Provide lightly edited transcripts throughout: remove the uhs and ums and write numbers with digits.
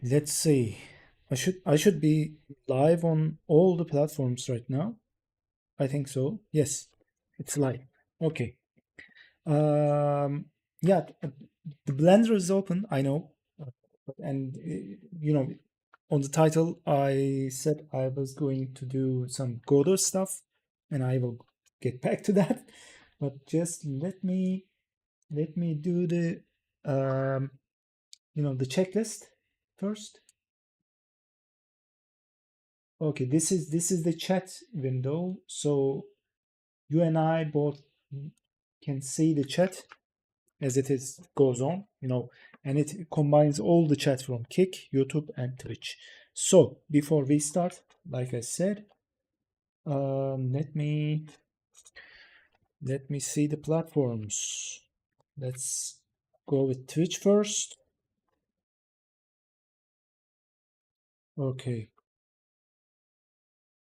Let's see. I should be live on all the platforms right now. I think so. Yes, it's live. Okay. Um, yeah, the Blender is open. I know, and on the title, I said I was going to do some Godot stuff, and I will get back to that. But just let me do the the checklist first. Okay, this is the chat window. So you and I both can see the chat as it is goes on, and it combines all the chat from Kick, YouTube, and Twitch. So before we start, like I said, let me see the platforms. Let's go with Twitch first. Okay,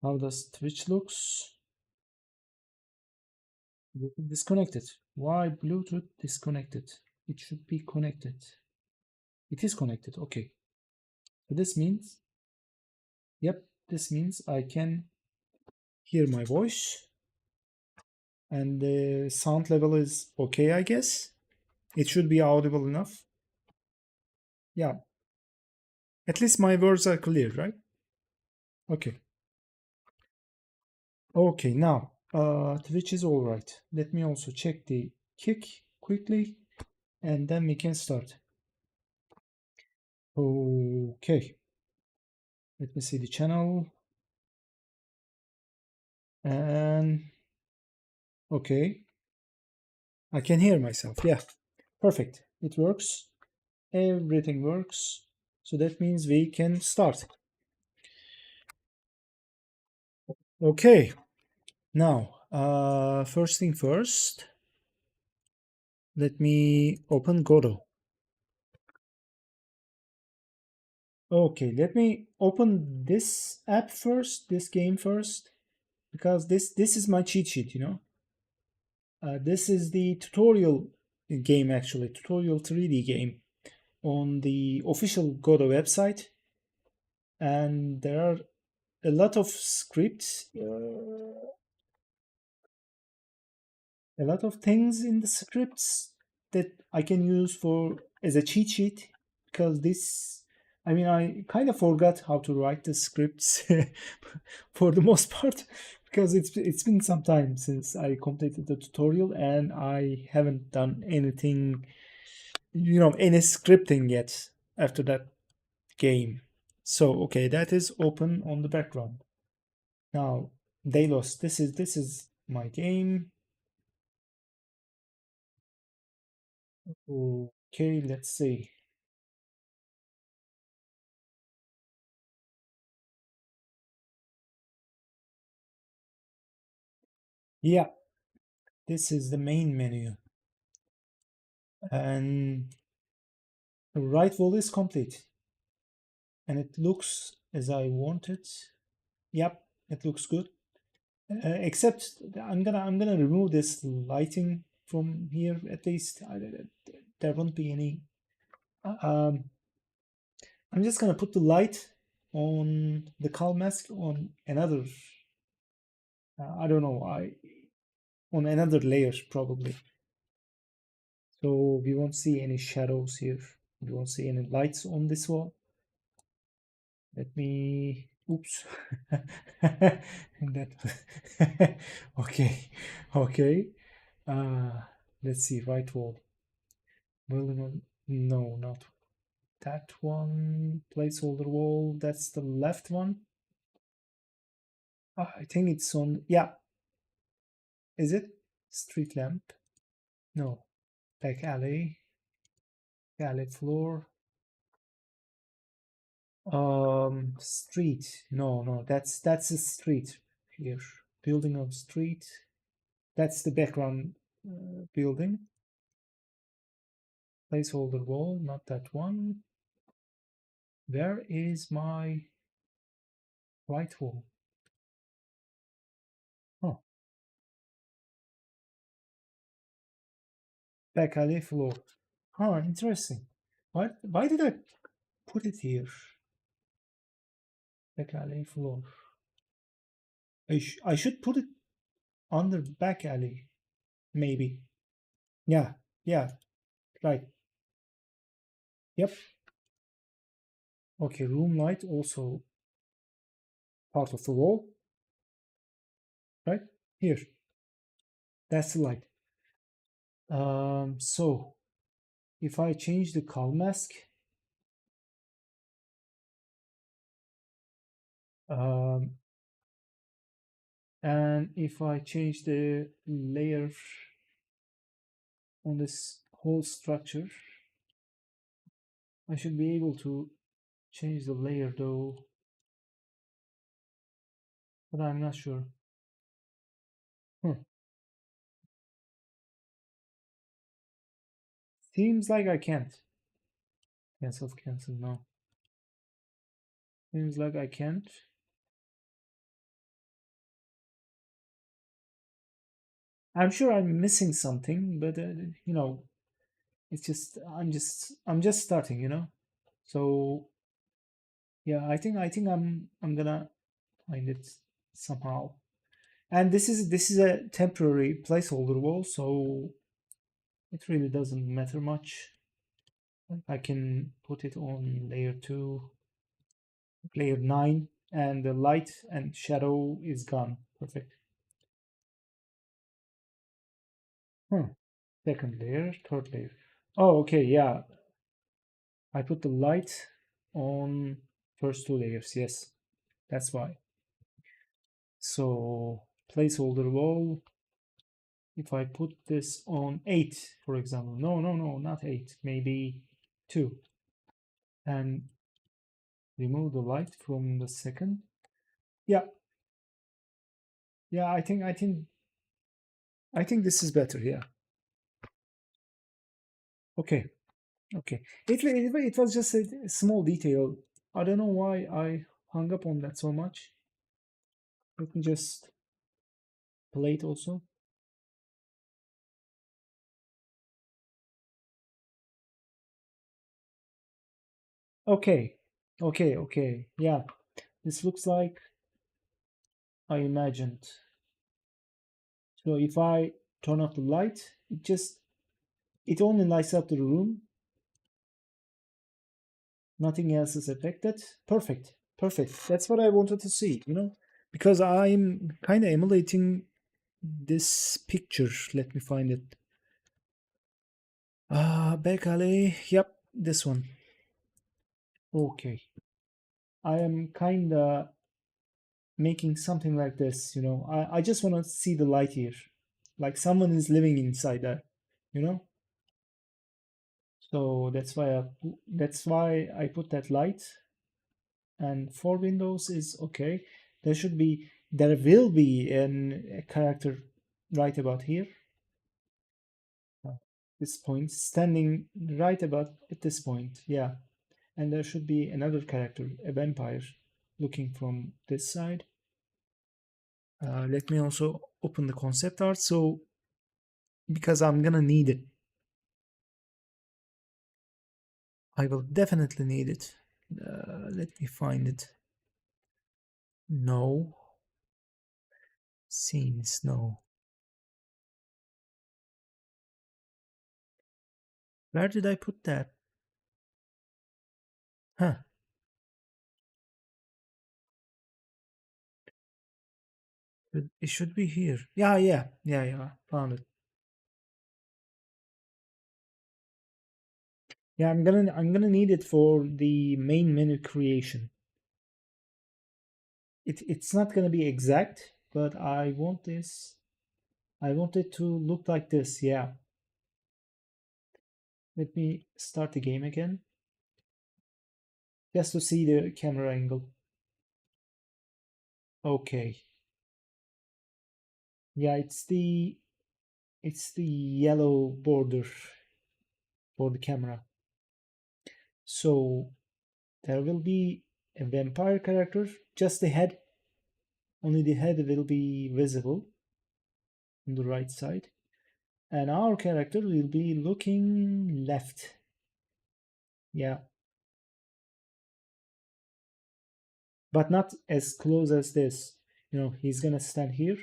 how does Twitch looks? Bluetooth disconnected. Why Bluetooth disconnected? It should be connected. It is connected. Okay. So this means, yep, this means I can hear my voice and the sound level is okay, I guess. It should be audible enough. Yeah. At least my words are clear, right? Okay. Okay, now Twitch is all right. Let me also check the Kick quickly and then we can start. Okay. Let me see the channel. And okay. I can hear myself. Yeah. Perfect. It works. Everything works. So that means we can start. Okay. Now, first thing first, let me open Godot. Okay, let me open this app first, this game first, because this is my cheat sheet. This is the tutorial game, actually, tutorial 3D game on the official Godot website. And there are a lot of scripts, a lot of things in the scripts that I can use for as a cheat sheet because I kind of forgot how to write the scripts for the most part because it's been some time since I completed the tutorial and I haven't done anything, any scripting yet after that game. So okay, that is open on the background. Now, Delos, this is my game. Okay, let's see. Yeah, this is the main menu. And the right wall is complete. And it looks as I want it. Yep, it looks good. Except I'm gonna remove this lighting from here at least. There won't be any. Um, I'm just gonna put the light on the Cal mask on another. I don't know. On another layer probably. So we won't see any shadows here. We won't see any lights on this wall. Let me, oops. that, okay, okay. Uh, let's see, right wall. Building no, not that one. Placeholder wall, that's the left one. I think it's on, yeah. Is it? Street lamp? No. Back alley. Alley floor. Street. No, that's a street here. Building of street. That's the background building. Placeholder wall, not that one. Where is my right wall? Oh, back alley floor. Oh, interesting. Why did I put it here. Back alley floor. I should put it under back alley, maybe. Yeah, yeah, right. Yep. Okay, room light also part of the wall, right? Here, that's the light. So if I change the color mask, um, and if I change the layer on this whole structure, I should be able to change the layer though, but I'm not sure. Hmm. Seems like I can't. Cancel, no. Seems like I can't. I'm sure I'm missing something, but you know, it's just I'm just starting, you know. So yeah, I think I'm gonna find it somehow. And this is a temporary placeholder wall, so it really doesn't matter much. I can put it on layer 2, layer 9, and the light and shadow is gone. Perfect. Hmm. Second layer, third layer. Oh, okay, yeah. I put the light on first two layers. Yes, that's why. So placeholder wall. If I put this on 8, for example. No, not 8. Maybe 2. And remove the light from the second. Yeah, yeah. I think this is better. Yeah. Okay. Okay. It was just a small detail. I don't know why I hung up on that so much. Let me just play it also. Okay. Okay. Yeah. This looks like I imagined. So if I turn off the light, it only lights up the room. Nothing else is affected. Perfect. Perfect. That's what I wanted to see, you know? Because I'm kind of emulating this picture. Let me find it. Back alley. Yep, this one. Okay. I am kind of making something like this, you know. I just want to see the light here. Like someone is living inside that, you know? So that's why I put that light. And for Windows is okay. There will be a character right about here. This point, standing right about at this point, yeah. And there should be another character, a vampire, looking from this side. Let me also open the concept art, so because I'm gonna need it. I will definitely need it. Let me find it. No. Scenes, no. Where did I put that? Huh. It should be here. Yeah. Found it. Yeah, I'm gonna need it for the main menu creation. It's not gonna be exact, but I want this. I want it to look like this. Yeah. Let me start the game again, just to see the camera angle. Okay. Yeah, it's the yellow border for the camera. So there will be a vampire character, just the head. Only the head will be visible on the right side. And our character will be looking left. Yeah. but not as close as this. He's gonna stand here,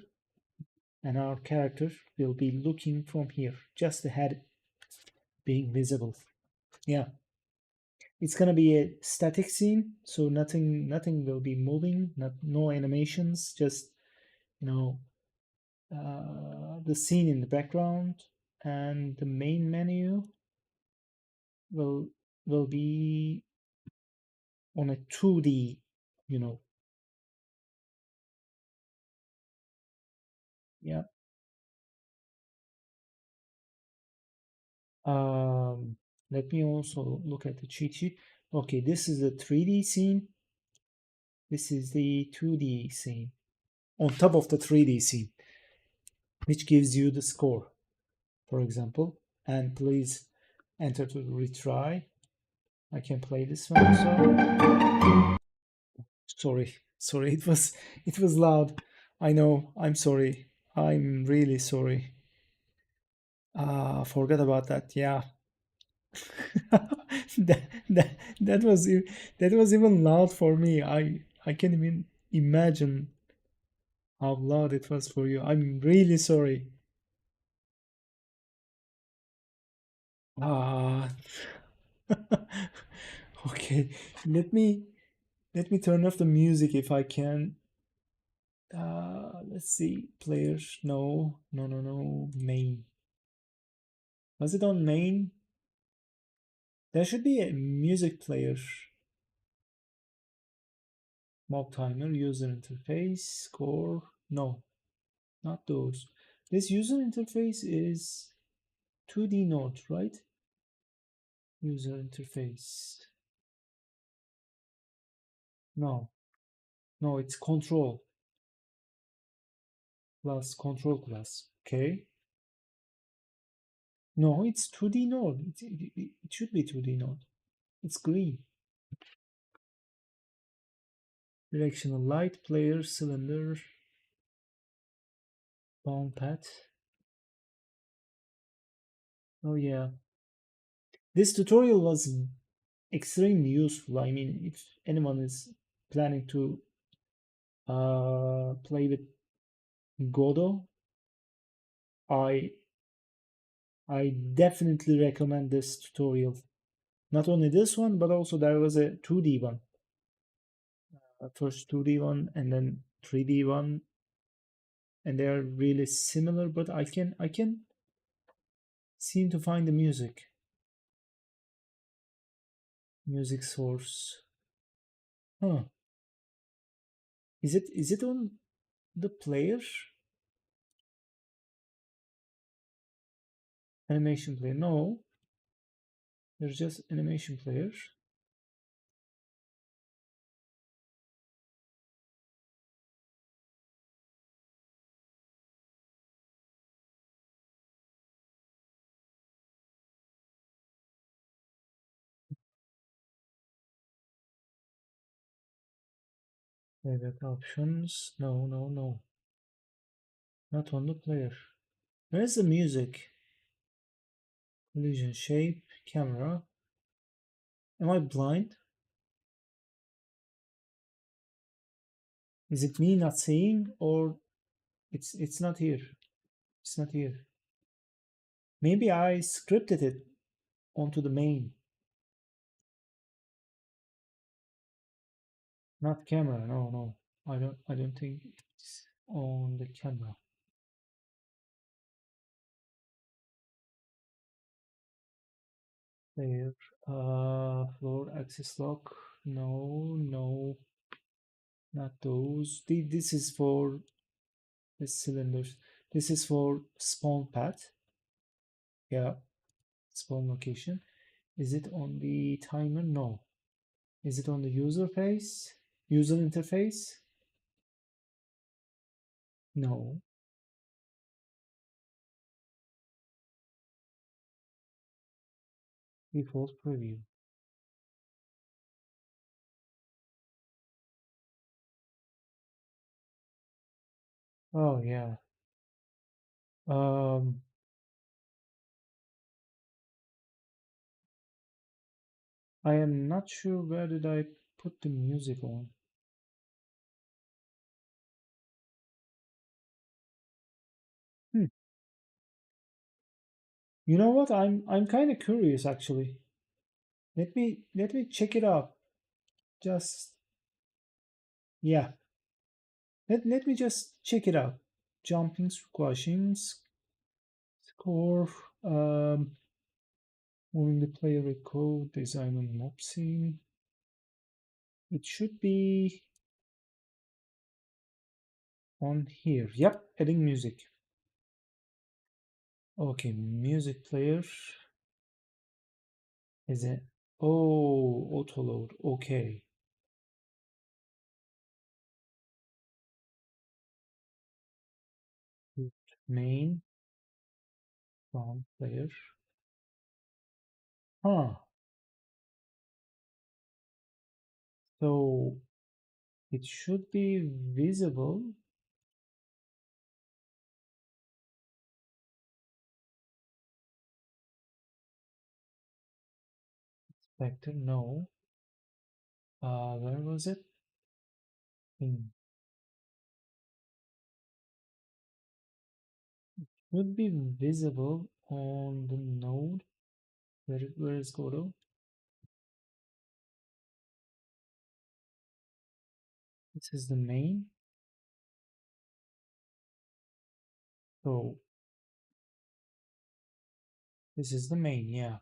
and our character will be looking from here, just the head being visible. Yeah, it's gonna be a static scene, so nothing will be moving, no animations, just you know the scene in the background, and the main menu will will be on a 2D, you know. Yeah. Um, Let me also look at the cheat sheet. Okay, this is the 3D scene. This is the 2D scene on top of the 3D scene, which gives you the score, for example. And please enter to retry. I can play this one also. Sorry, it was loud. I know. I'm sorry. I'm really sorry. Forgot about that. Yeah. That was that was even loud for me. I can't even imagine how loud it was for you. I'm really sorry. Ah, okay. Let me let me turn off the music if I can. Let's see. Players. No, no, no, no. Main. Was it on main? There should be a music player. Mob timer, user interface, score. No, not those. This user interface is 2D node, right? User interface. No, no, it's control plus control class. Okay. No, it's 2D node. It should be 2D node. It's green. Directional light, player, cylinder, bound pad. Oh yeah. This tutorial was extremely useful. I mean, if anyone is planning to play with Godot, I I definitely recommend this tutorial. Not only this one, but also there was a 2D one. First 2D one and then 3D one, and they are really similar. But I can seem to find the music source. Huh? Is it on the player animation player? No, there's just animation player. Playback options. No, no, no, not on the player. Where's the music? Collision shape, camera. Am I blind? Is it me not seeing, or it's not here? It's not here. Maybe I scripted it onto the main, not camera. No, no. I don't think it's on the camera. There. Floor access lock. No, no, not those. This is for the cylinders. This is for spawn path. Yeah, spawn location. Is it on the timer? No. Is it on the user interface? No. Default preview. Oh yeah. Um, I am not sure where did I put the music on. You know what? I'm kind of curious actually. Let me check it out. Just yeah. Let me just check it out. Jumping, squashing, score, um, moving the player with code, design and mob scene. It should be on here. Yep, adding music. Okay, music player is it? Oh, auto load. Okay, main from player. Huh. So it should be visible. Vector, no. Where was it? In would be visible on the node. Where is Godot? This is the main. So this is the main, yeah.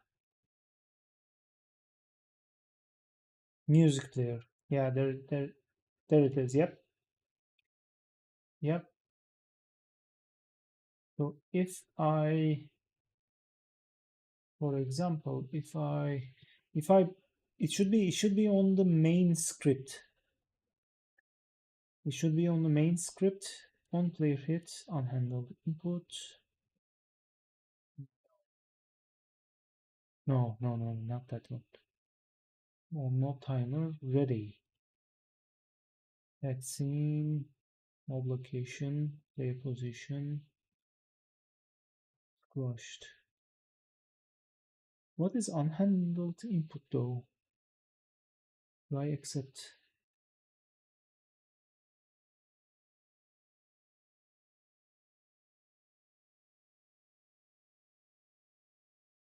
Music player. Yeah, there it is. Yep. Yep. So if I, for example, if I it should be on the main script. It should be on the main script. On player hit, unhandled input. No, no, no, not that one. Oh, no timer, ready. Head scene, mob location, player position, squashed. What is unhandled input though? Do I accept?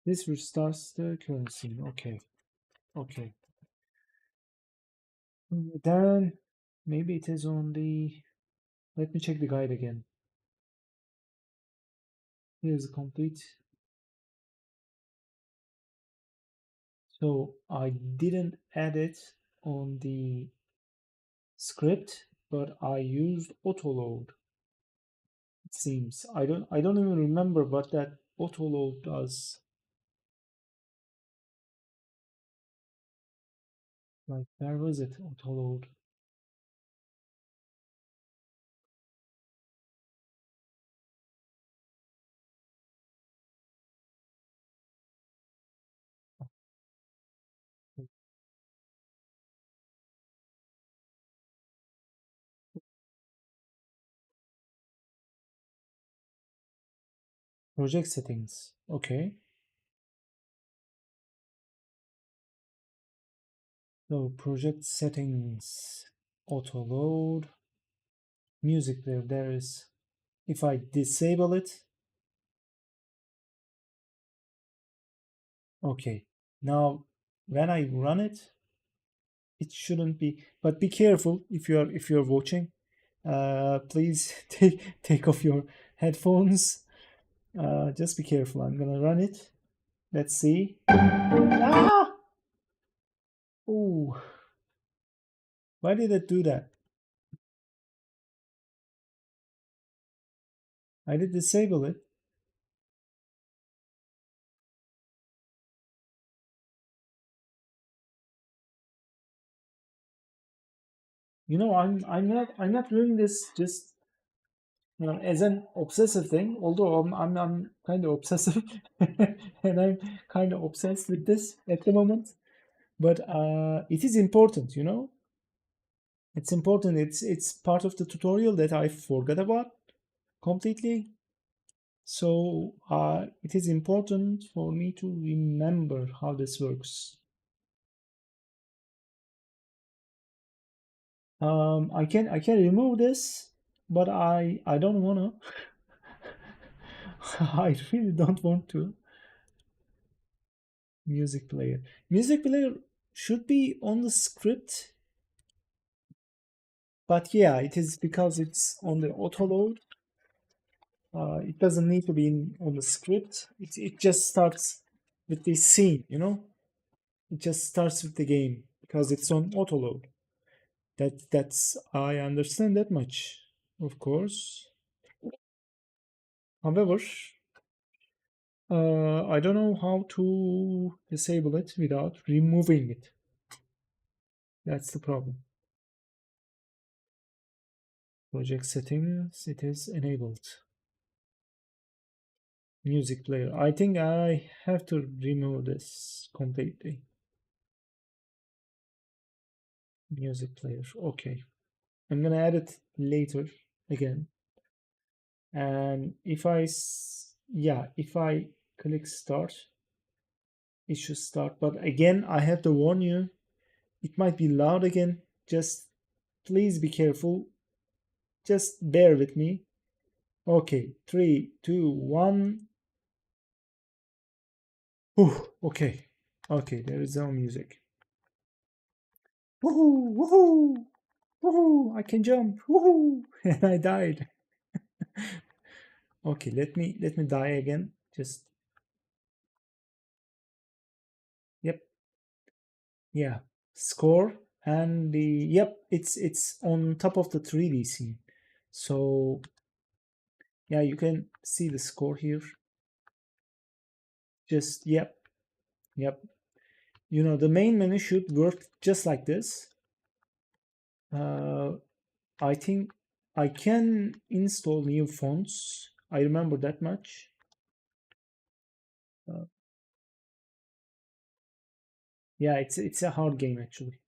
This restarts the currency. Okay, okay. Then maybe it is on the. Let me check the guide again. Here's the complete. So I didn't add it on the script, but I used autoload. It seems I don't even remember what that autoload does. Like where was it? Autoload. Project settings. Okay. So project settings, auto load, music player. There is. If I disable it, okay. Now when I run it, it shouldn't be. But be careful if you're watching. Please take off your headphones. Just be careful. I'm gonna run it. Let's see. Ah! Oh, why did it do that? I did disable it. I'm not doing this just as an obsessive thing. Although I'm kind of obsessive, and I'm kind of obsessed with this at the moment. But it is important, It's important. It's part of the tutorial that I forgot about completely. So it is important for me to remember how this works. I can remove this, but I don't wanna. I really don't want to. Music player. Music player should be on the script, but yeah, it is because it's on the auto load. It doesn't need to be on the script. It just starts with the scene, you know? It just starts with the game because it's on auto load. That's I understand that much, of course. However, I don't know how to disable it without removing it. That's the problem. Project settings, it is enabled. Music player. I think I have to remove this completely. Music player. Okay. I'm gonna add it later again. And if I click start, it should start. But again, I have to warn you, it might be loud again. Just please be careful. Just bear with me. Okay, 3, 2, 1. Whew, okay. Okay, there is no music. Woohoo! Woohoo! Woohoo! I can jump. Woohoo! And I died. Okay, let me die again. Just yep. Yeah. Score and the yep, it's on top of the 3D scene. So yeah, you can see the score here. Just yep. Yep. You know, the main menu should work just like this. Uh, I think I can install new fonts. I remember that much. Uh, yeah, it's a hard game actually.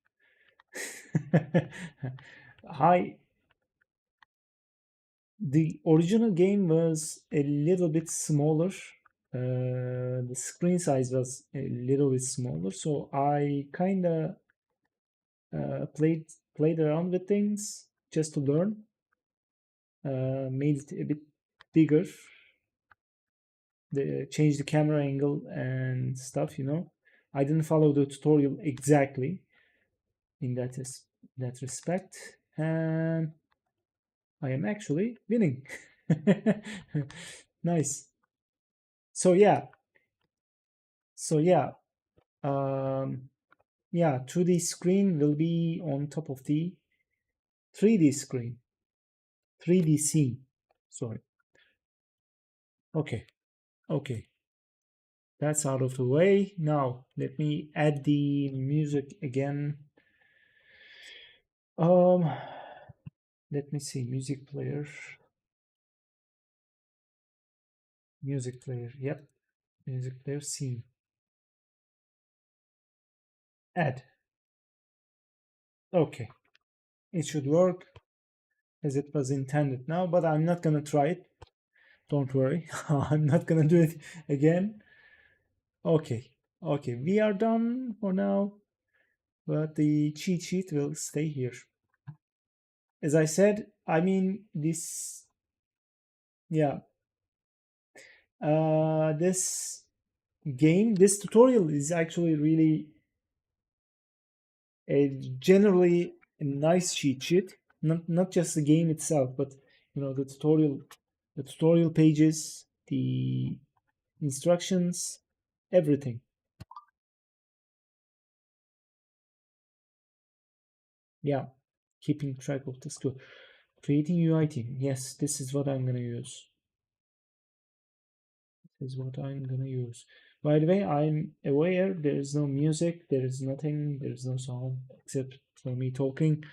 I The original game was a little bit smaller. The screen size was a little bit smaller, so I kind of played around with things just to learn. Made it a bit bigger, changed the camera angle and stuff. You know, I didn't follow the tutorial exactly in that respect, and I am actually winning. Nice. So yeah, so yeah, um, yeah, 2D screen will be on top of the 3D screen, 3D scene. Sorry. Okay, okay, that's out of the way. Now let me add the music again. Um, let me see, music player. Yep, music player scene. Add. Okay, it should work as it was intended now, but I'm not gonna try it. Don't worry, I'm not gonna do it again. Okay, okay, we are done for now, but the cheat sheet will stay here. As I said, I mean, yeah, this this tutorial is actually really a generally a nice cheat sheet. Not just the game itself, but you know, the tutorial pages, the instructions, everything. Yeah, keeping track of the skill. Creating UI team. Yes, this is what I'm gonna use. This is what I'm gonna use. By the way, I'm aware there is no music, there is nothing, there is no song except for me talking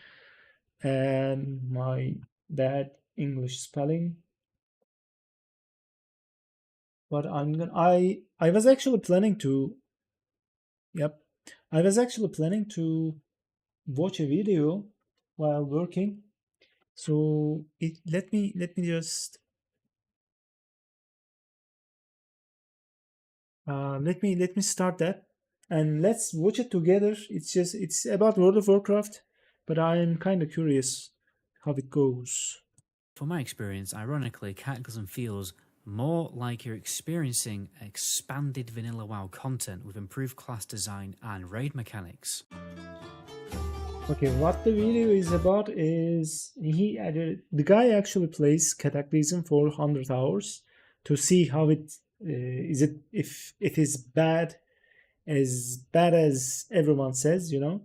and my bad English spelling. But I was actually planning to yep. I was actually planning to watch a video while working. So let me just let me start that and let's watch it together. It's about World of Warcraft, but I'm kind of curious how it goes. From my experience, ironically, Cataclysm feels more like you're experiencing expanded vanilla WoW content with improved class design and raid mechanics. Okay, what the video is about is the guy actually plays Cataclysm for 100 hours to see how it is it if it is bad as everyone says, you know.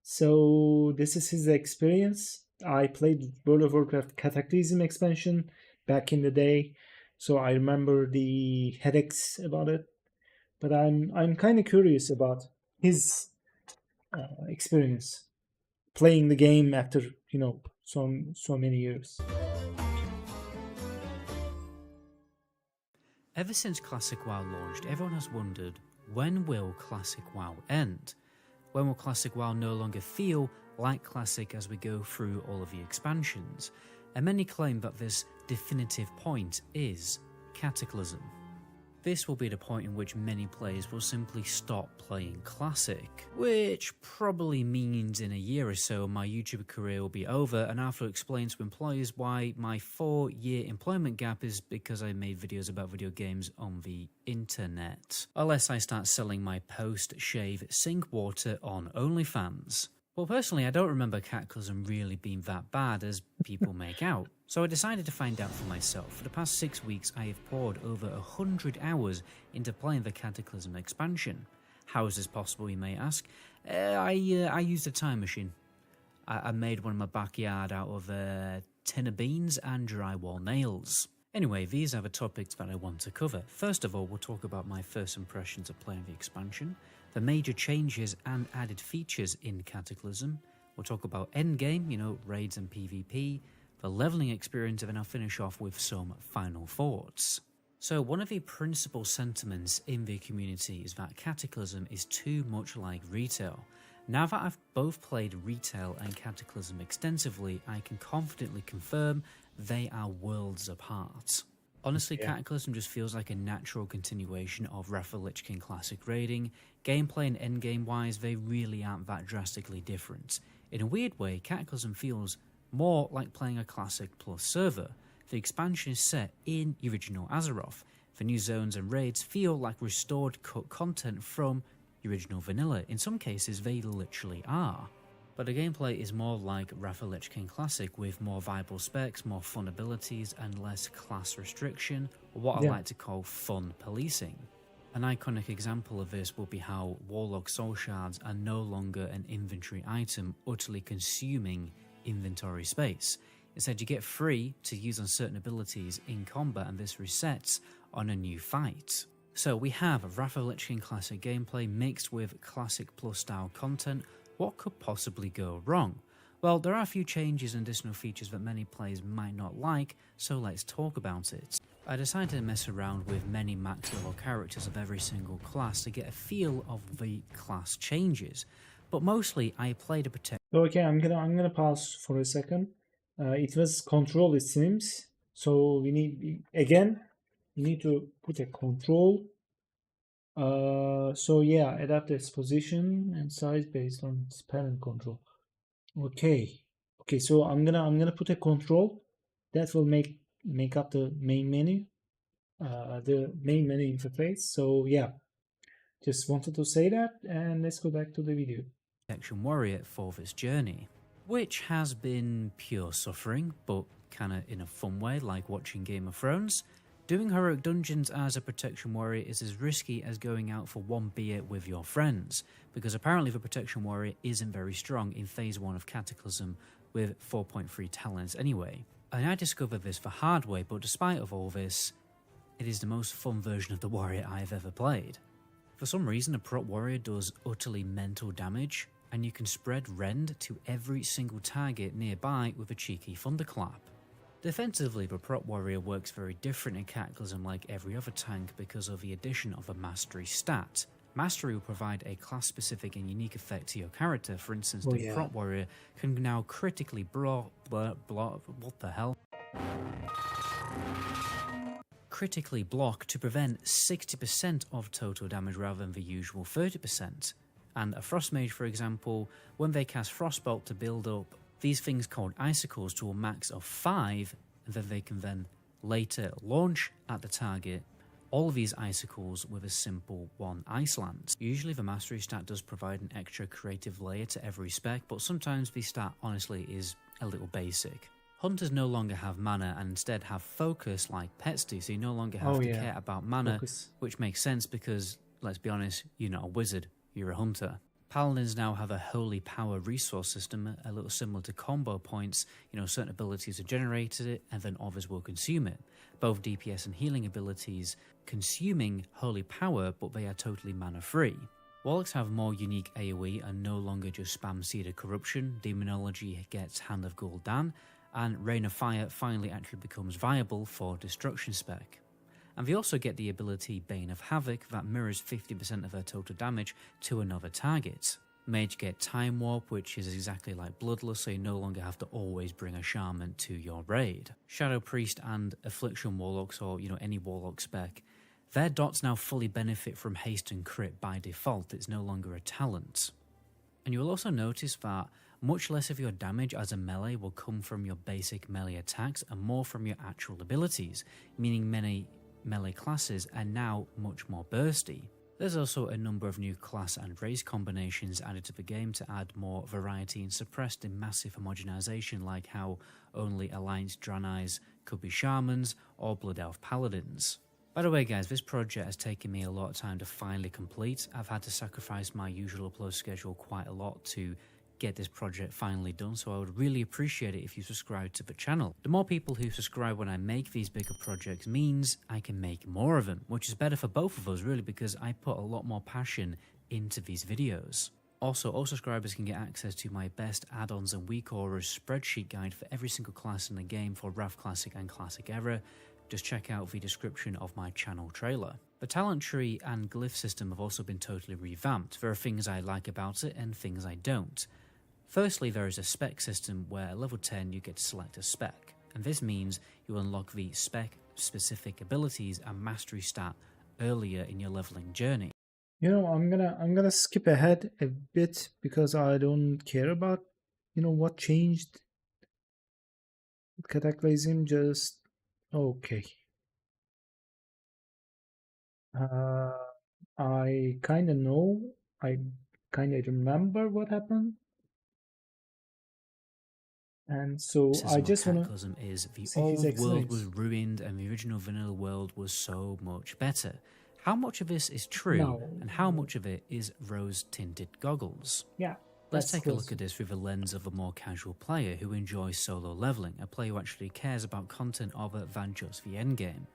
So this is his experience. I played World of Warcraft Cataclysm expansion back in the day, so I remember the headaches about it. But I'm kind of curious about his experience playing the game after so many years. Ever since Classic WoW launched, everyone has wondered, when will Classic WoW end? When will Classic WoW no longer feel like Classic as we go through all of the expansions? And many claim that this definitive point is Cataclysm. This will be the point in which many players will simply stop playing Classic, which probably means in a year or so my YouTube career will be over and I have to explain to employers why my 4-year employment gap is because I made videos about video games on the internet. Unless I start selling my post-shave sink water on OnlyFans. Well, personally, I don't remember Cataclysm really being that bad as people make out, so I decided to find out for myself. For the past 6 weeks, I have poured over 100 hours into playing the Cataclysm expansion. How is this possible, you may ask? I used a time machine. I made one in my backyard out of a tin of beans and drywall nails. Anyway, these are the topics that I want to cover. First of all, we'll talk about my first impressions of playing the expansion, the major changes and added features in Cataclysm. We'll talk about endgame, raids and PvP, the leveling experience, and then I'll finish off with some final thoughts. So one of the principal sentiments in the community is that Cataclysm is too much like retail. Now that I've both played retail and Cataclysm extensively, I can confidently confirm they are worlds apart. Honestly, Cataclysm just feels like a natural continuation of Wrath of the Lich King Classic raiding. Gameplay and endgame wise, they really aren't that drastically different. In a weird way, Cataclysm feels more like playing a Classic Plus server. The expansion is set in the original Azeroth. The new zones and raids feel like restored cut content from the original vanilla. In some cases, they literally are. But the gameplay is more like Wrath of the Lich King Classic with more viable specs, more fun abilities and less class restriction, or what I like to call fun policing. An iconic example of this will be how Warlock Soul Shards are no longer an inventory item, utterly consuming inventory space. Instead, you get free to use on certain abilities in combat and this resets on a new fight. So we have Wrath of the Lich King Classic gameplay mixed with Classic Plus style content. What could possibly go wrong? Well, there are a few changes and additional features that many players might not like, so let's talk about it. I decided to mess around with many max level characters of every single class to get a feel of the class changes, but mostly I played a protect. Okay, I'm gonna pause for a second. It was control, it seems. So we need to put a control. So yeah, adapt its position and size based on its parent control. Okay, so I'm gonna put a control that will make up the main menu, the main menu interface. So yeah, just wanted to say that, and let's go back to the video. Protection Warrior for this journey, which has been pure suffering, but kinda in a fun way, like watching Game of Thrones. Doing heroic dungeons as a Protection Warrior is as risky as going out for one beer with your friends, because apparently the Protection Warrior isn't very strong in Phase 1 of Cataclysm with 4.3 talents anyway. And I discovered this the hard way, but despite of all this, it is the most fun version of the warrior I have ever played. For some reason, a prot warrior does utterly mental damage, and you can spread rend to every single target nearby with a cheeky thunderclap. Defensively, the prot warrior works very different in Cataclysm like every other tank because of the addition of a mastery stat. Mastery will provide a class-specific and unique effect to your character. For instance, the prot warrior can now critically critically block to prevent 60% of total damage rather than the usual 30%. And a frost mage, for example, when they cast frostbolt to build up these things called icicles to a max of 5, and then they can then Later, launch at the target all of these icicles with a simple one ice lance. Usually the mastery stat does provide an extra creative layer to every spec, but sometimes the stat honestly is a little basic. Hunters no longer have mana and instead have focus like pets do, so you no longer have to care about mana, Focus. which makes sense because, let's be honest, you're not a wizard, you're a hunter. Paladins now have a holy power resource system, a little similar to combo points. Certain abilities are generated and then others will consume it. Both DPS and healing abilities consuming holy power, but they are totally mana free. Warlocks have more unique AoE and no longer just spam Seed of Corruption. Demonology gets Hand of Gul'dan, and Rain of Fire finally actually becomes viable for destruction spec. And they also get the ability Bane of Havoc that mirrors 50% of their total damage to another target. Mage get Time Warp, which is exactly like Bloodlust, so you no longer have to always bring a Shaman to your raid. Shadow Priest and Affliction Warlocks, or any Warlock spec, their dots now fully benefit from Haste and Crit by default. It's no longer a talent. And you'll also notice that much less of your damage as a melee will come from your basic melee attacks and more from your actual abilities, meaning many melee classes are now much more bursty. There's also a number of new class and race combinations added to the game to add more variety and suppress the massive homogenization, like how only Alliance Draenei's could be Shamans or Blood Elf Paladins. By the way guys, this project has taken me a lot of time to finally complete. I've had to sacrifice my usual upload schedule quite a lot to get this project finally done, so I would really appreciate it if you subscribe to the channel. The more people who subscribe when I make these bigger projects means I can make more of them, which is better for both of us really, because I put a lot more passion into these videos. Also, all subscribers can get access to my best add-ons and week orders spreadsheet guide for every single class in the game for Wrath Classic and Classic Era. Just check out the description of my channel trailer. The talent tree and glyph system have also been totally revamped. There are things I like about it and things I don't. Firstly, there is a spec system where at level 10 you get to select a spec, and this means you unlock the spec-specific abilities and mastery stat earlier in your leveling journey. I'm gonna skip ahead a bit because I don't care about what changed. Cataclysm just okay. I kind of know. I kind of remember what happened. And so I just want Cataclysm is the see his old world excellence. was ruined and the original vanilla world was so much better. How much of this is true No. and how much of it is rose-tinted goggles? Yeah. Let's take a look at this through the lens of a more casual player who enjoys solo leveling, a player who actually cares about content other than just the endgame.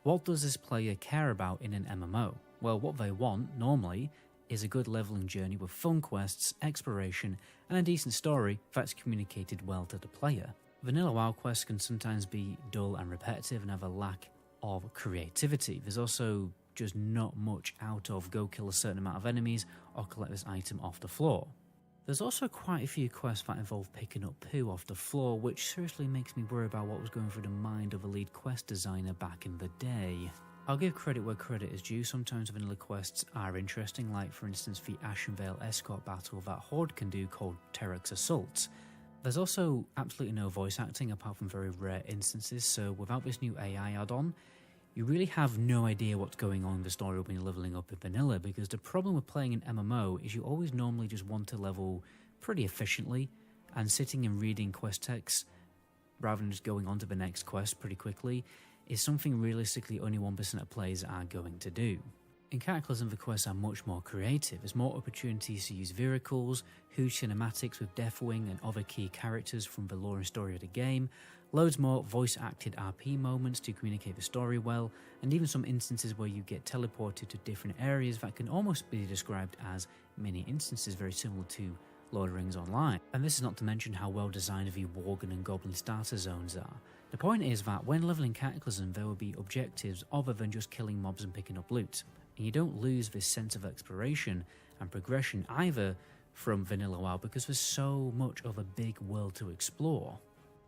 What does this player care about in an MMO? Well, what they want, normally, is a good leveling journey with fun quests, exploration, and a decent story that's communicated well to the player. Vanilla WoW quests can sometimes be dull and repetitive and have a lack of creativity. There's also just not much out of go kill a certain amount of enemies or collect this item off the floor. There's also quite a few quests that involve picking up poo off the floor, which seriously makes me worry about what was going through the mind of a lead quest designer back in the day. I'll give credit where credit is due. Sometimes vanilla quests are interesting, like for instance the Ashenvale escort battle that Horde can do called Terex Assault. There's also absolutely no voice acting apart from very rare instances, so without this new AI add-on, you really have no idea what's going on in the story when you're leveling up in vanilla, because the problem with playing an MMO is you always normally just want to level pretty efficiently, and sitting and reading quest text rather than just going on to the next quest pretty quickly is something realistically only 1% of players are going to do. In Cataclysm, the quests are much more creative. There's more opportunities to use vehicles, huge cinematics with Deathwing and other key characters from the lore and story of the game, loads more voice-acted RP moments to communicate the story well, and even some instances where you get teleported to different areas that can almost be described as mini instances, very similar to Lord of the Rings Online. And this is not to mention how well designed the Worgen and Goblin starter zones are. The point is that when leveling Cataclysm, there will be objectives other than just killing mobs and picking up loot, and you don't lose this sense of exploration and progression either from vanilla WoW because there's so much of a big world to explore.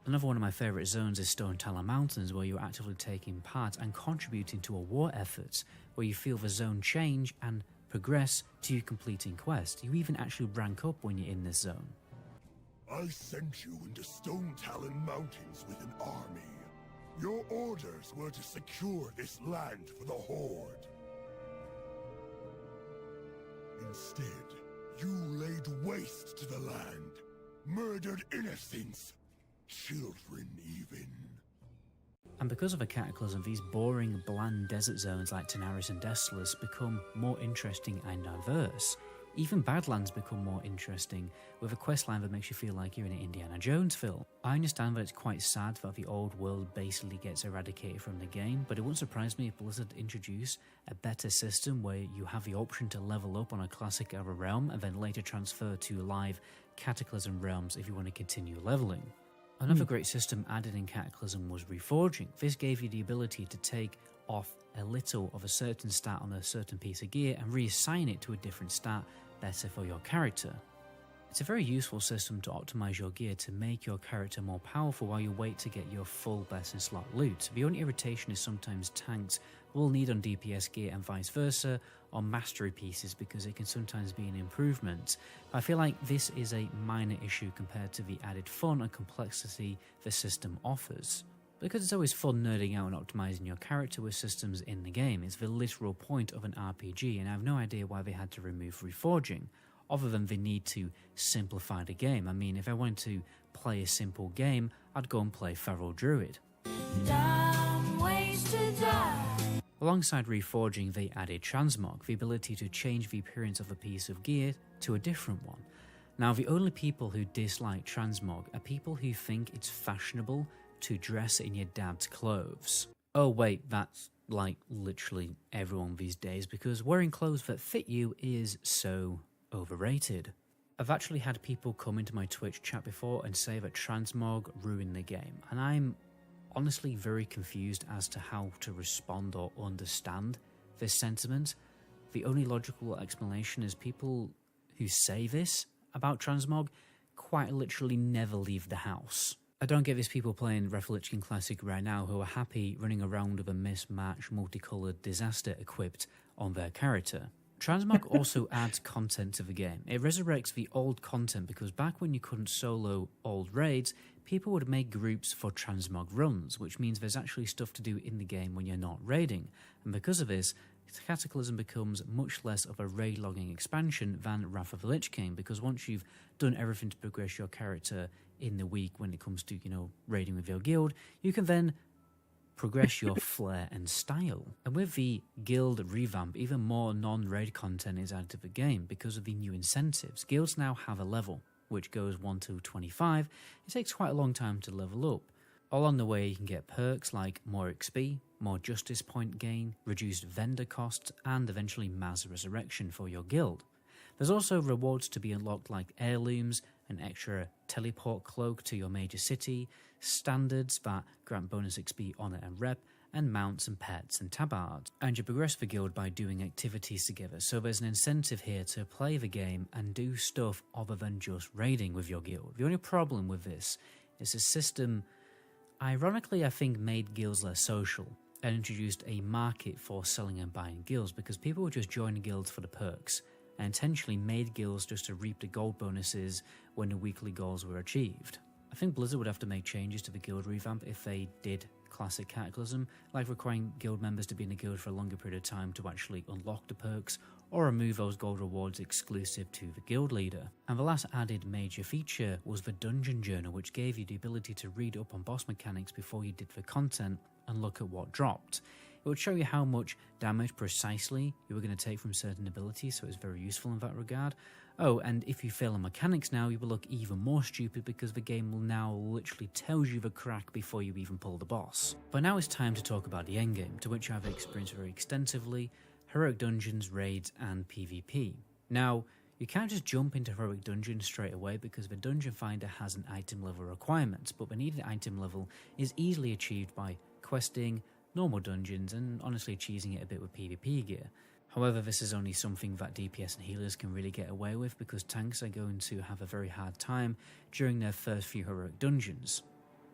Another one of my favourite zones is Stone Talon Mountains, where you're actively taking part and contributing to a war effort, where you feel the zone change and progress to you completing quests. You even actually rank up when you're in this zone. I sent you into Stone Talon Mountains with an army. Your orders were to secure this land for the Horde. Instead, you laid waste to the land, murdered innocents, children even. And because of a cataclysm, these boring, bland desert zones like Tanaris and Desolus become more interesting and diverse. Even Badlands become more interesting, with a questline that makes you feel like you're in an Indiana Jones film. I understand that it's quite sad that the old world basically gets eradicated from the game, but it wouldn't surprise me if Blizzard introduced a better system where you have the option to level up on a classic era realm and then later transfer to live Cataclysm realms if you want to continue leveling. Another great system added in Cataclysm was Reforging. This gave you the ability to take off a little of a certain stat on a certain piece of gear and reassign it to a different stat better for your character. It's a very useful system to optimize your gear to make your character more powerful while you wait to get your full best in slot loot. The only irritation is sometimes tanks will need on DPS gear and vice versa on mastery pieces because it can sometimes be an improvement. I feel like this is a minor issue compared to the added fun and complexity the system offers. Because it's always fun nerding out and optimizing your character with systems in the game. It's the literal point of an RPG, and I have no idea why they had to remove Reforging, other than the need to simplify the game. I mean, if I wanted to play a simple game, I'd go and play Feral Druid. Dumb ways to die. Alongside Reforging, they added Transmog, the ability to change the appearance of a piece of gear to a different one. Now, the only people who dislike Transmog are people who think it's fashionable to dress in your dad's clothes. Oh wait, that's like literally everyone these days, because wearing clothes that fit you is so overrated. I've actually had people come into my Twitch chat before and say that Transmog ruined the game, and I'm honestly very confused as to how to respond or understand this sentiment. The only logical explanation is people who say this about Transmog quite literally never leave the house. I don't get these people playing Wrath of the Lich King Classic right now who are happy running around with a mismatched, multicoloured disaster equipped on their character. Transmog also adds content to the game. It resurrects the old content because back when you couldn't solo old raids, people would make groups for Transmog runs, which means there's actually stuff to do in the game when you're not raiding. And because of this, Cataclysm becomes much less of a raid logging expansion than Wrath of the Lich King, because once you've done everything to progress your character in the week when it comes to, raiding with your guild, you can then progress your flair and style. And with the guild revamp, even more non-raid content is added to the game because of the new incentives. Guilds now have a level, which goes 1 to 25. It takes quite a long time to level up. Along the way, you can get perks like more XP, more justice point gain, reduced vendor costs, and eventually mass resurrection for your guild. There's also rewards to be unlocked like heirlooms, an extra teleport cloak to your major city, standards that grant bonus XP, honor and rep, and mounts and pets and tabards. And you progress the guild by doing activities together, so there's an incentive here to play the game and do stuff other than just raiding with your guild. The only problem with this is the system, ironically I think, made guilds less social and introduced a market for selling and buying guilds because people would just join guilds for the perks and intentionally made guilds just to reap the gold bonuses when the weekly goals were achieved. I think Blizzard would have to make changes to the guild revamp if they did classic Cataclysm, like requiring guild members to be in a guild for a longer period of time to actually unlock the perks, or remove those gold rewards exclusive to the guild leader. And the last added major feature was the Dungeon Journal, which gave you the ability to read up on boss mechanics before you did the content and look at what dropped. It would show you how much damage precisely you were going to take from certain abilities, so it's very useful in that regard. Oh, and if you fail on mechanics now, you will look even more stupid because the game will now literally tell you the crack before you even pull the boss. But now it's time to talk about the endgame, to which I've experienced very extensively: heroic dungeons, raids, and PvP. Now, you can't just jump into heroic dungeons straight away because the dungeon finder has an item level requirement, but the needed item level is easily achieved by questing, normal dungeons, and honestly cheesing it a bit with PvP gear. However, this is only something that DPS and healers can really get away with because tanks are going to have a very hard time during their first few heroic dungeons.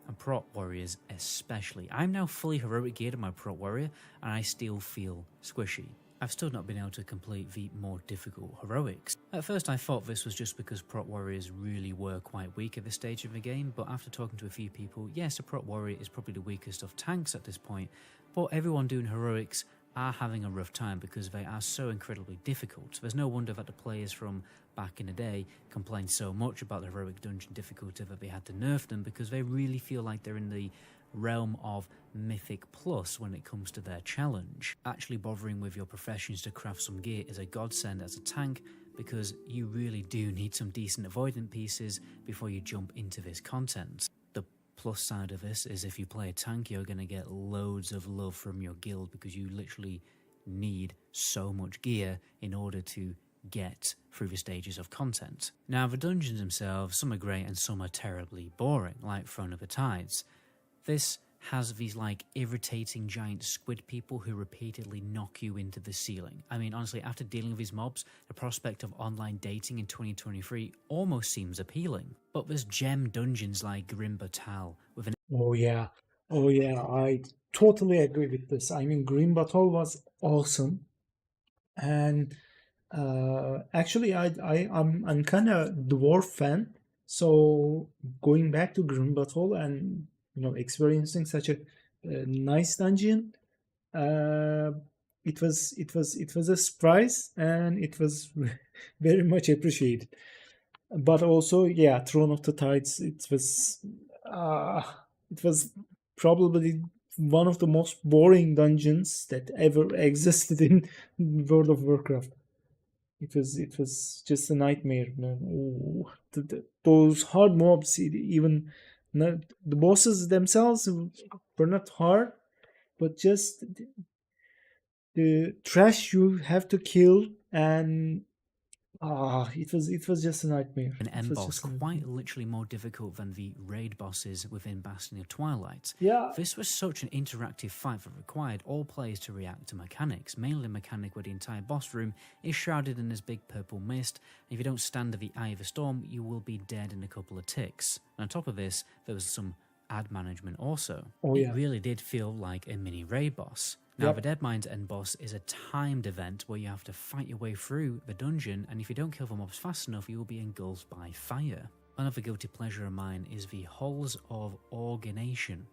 And prot warriors especially. I'm now fully heroic geared in my prot warrior and I still feel squishy. I've still not been able to complete the more difficult heroics. At first I thought this was just because prot warriors really were quite weak at this stage of the game, but after talking to a few people, yes, a prot warrior is probably the weakest of tanks at this point, but everyone doing heroics are having a rough time because they are so incredibly difficult. There's no wonder that the players from back in the day complained so much about the heroic dungeon difficulty that they had to nerf them, because they really feel like they're in the realm of Mythic Plus when it comes to their challenge. Actually bothering with your professions to craft some gear is a godsend as a tank, because you really do need some decent avoidant pieces before you jump into this content. The plus side of this is if you play a tank, you're going to get loads of love from your guild, because you literally need so much gear in order to get through the stages of content. Now, the dungeons themselves, some are great and some are terribly boring, like Throne of the Tides. This has these like irritating giant squid people who repeatedly knock you into the ceiling. I mean, honestly, after dealing with these mobs, the prospect of online dating in 2023 almost seems appealing. But there's gem dungeons like Grim Batal with an Oh yeah, I totally agree with this. I mean, Green Battle was awesome, and actually, I'm kind of dwarf fan. So going back to Green Battle and experiencing such a nice dungeon, uh, it was a surprise, and it was very much appreciated. But also, yeah, Throne of the Tides, uh, it was probably one of the most boring dungeons that ever existed in World of Warcraft. It was just a nightmare, man. Ooh, those hard mobs, even not, the bosses themselves were not hard, but just the trash you have to kill, and it was just a nightmare. It end was boss just a nightmare. quite literally more difficult than the raid bosses within Bastion of Twilight. Yeah. This was such an interactive fight that required all players to react to mechanics, mainly a mechanic where the entire boss room is shrouded in this big purple mist, and if you don't stand at the eye of the storm, you will be dead in a couple of ticks. And on top of this, there was some ad management also. Oh, It yeah. really did feel like a mini raid boss. Now, Yep. the Dead Mines end boss is a timed event where you have to fight your way through the dungeon, and if you don't kill the mobs fast enough, you will be engulfed by fire. Another guilty pleasure of mine is the Halls of Organization.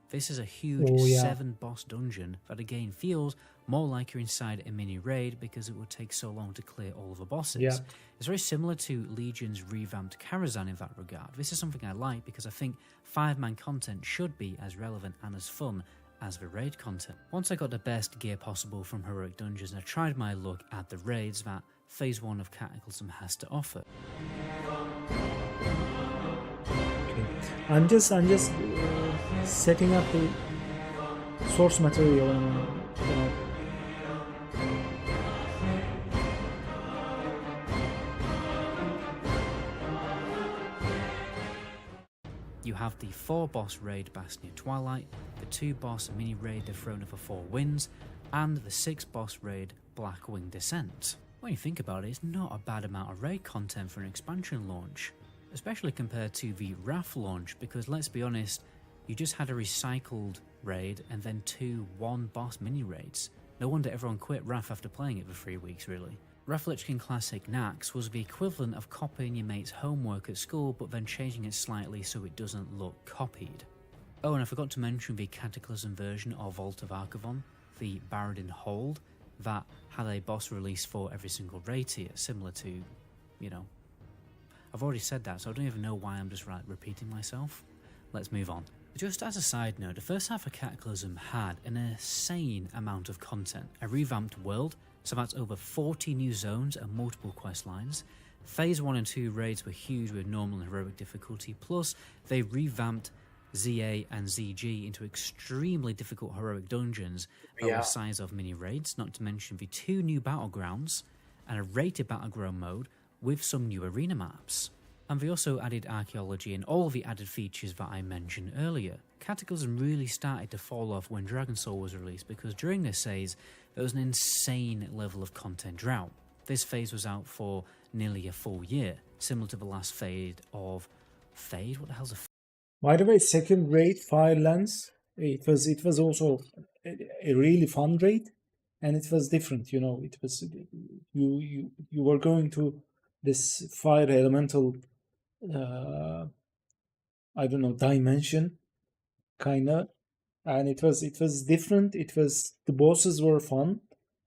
This is a huge Oh, yeah. 7-boss dungeon that again feels more like you're inside a mini raid because it would take so long to clear all of the bosses. Yeah. It's very similar to Legion's revamped Karazhan in that regard. This is something I like because I think 5-man content should be as relevant and as fun as the raid content. Once I got the best gear possible from heroic dungeons, I tried my luck at the raids that Phase 1 of Cataclysm has to offer. Okay. I'm just setting up the source material and You have the 4-boss raid Bastion of Twilight, the 2-boss mini raid The Throne of the Four Winds, and the 6-boss raid Blackwing Descent. When you think about it, it's not a bad amount of raid content for an expansion launch, especially compared to the Wrath launch, because let's be honest, you just had a recycled raid and then 2 1-boss mini raids. No wonder everyone quit Wrath after playing it for 3 weeks, really. Wrath Lich King Classic Nax was the equivalent of copying your mate's homework at school but then changing it slightly so it doesn't look copied. Oh, and I forgot to mention the Cataclysm version of Vault of Archivon, the Baradin Hold, that had a boss release for every single raid tier, similar to, I've already said that, so I don't even know why I'm just repeating myself. Let's move on. Just as a side note, the first half of Cataclysm had an insane amount of content. A revamped world, so that's over 40 new zones and multiple quest lines. Phase 1 and 2 raids were huge with normal and heroic difficulty, plus they revamped ZA and ZG into extremely difficult heroic dungeons that were the size of mini raids, not to mention the 2 new battlegrounds and a rated battleground mode with some new arena maps. And they also added archaeology and all the added features that I mentioned earlier. Cataclysm really started to fall off when Dragon Soul was released because during this phase there was an insane level of content drought. This phase was out for nearly a full year, similar to the last phase of Fade? What the hell's a by the way, second raid Firelands, it was also a really fun raid. and it was different. It was you were going to this fire elemental, uh, I don't know, dimension kind of, and it was different. It was the bosses were fun,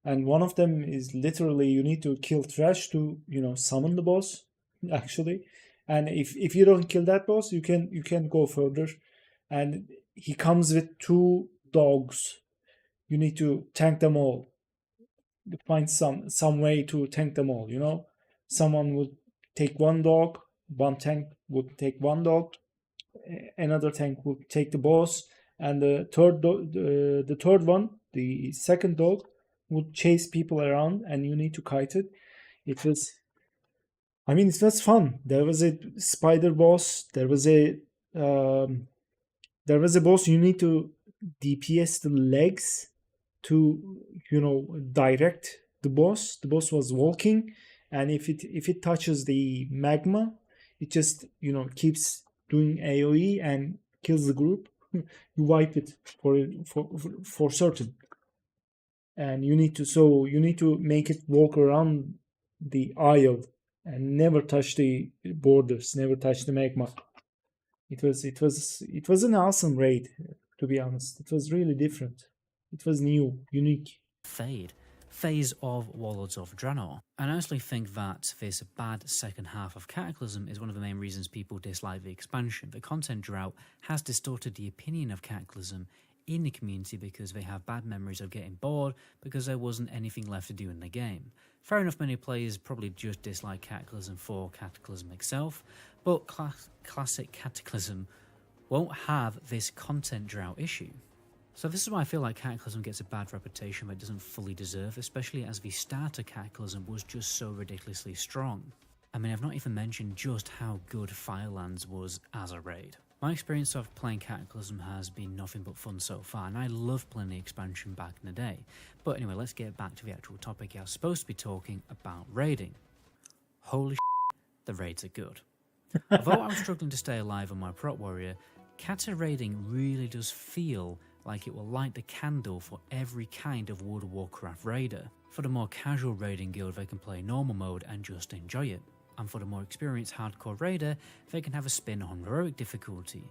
and one of them is literally you need to kill trash to summon the boss actually, and if you don't kill that boss, you can go further, and he comes with two dogs. You need to tank them all. Find some way to tank them all. Someone would take one dog, one tank would take one dog, another tank would take the boss, and the third one, the second dog, would chase people around, and you need to kite it. It was, I mean, it was fun. There was a spider boss. Um, there was a boss you need to DPS the legs to direct the boss. The boss was walking, and if it touches the magma, it just keeps doing AOE and kills the group. You wipe it for certain, and you need to make it walk around the aisle and never touch the borders, never touch the magma. It was an awesome raid, to be honest. It was really different. It was new, unique. Phase of Warlords of Draenor. And I honestly think that this bad second half of Cataclysm is one of the main reasons people dislike the expansion. The content drought has distorted the opinion of Cataclysm in the community because they have bad memories of getting bored because there wasn't anything left to do in the game. Fair enough, many players probably just dislike Cataclysm for Cataclysm itself, but classic Cataclysm won't have this content drought issue. So this is why I feel like Cataclysm gets a bad reputation that it doesn't fully deserve, especially as the starter Cataclysm was just so ridiculously strong. I mean, I've not even mentioned just how good Firelands was as a raid. My experience of playing Cataclysm has been nothing but fun so far, and I loved playing the expansion back in the day. But anyway, let's get back to the actual topic. I was supposed to be talking about raiding. Holy shit, the raids are good. Although I was struggling to stay alive on my prop warrior, Cata raiding really does feel like it will light the candle for every kind of World of Warcraft raider. For the more casual raiding guild, they can play normal mode and just enjoy it. And for the more experienced hardcore raider, they can have a spin on heroic difficulty.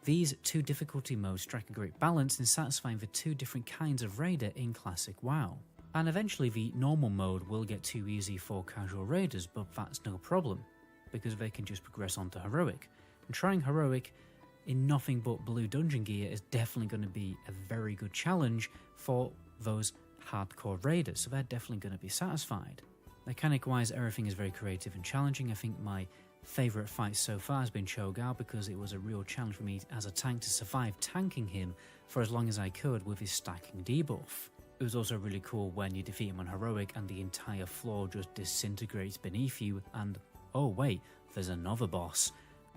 These two difficulty modes strike a great balance in satisfying the two different kinds of raider in classic WoW. And eventually the normal mode will get too easy for casual raiders, but that's no problem, because they can just progress on to heroic. And trying heroic in nothing but blue dungeon gear is definitely going to be a very good challenge for those hardcore raiders, so they're definitely going to be satisfied. Mechanic wise, everything is very creative and challenging. I think my favourite fight so far has been Cho'Gall, because it was a real challenge for me as a tank to survive tanking him for as long as I could with his stacking debuff. It was also really cool when you defeat him on heroic and the entire floor just disintegrates beneath you, and oh wait, there's another boss.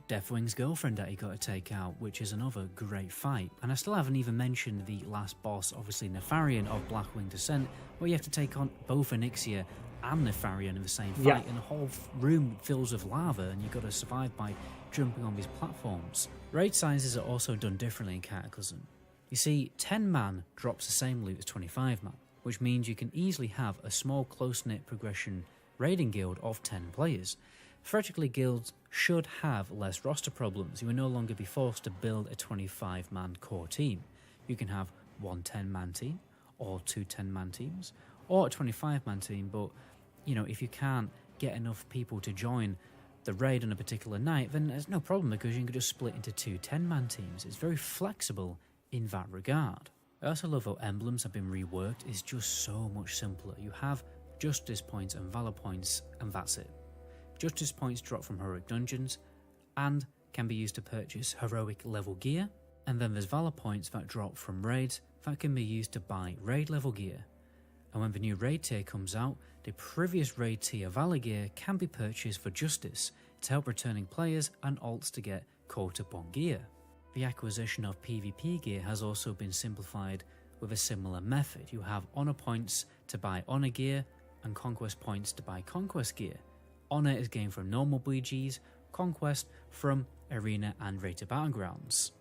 Deathwing's girlfriend that you got to take out, which is another great fight. And I still haven't even mentioned the last boss, obviously Nefarian of Blackwing Descent, where you have to take on both Onyxia and Nefarian in the same fight, and the whole room fills with lava, and you've got to survive by jumping on these platforms. Raid sizes are also done differently in Cataclysm. You see, 10 man drops the same loot as 25 man, which means you can easily have a small close-knit progression raiding guild of 10 players. Theoretically, guilds should have less roster problems. You will no longer be forced to build a 25-man core team. You can have one 10-man team, or two 10-man teams, or a 25-man team, but if you can't get enough people to join the raid on a particular night, then there's no problem, because you can just split into two 10-man teams. It's very flexible in that regard. I also love how emblems have been reworked. It's just so much simpler. You have Justice points and Valor points, and that's it. Justice points drop from heroic dungeons and can be used to purchase heroic level gear, and then there's Valor points that drop from raids that can be used to buy raid level gear. And when the new raid tier comes out, the previous raid tier Valor gear can be purchased for Justice to help returning players and alts to get caught up on gear. The acquisition of PvP gear has also been simplified with a similar method. You have honor points to buy honor gear and conquest points to buy conquest gear. Honor is gained from normal BGs, conquest from arena and rated battlegrounds.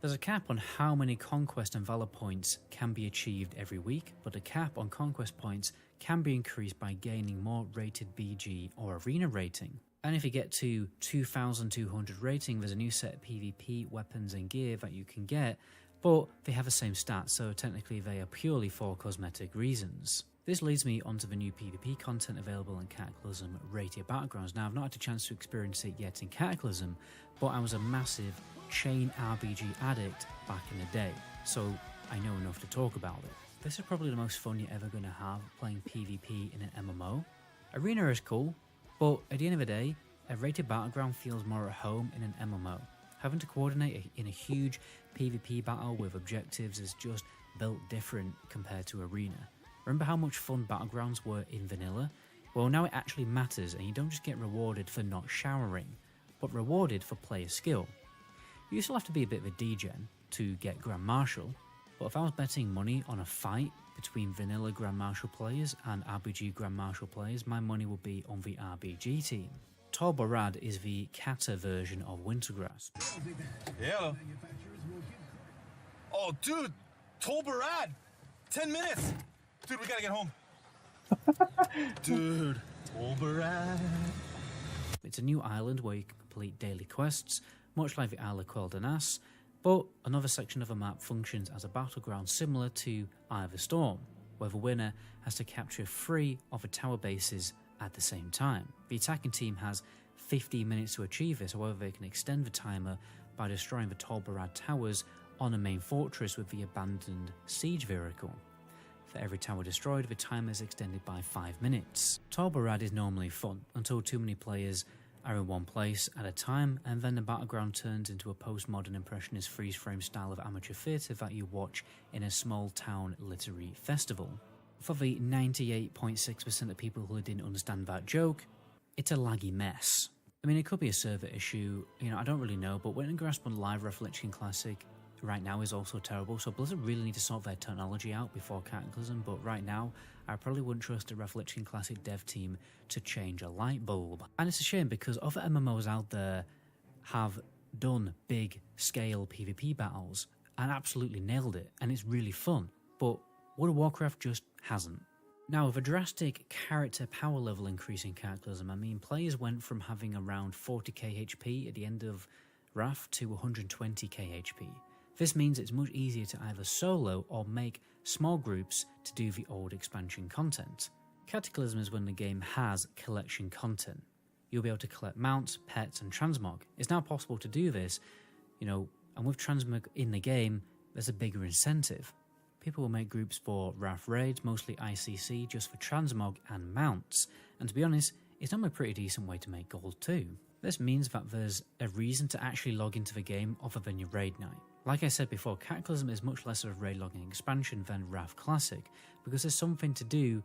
There's a cap on how many Conquest and Valor points can be achieved every week, but a cap on Conquest points can be increased by gaining more rated BG or Arena rating. And if you get to 2,200 rating, there's a new set of PvP weapons and gear that you can get, but they have the same stats, so technically they are purely for cosmetic reasons. This leads me onto the new PvP content available in Cataclysm Rated Battlegrounds. Now, I've not had a chance to experience it yet in Cataclysm, but I was a massive chain RPG addict back in the day, so I know enough to talk about it. This is probably the most fun you're ever going to have playing PvP in an MMO. Arena is cool, but at the end of the day, a Rated Battleground feels more at home in an MMO. Having to coordinate in a huge PvP battle with objectives is just built different compared to Arena. Remember how much fun Battlegrounds were in vanilla? Well, now it actually matters, and you don't just get rewarded for not showering, but rewarded for player skill. You still have to be a bit of a degen to get Grand Marshal, but if I was betting money on a fight between vanilla Grand Marshal players and RPG Grand Marshal players, my money would be on the RPG team. Torborad is the Kata version of Wintergrass. Yeah. Oh, dude, Torborad! 10 minutes! Dude, we gotta get home. Dude, Torborad. It's a new island where you can complete daily quests, much like the Isle of Quel'Danas, but another section of the map functions as a battleground similar to Eye of the Storm, where the winner has to capture 3 of the tower bases at the same time. The attacking team has 15 minutes to achieve this, however they can extend the timer by destroying the Torborad towers on a main fortress with the abandoned siege vehicle. For every tower destroyed, the timer is extended by 5 minutes. Torborad is normally fun, until too many players are in one place at a time, and then the battleground turns into a postmodern impressionist freeze-frame style of amateur theatre that you watch in a small-town literary festival. For the 98.6% of people who didn't understand that joke, it's a laggy mess. I mean, it could be a server issue, I don't really know, but Wintergrass on Live Reflection Classic right now is also terrible, so Blizzard really need to sort their technology out before Cataclysm, but right now, I probably wouldn't trust the Reflection Classic dev team to change a light bulb. And it's a shame because other MMOs out there have done big scale PvP battles and absolutely nailed it, and it's really fun, but World of Warcraft just hasn't. Now, with a drastic character power level increase in Cataclysm, I mean players went from having around 40k HP at the end of Wrath to 120k HP. This means it's much easier to either solo or make small groups to do the old expansion content. Cataclysm is when the game has collection content. You'll be able to collect mounts, pets and transmog. It's now possible to do this, and with transmog in the game, there's a bigger incentive. People will make groups for Wrath raids, mostly ICC, just for transmog and mounts, and to be honest, it's normally a pretty decent way to make gold too. This means that there's a reason to actually log into the game other than your raid night. Like I said before, Cataclysm is much less of a raid logging expansion than Wrath Classic, because there's something to do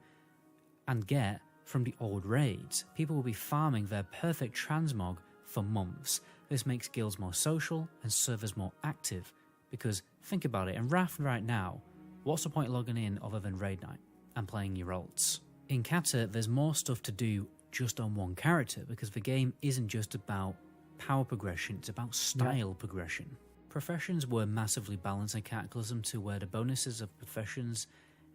and get from the old raids. People will be farming their perfect transmog for months. This makes guilds more social and servers more active, because think about it, in Wrath right now, what's the point of logging in other than raid night and playing your ults? In Cata, there's more stuff to do just on one character, because the game isn't just about power progression, it's about style progression. Professions were massively balanced in Cataclysm to where the bonuses of professions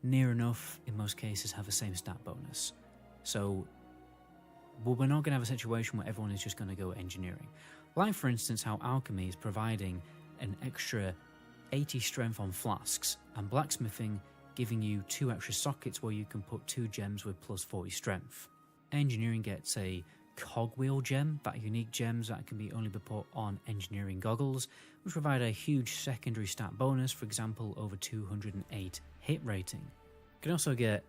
near enough, in most cases, have the same stat bonus. So, we're not going to have a situation where everyone is just going to go engineering. Like, for instance, how alchemy is providing an extra 80 strength on flasks, and blacksmithing giving you 2 extra sockets where you can put 2 gems with plus 40 strength. Engineering gets a cogwheel gem, that unique gems that can only be put on engineering goggles, which provide a huge secondary stat bonus, for example over 208 hit rating. You can also get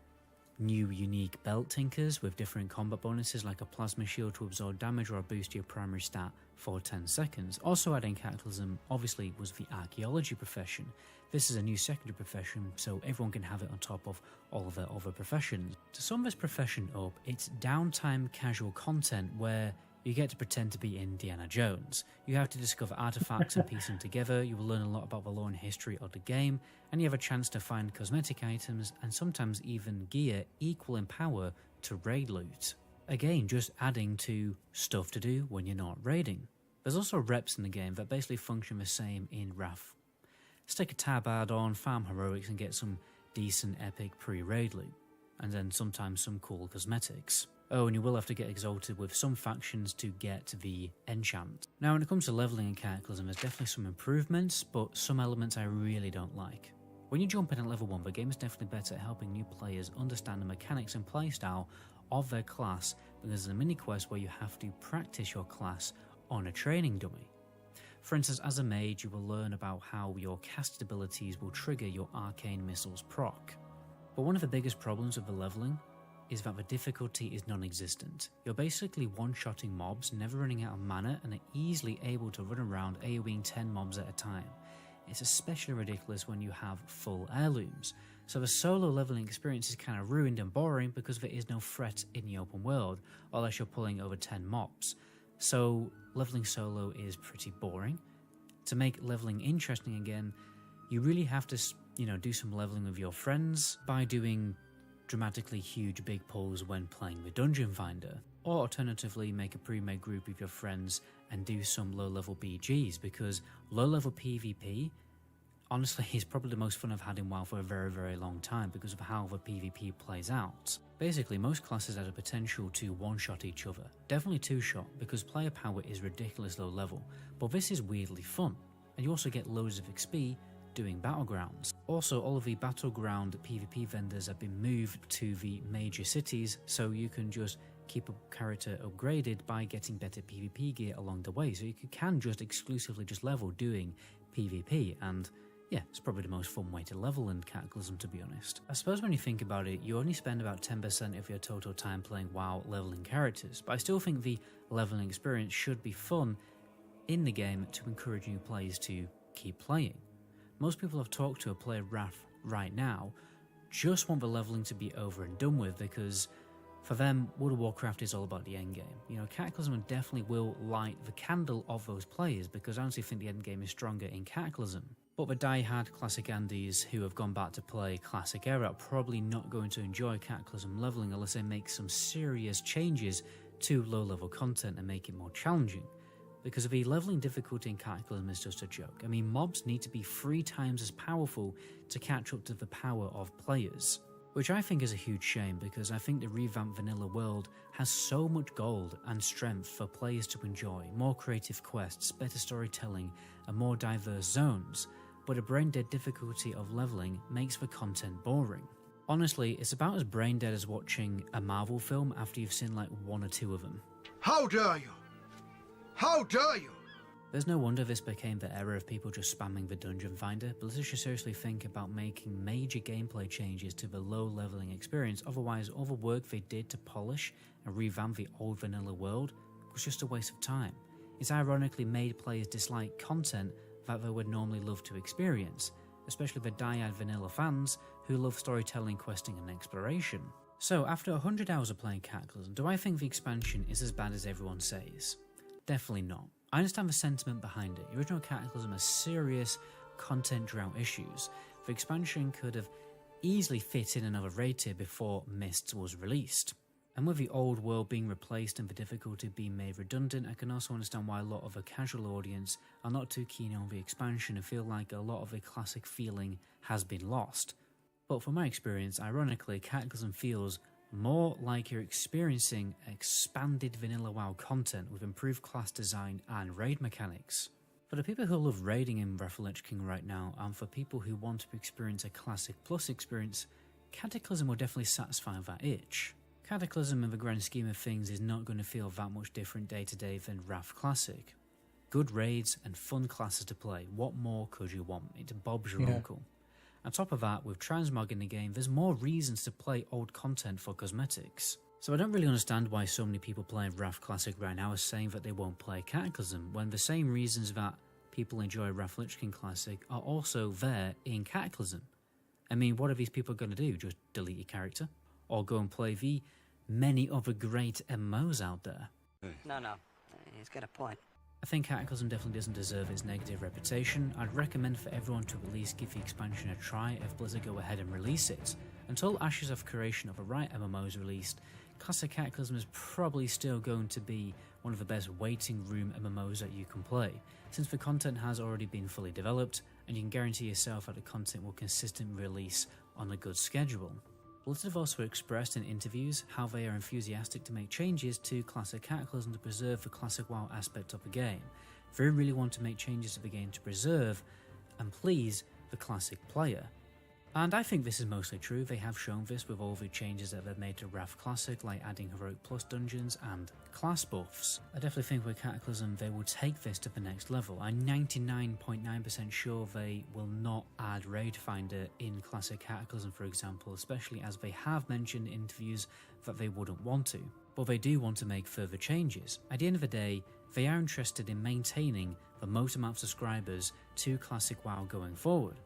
new unique belt tinkers with different combat bonuses like a plasma shield to absorb damage or boost your primary stat for 10 seconds. Also adding Cataclysm obviously was the archaeology profession. This is a new secondary profession, so everyone can have it on top of all of their other professions. To sum this profession up, it's downtime casual content where you get to pretend to be Indiana Jones. You have to discover artifacts and piece them together, you will learn a lot about the lore and history of the game, and you have a chance to find cosmetic items and sometimes even gear equal in power to raid loot. Again, just adding to stuff to do when you're not raiding. There's also reps in the game that basically function the same in Wrath stick a tab add-on, farm heroics and get some decent epic pre-raid loot, and then sometimes some cool cosmetics. Oh, and you will have to get exalted with some factions to get the enchant. Now when it comes to leveling in Cataclysm, there's definitely some improvements, but some elements I really don't like. When you jump in at level 1, the game is definitely better at helping new players understand the mechanics and playstyle of their class, because there's a mini quest where you have to practice your class on a training dummy. For instance, as a mage, you will learn about how your casted abilities will trigger your arcane missiles proc. But one of the biggest problems with the leveling is that the difficulty is non-existent. You're basically one-shotting mobs, never running out of mana, and are easily able to run around AoEing 10 mobs at a time. It's especially ridiculous when you have full heirlooms. So the solo leveling experience is kind of ruined and boring because there is no threat in the open world, unless you're pulling over 10 mobs. So leveling solo is pretty boring. To make leveling interesting again, you really have to, do some leveling with your friends by doing dramatically huge big pulls when playing the Dungeon Finder. Or alternatively, make a pre-made group with your friends and do some low-level BGs, because low-level PvP, honestly, is probably the most fun I've had in WoW for a very, very long time because of how the PvP plays out. Basically, most classes have the potential to one-shot each other. Definitely two-shot, because player power is ridiculous low level, but this is weirdly fun, and you also get loads of XP doing battlegrounds. Also, all of the battleground PvP vendors have been moved to the major cities, so you can just keep a character upgraded by getting better PvP gear along the way, so you can just exclusively just level doing PvP, and yeah, it's probably the most fun way to level in Cataclysm, to be honest. I suppose when you think about it, you only spend about 10% of your total time playing WoW leveling characters, but I still think the leveling experience should be fun in the game to encourage new players to keep playing. Most people I've talked to who play Wrath right now just want the leveling to be over and done with, because for them, World of Warcraft is all about the endgame. Cataclysm definitely will light the candle of those players, because I honestly think the endgame is stronger in Cataclysm. But the die-hard Classic Andes who have gone back to play Classic Era are probably not going to enjoy Cataclysm leveling unless they make some serious changes to low-level content and make it more challenging. Because the leveling difficulty in Cataclysm is just a joke. I mean, mobs need to be 3 times as powerful to catch up to the power of players. Which I think is a huge shame, because I think the revamped vanilla world has so much gold and strength for players to enjoy, more creative quests, better storytelling, and more diverse zones, but a brain-dead difficulty of leveling makes the content boring. Honestly, it's about as brain-dead as watching a Marvel film after you've seen like 1 or 2 of them. How dare you? How dare you? There's no wonder this became the era of people just spamming the Dungeon Finder. Blizzard should seriously think about making major gameplay changes to the low leveling experience, otherwise all the work they did to polish and revamp the old vanilla world was just a waste of time. It's ironically made players dislike content that they would normally love to experience, especially the die-hard vanilla fans who love storytelling, questing and exploration. So after 100 hours of playing Cataclysm, do I think the expansion is as bad as everyone says? Definitely not. I understand the sentiment behind it. The original Cataclysm has serious content drought issues. The expansion could have easily fit in another raid tier before Mists was released. And with the old world being replaced and the difficulty being made redundant, I can also understand why a lot of a casual audience are not too keen on the expansion and feel like a lot of the classic feeling has been lost. But from my experience, ironically, Cataclysm feels more like you're experiencing expanded vanilla WoW content with improved class design and raid mechanics. For the people who love raiding in Wrath of the Lich King right now, and for people who want to experience a Classic Plus experience, Cataclysm will definitely satisfy that itch. Cataclysm in the grand scheme of things is not going to feel that much different day to day than Wrath Classic. Good raids and fun classes to play, what more could you want? It's Bob's your uncle. On top of that, with transmog in the game, there's more reasons to play old content for cosmetics. So I don't really understand why so many people playing Wrath Classic right now are saying that they won't play Cataclysm, when the same reasons that people enjoy Wrath of the Lich King Classic are also there in Cataclysm. I mean, what are these people going to do? Just delete your character? Or go and play the many other great MMOs out there? No, he's got a point. I think Cataclysm definitely doesn't deserve its negative reputation. I'd recommend for everyone to at least give the expansion a try if Blizzard go ahead and release it. Until Ashes of Creation of a right MMO is released, Classic Cataclysm is probably still going to be one of the best waiting room MMOs that you can play, since the content has already been fully developed and you can guarantee yourself that the content will consistently release on a good schedule. Blizzard have also expressed in interviews how they are enthusiastic to make changes to Classic Cataclysm to preserve the classic WoW aspect of the game. They really want to make changes to the game to preserve and please the classic player. And I think this is mostly true. They have shown this with all the changes that they've made to Wrath Classic, like adding Heroic Plus dungeons and class buffs. I definitely think with Cataclysm they will take this to the next level. I'm 99.9% sure they will not add Raid Finder in Classic Cataclysm, for example, especially as they have mentioned in interviews that they wouldn't want to. But they do want to make further changes. At the end of the day, they are interested in maintaining the most amount of subscribers to Classic WoW going forward.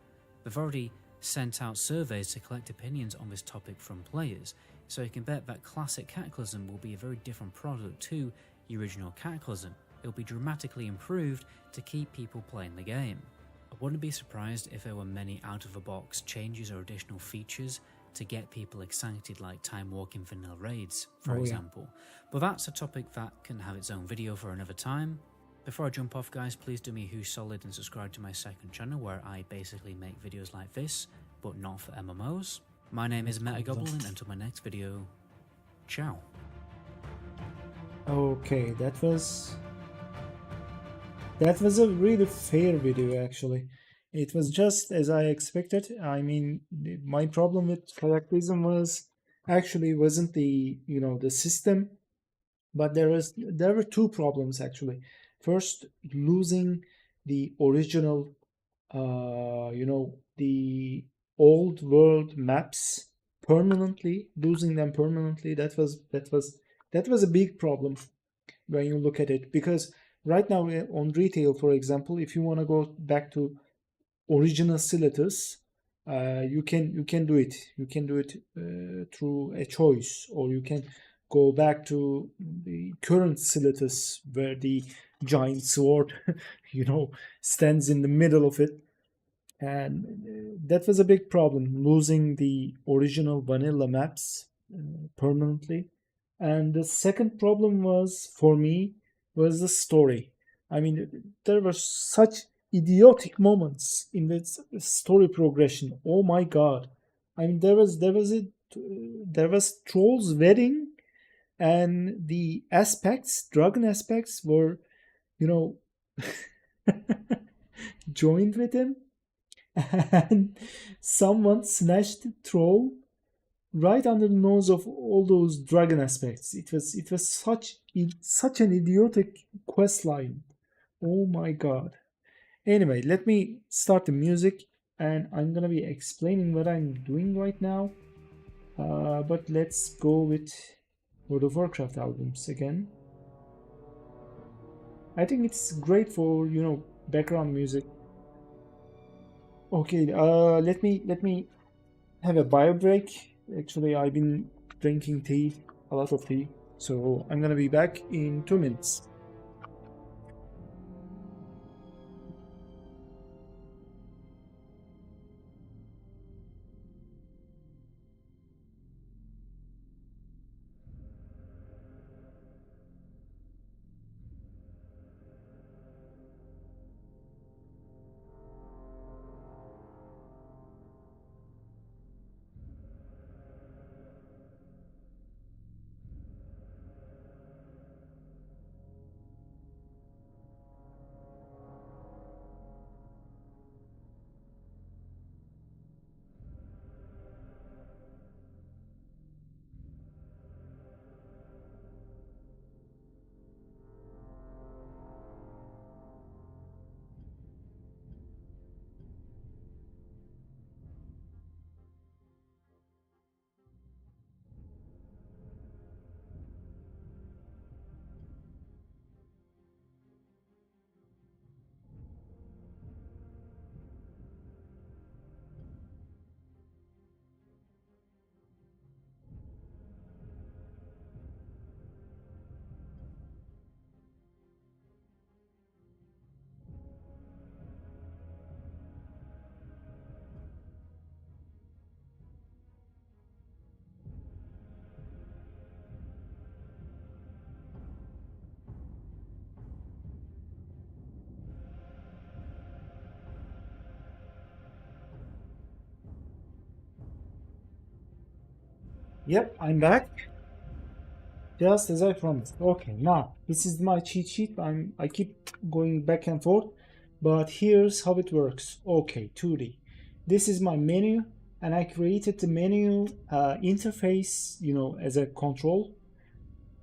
They've already sent out surveys to collect opinions on this topic from players, so you can bet that Classic Cataclysm will be a very different product to the original Cataclysm. It will be dramatically improved to keep people playing the game. I wouldn't be surprised if there were many out-of-the-box changes or additional features to get people excited, like time walking vanilla raids, for example. But that's a topic that can have its own video for another time. Before I jump off, guys, please do me a huge solid and subscribe to my second channel where I basically make videos like this, but not for MMOs. My name is Metagoblin, and until my next video, ciao. Okay, that was a really fair video actually. It was just as I expected. I mean, my problem with Cataclysm wasn't the the system, but there were two problems actually. First, losing the original the old world maps permanently, losing them permanently. That was a big problem when you look at it, because right now on retail, for example, if you want to go back to original Silatus, you can do it. You can do it through a choice, or you can go back to the current Silatus where the giant sword, stands in the middle of it. And that was a big problem, losing the original vanilla maps permanently. And the second problem was, for me, was the story. I mean, there were such idiotic moments in this story progression. Oh my god! I mean, there was Troll's wedding, and the dragon aspects were, joined with him, and someone snatched Troll right under the nose of all those dragon aspects. It was such an idiotic quest line. Oh my god. Anyway, let me start the music, and I'm gonna be explaining what I'm doing right now. But let's go with World of Warcraft albums again. I think it's great for background music. Okay, let me have a bio break. Actually, I've been drinking tea, a lot of tea, so I'm gonna be back in 2 minutes. Yep, I'm back. Just as I promised. Okay, now this is my cheat sheet. I keep going back and forth, but here's how it works. Okay, 2D. This is my menu, and I created the menu interface, as a control.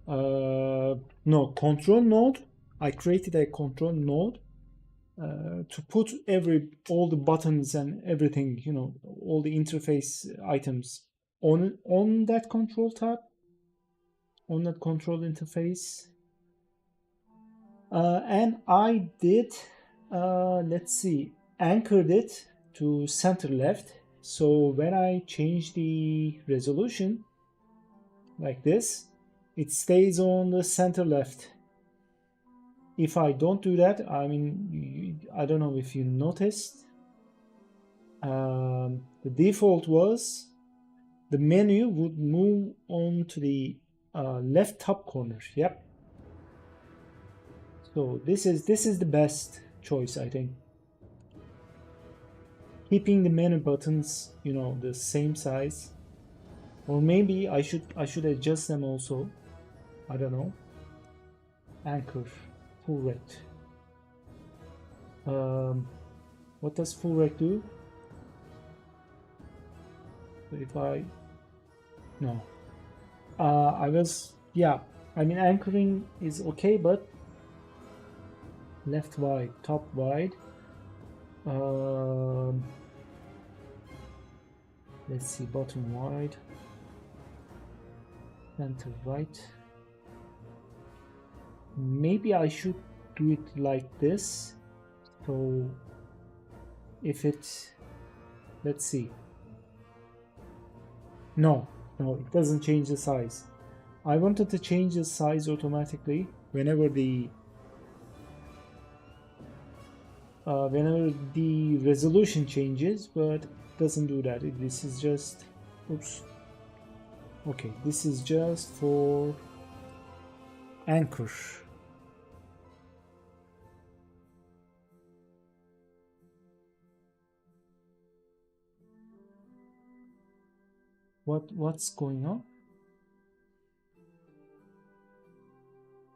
No, control node. I created a control node to put all the buttons and everything, all the interface items on that control tab, on that control interface. And I did, let's see, anchored it to center left. So when I change the resolution like this, it stays on the center left. If I don't do that, I mean, I don't know if you noticed, the default was the menu would move on to the left top corner. Yep. So this is the best choice, I think. Keeping the menu buttons, the same size, or maybe I should adjust them also. I don't know. Anchor full rect. What does full rect do? So if I I mean, anchoring is okay, but left wide, top wide. Let's see, bottom wide, center right. Maybe I should do it like this. So if it's, let's see. No, it doesn't change the size. I wanted to change the size automatically whenever the resolution changes, but it doesn't do that. This is just, oops. Okay, this is just for anchor. What's going on?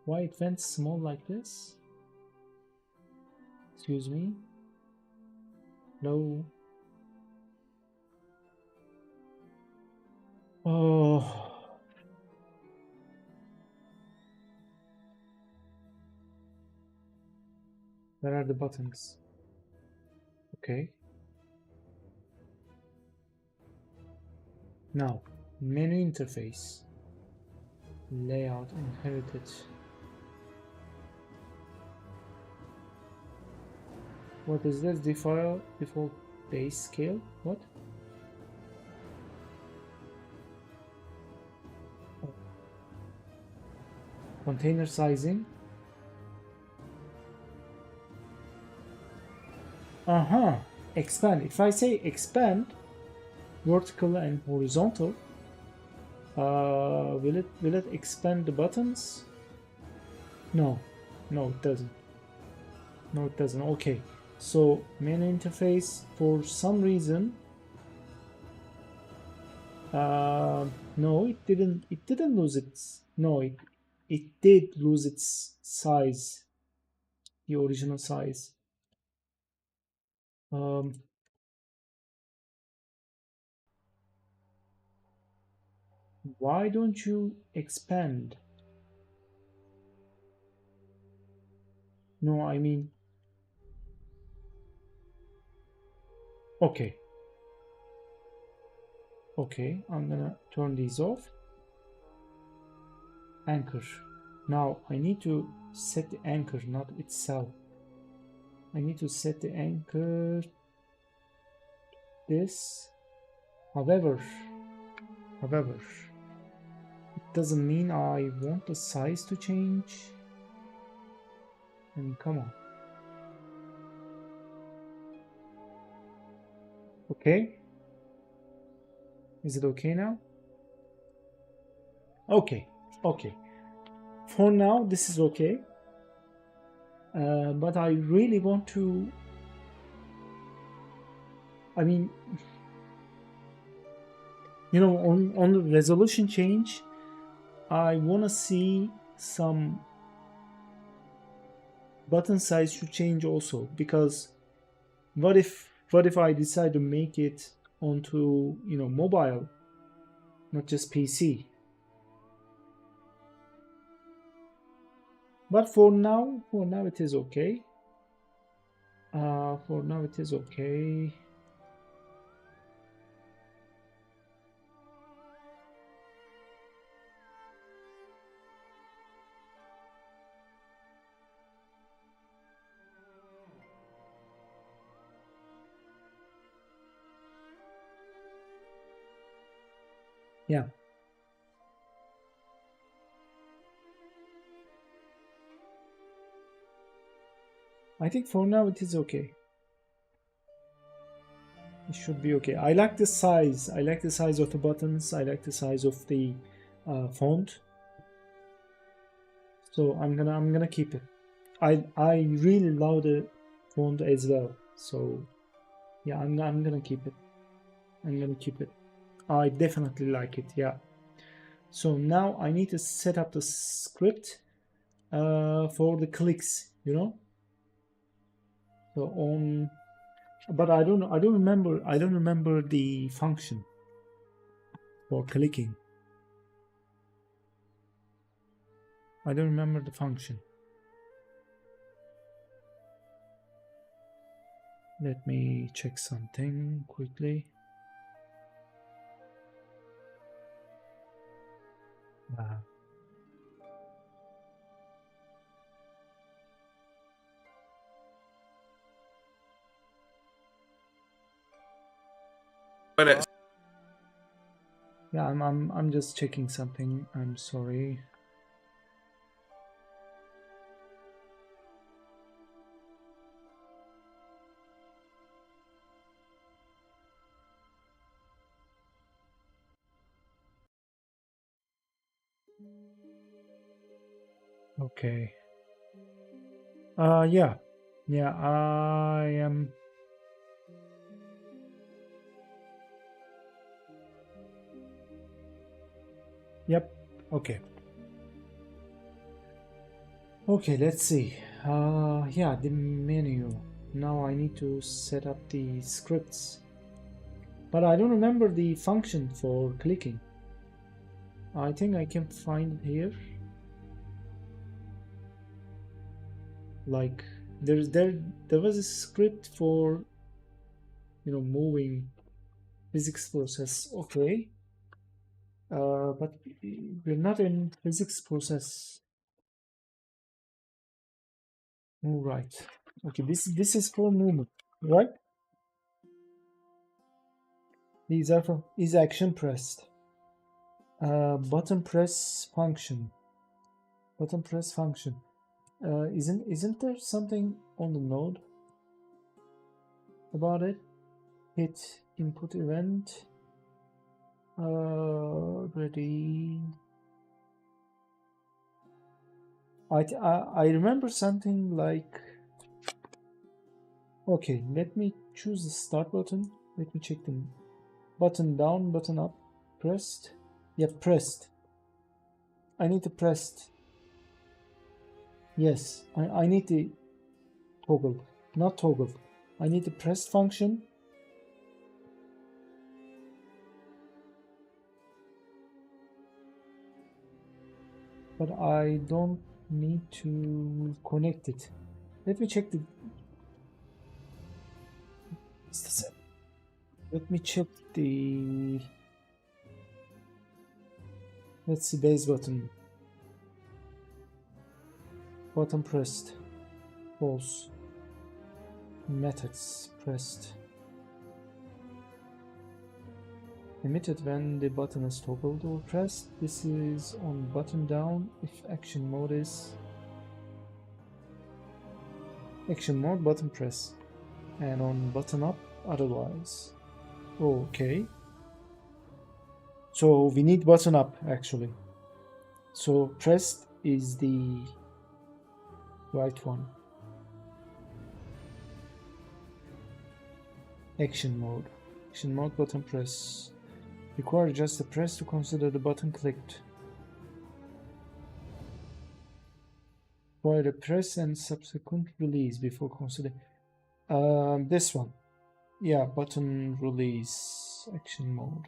Why it went small like this? Excuse me. No. Oh. Where are the buttons? Okay. Now, menu interface. Layout inherited. What is this? Default base scale? What? Oh. Container sizing. Expand. If I say expand, vertical and horizontal, will it expand the buttons? No, it doesn't. No, it doesn't. Okay. So menu interface, for some reason, no, it didn't lose its, no, it did lose its size, the original size. Why don't you expand? No, I mean, okay, I'm gonna turn these off. Anchor. Now I need to set the anchor, not itself. I need to set the anchor this. However, it doesn't mean I want the size to change. I mean, come on. Okay. Is it okay now? Okay. For now, this is okay. But I really want to, I mean, You know, on the resolution change, I want to see some button size to change also, because what if I decide to make it onto, you know, mobile, not just PC? But for now it is okay. For now it is okay. Yeah. I think for now it is okay. It should be okay. I like the size. I like the size of the buttons. I like the size of the font. So I'm gonna keep it. I really love the font as well. So yeah, I'm gonna keep it. I'm gonna keep it. I definitely like it. Yeah. So now I need to set up the script for the clicks. You know. So on, but I don't remember the function for clicking. I don't remember the function. Let me check something quickly. Yeah, I'm just checking something. I'm sorry. Okay. Yeah. Yeah, I am. Yep. Okay. Okay, let's see. Yeah, the menu. Now I need to set up the scripts. But I don't remember the function for clicking. I think I can find it here. Like there was a script for, you know, moving physics process. Okay. But we're not in physics process. All right. Okay, this is for movement, right? These are for is action pressed. Button press function. Button press function. Isn't there something on the node about it? Hit input event. Ready. I remember something like. Okay, let me choose the start button. Let me check the button down, button up, pressed. Yeah, pressed. I need to pressed. Yes, I need the toggle, not toggle. I need the pressed function. But I don't need to connect it. Let me check the. Let me check the. Let's see, base button. Button pressed. False. Methods pressed. Emitted when the button is toggled or pressed. This is on button down if action mode is. Action mode button press. And on button up otherwise. Okay. So we need button up actually. So pressed is the right one. Action mode. Action mode button press. Require just a press to consider the button clicked. Require a press and subsequent release before considering. This one. Yeah, button release action mode.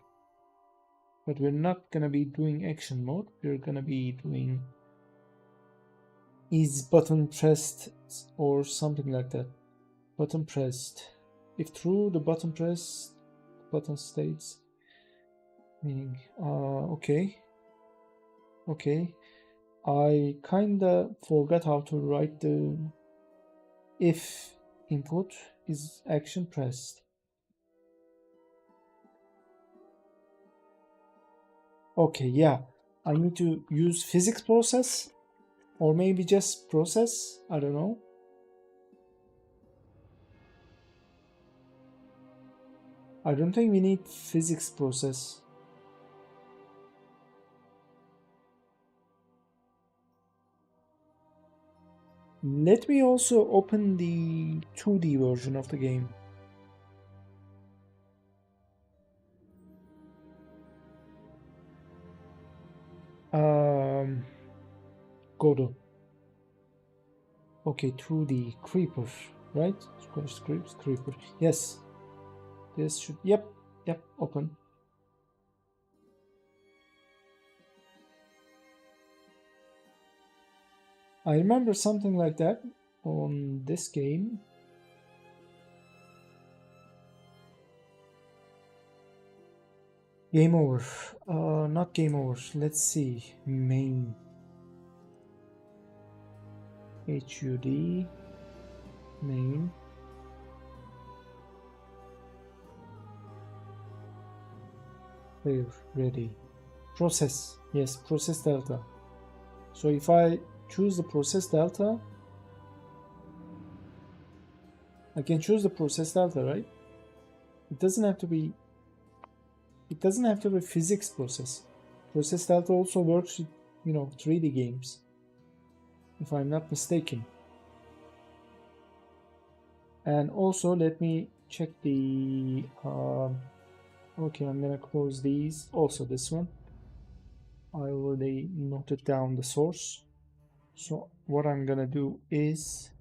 But we're not gonna be doing action mode. We're gonna be doing is button pressed or something like that. Button pressed. If true, the button pressed button states. Meaning, okay. Okay. I kinda forgot how to write the if input is action pressed. Okay, yeah. I need to use physics process or maybe just process. I don't know. I don't think we need physics process. Let me also open the 2D version of the game. Godot. Okay, 2D creeper, right? Square scripts, creeper. Yes. This should, yep, open. I remember something like that on this game. Game over. Not game over. Let's see. Main. HUD. Main. Clear. Ready. Process. Yes, process delta. So if I choose the process delta, I can choose the process delta, right? It doesn't have to be physics process. Process delta also works with, 3D games, if I'm not mistaken. And also let me check the okay, I'm gonna close these, also this one. I already noted down the source. So what I'm gonna do is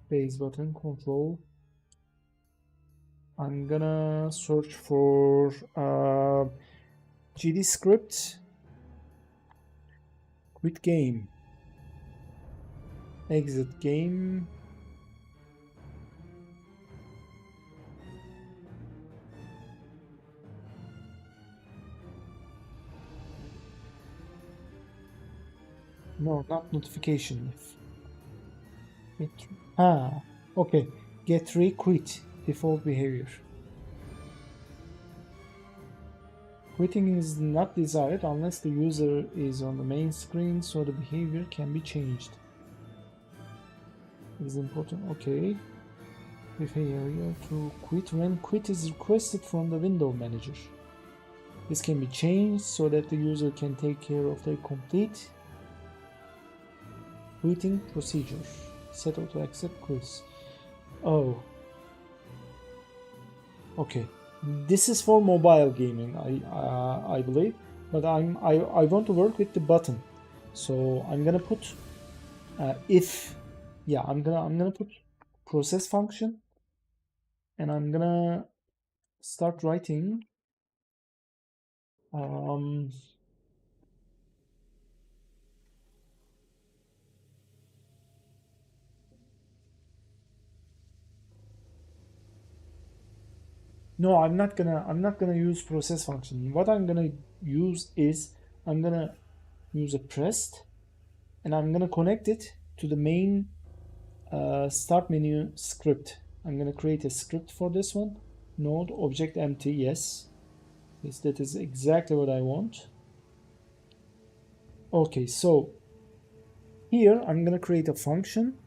base button control. I'm gonna search for GD script, quit game, exit game. No, not notification. Okay. Get quit default behavior. Quitting is not desired unless the user is on the main screen, so the behavior can be changed. It is important. Okay. Behavior to quit when quit is requested from the window manager. This can be changed so that the user can take care of the complete quitting procedure. Set auto accept quiz. Oh. Okay. This is for mobile gaming, I believe, but I want to work with the button, so I'm gonna put I'm gonna put process function, and I'm gonna start writing no, I'm not gonna use process function. What I'm gonna use is I'm gonna use a pressed, and I'm gonna connect it to the main start menu script. I'm gonna create a script for this one. Node object empty. Yes, that is exactly what I want. Okay, so here I'm gonna create a function.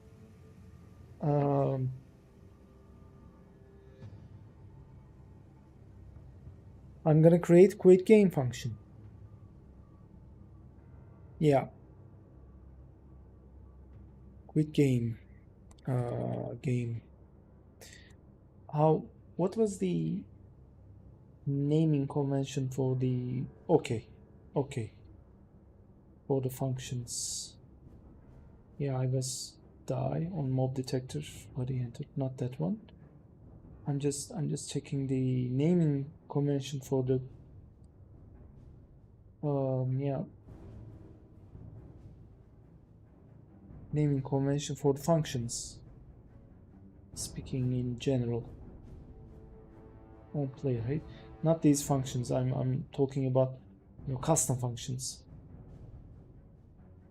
I'm gonna create quit game function. Yeah, quit game. Game. What was the naming convention for the okay for the functions. Yeah, I was die on mob detector body entered, not that one. I'm just checking the naming convention for the yeah, naming convention for the functions, speaking in general on player, right? Not these functions. I'm talking about, you know, custom functions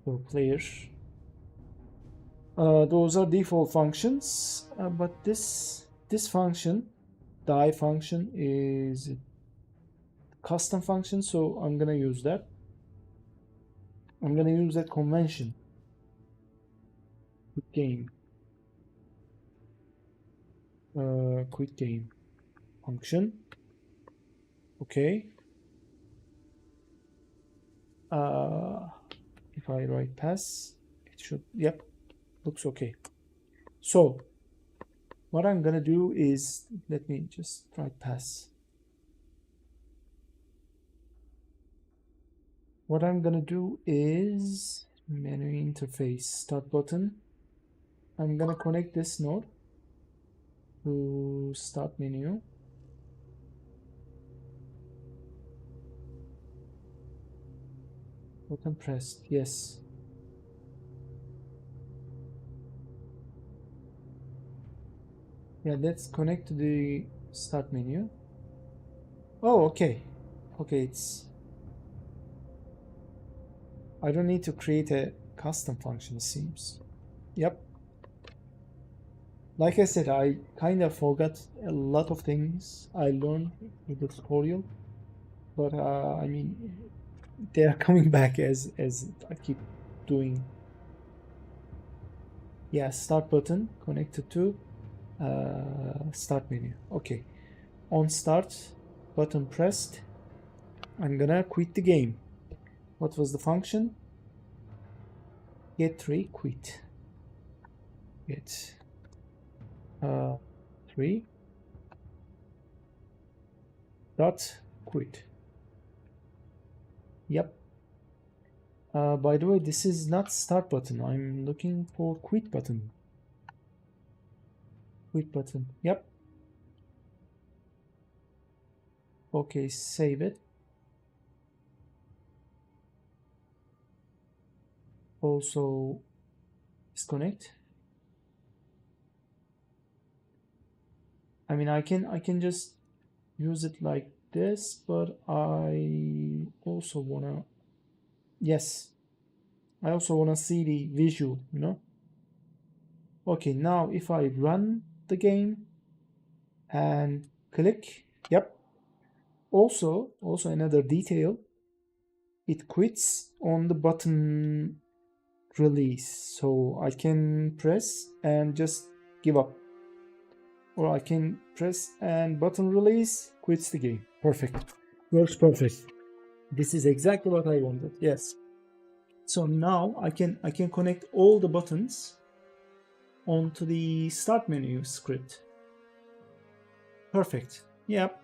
for player. Those are default functions, but this function, die function, is a custom function, so I'm gonna use that. I'm gonna use that convention. Quit game. Quit game function. Okay. If I write pass, it should, yep, looks okay. So what I'm gonna do is, let me just write pass. What I'm gonna do is menu interface start button. I'm gonna connect this node to start menu. Button pressed, yes. Yeah, let's connect to the start menu. Oh, okay. Okay, it's, I don't need to create a custom function, it seems. Yep. Like I said, I kind of forgot a lot of things I learned with the tutorial, but I mean, they are coming back as I keep doing. Yeah, start button connected to start menu. Okay, on start button pressed, I'm gonna quit the game. What was the function? Get 3 quit. Get 3 dot quit. Yep. By the way, this is not start button. I'm looking for quit button. Quit button. Yep. Okay, save it. Also disconnect. I mean, I can just use it like this, but I also wanna, yes, I also wanna see the visual, you know. Okay, now if I run the game and click, yep. Also another detail, it quits on the button release, so I can press and just give up, or I can press and button release, quits the game. Perfect, works perfect. This is exactly what I wanted. Yes. So now I can connect all the buttons onto the start menu script. Perfect. Yep.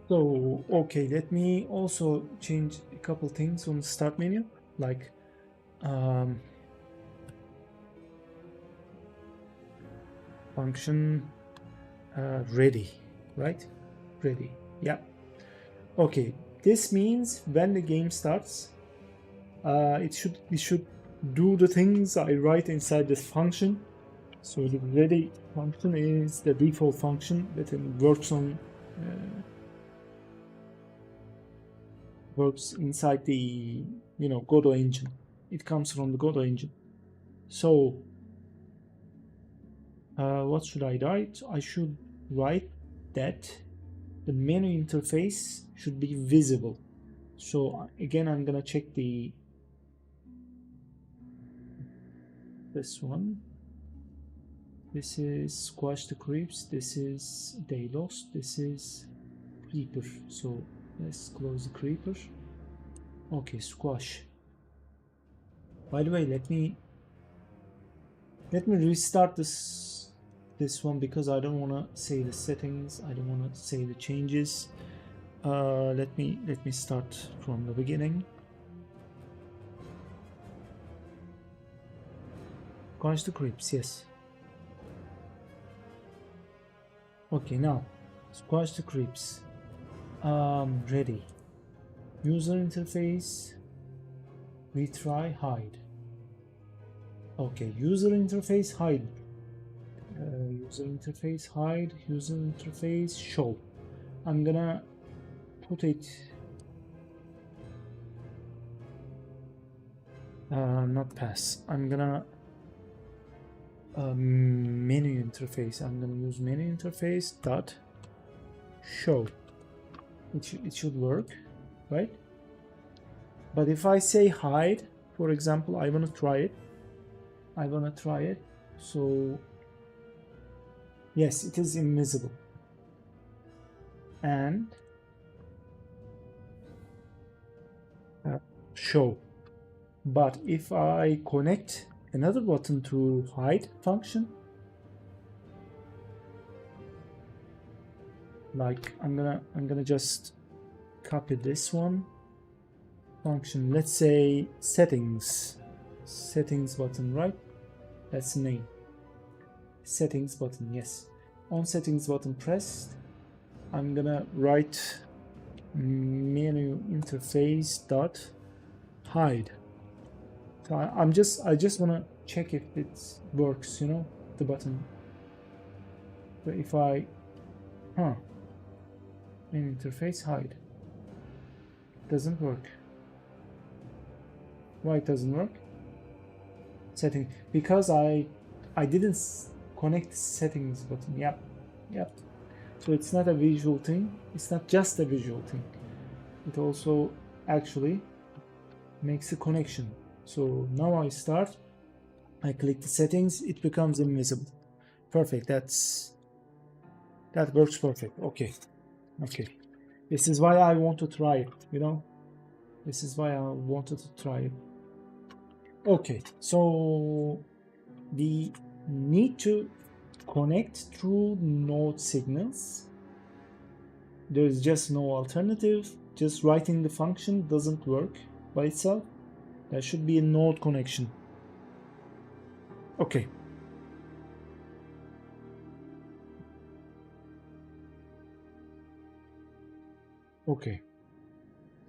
So, okay, let me also change a couple things on the start menu, like function ready, right? Ready. Yeah. Okay, this means when the game starts, it should do the things I write inside this function. So the ready function is the default function that works on works inside the, you know, Godot engine. It comes from the Godot engine. So what should I write? I should write that the menu interface should be visible. So again, I'm gonna check this one. This is squash the creeps. This is they lost. This is creeper. So let's close the creeper. Okay, squash. By the way, let me restart this this one because I don't want to say the settings. I don't want to say the changes. Let me start from the beginning. Squash the creeps, yes. Okay, now squash the creeps. Ready. User interface. Retry, hide. Okay, user interface, hide. User interface, hide. User interface, show. I'm gonna put it. Not pass. I'm gonna menu interface. I'm gonna use menu interface dot show. It should work, right? But if I say hide, for example, I want to try it. So yes, it is invisible. And show. But if I connect another button to hide function, like I'm gonna just copy this one function. Let's say settings button, right? That's the name. Settings button, yes. On settings button pressed, I'm gonna write menu interface dot hide. So I just wanna check if it works, you know, the button. But if I menu interface hide, doesn't work. Why it doesn't work? Setting, because I didn't connect settings button. Yep. So it's not a visual thing. It's not just a visual thing. It also actually makes a connection. So now I start. I click the settings. It becomes invisible. Perfect. That works perfect. Okay. This is why I want to try it. You know. This is why I wanted to try it. Okay, so we need to connect through node signals. There is just no alternative. Just writing the function doesn't work by itself. There should be a node connection. Okay.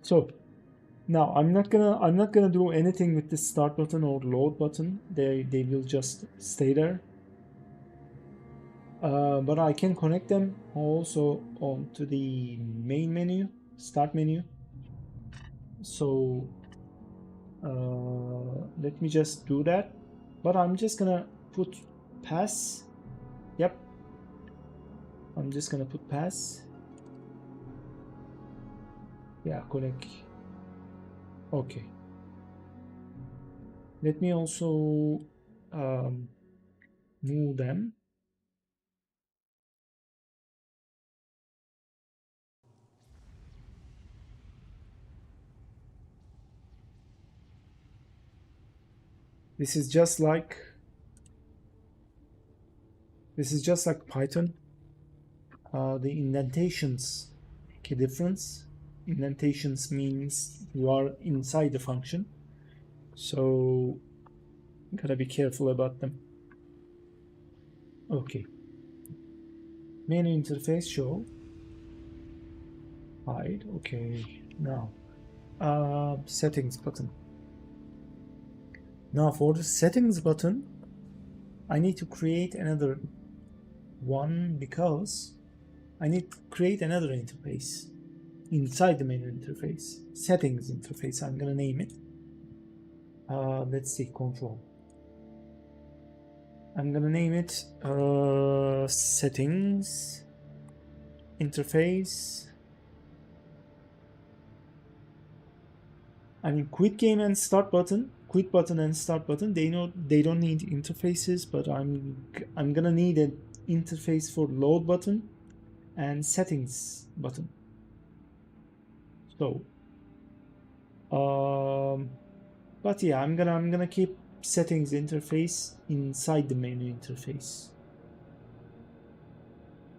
So now I'm not gonna do anything with the start button or load button. They will just stay there. But I can connect them also onto the main menu, start menu. So let me just do that. But I'm just gonna put pass. Yep. I'm just gonna put pass. Yeah, connect. Okay. Let me also move them. This is just like Python. The indentations make a difference. Indentations means you are inside the function, so you gotta be careful about them. Okay. Menu interface show. Hide. Okay. Now, settings button. Now for the settings button, I need to create another one because I need to create another interface inside the menu interface. Settings interface, I'm gonna name it. Let's see, control. I'm gonna name it settings interface. I mean, quit game and start button. Quit button and start button. They don't need interfaces, but I'm gonna need an interface for load button and settings button. So, but yeah, I'm gonna keep settings interface inside the menu interface.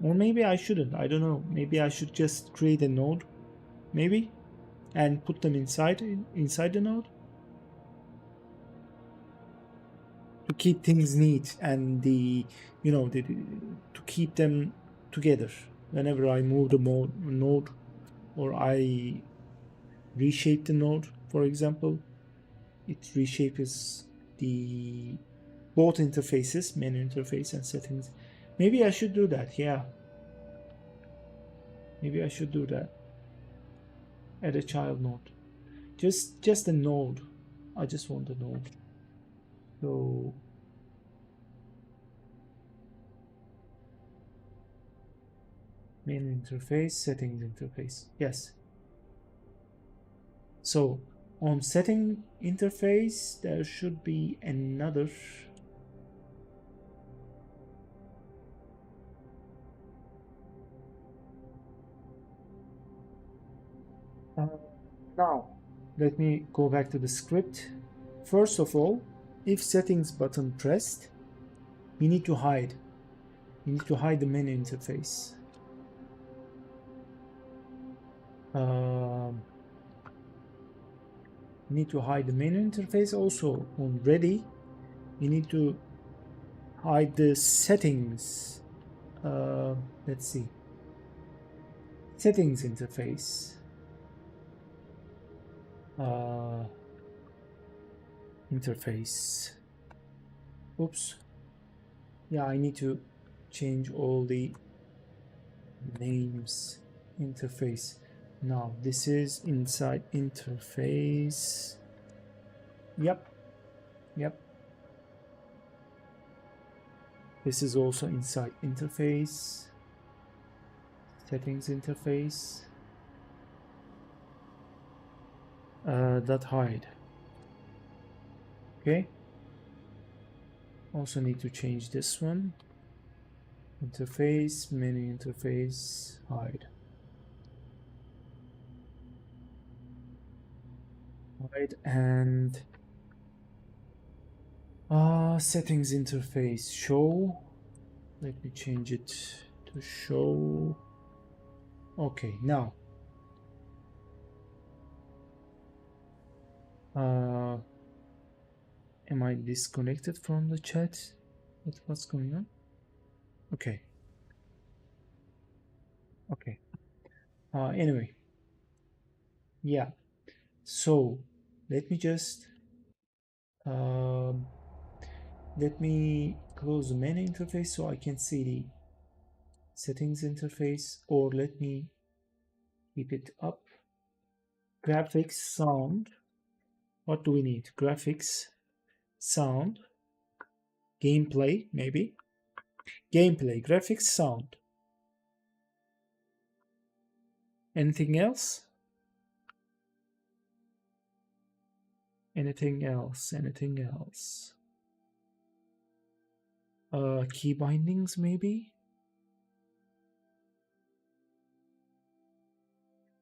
Or maybe I shouldn't, I don't know. Maybe I should just create a node, maybe, and put them inside the node to keep things neat and to keep them together. Whenever I move the node or I reshape the node, for example, it reshapes the both interfaces, menu interface and settings. Maybe I should do that. Yeah, maybe I should do that. Add a child node, just a node. I just want a node. So main interface, settings interface. Yes. So on setting interface, there should be another now let me go back to the script. First of all, if settings button pressed, you need to hide the menu interface. You need to hide the menu interface. Also on ready, you need to hide the settings. Let's see, settings interface. Interface. Oops. Yeah, I need to change all the names. Interface. Now this is inside interface. Yep. This is also inside interface. Settings interface. Dot hide. Okay. Also need to change this one. Interface, menu interface, hide. Hide and settings interface, show. Let me change it to show. Okay, now am I disconnected from the chat? What's going on? Okay. Anyway, yeah, so let me just let me close the menu interface so I can see the settings interface, or let me keep it up. Graphics, sound. What do we need? Graphics, sound, gameplay, maybe. Gameplay, graphics, sound. Anything else? Anything else? Key bindings, maybe.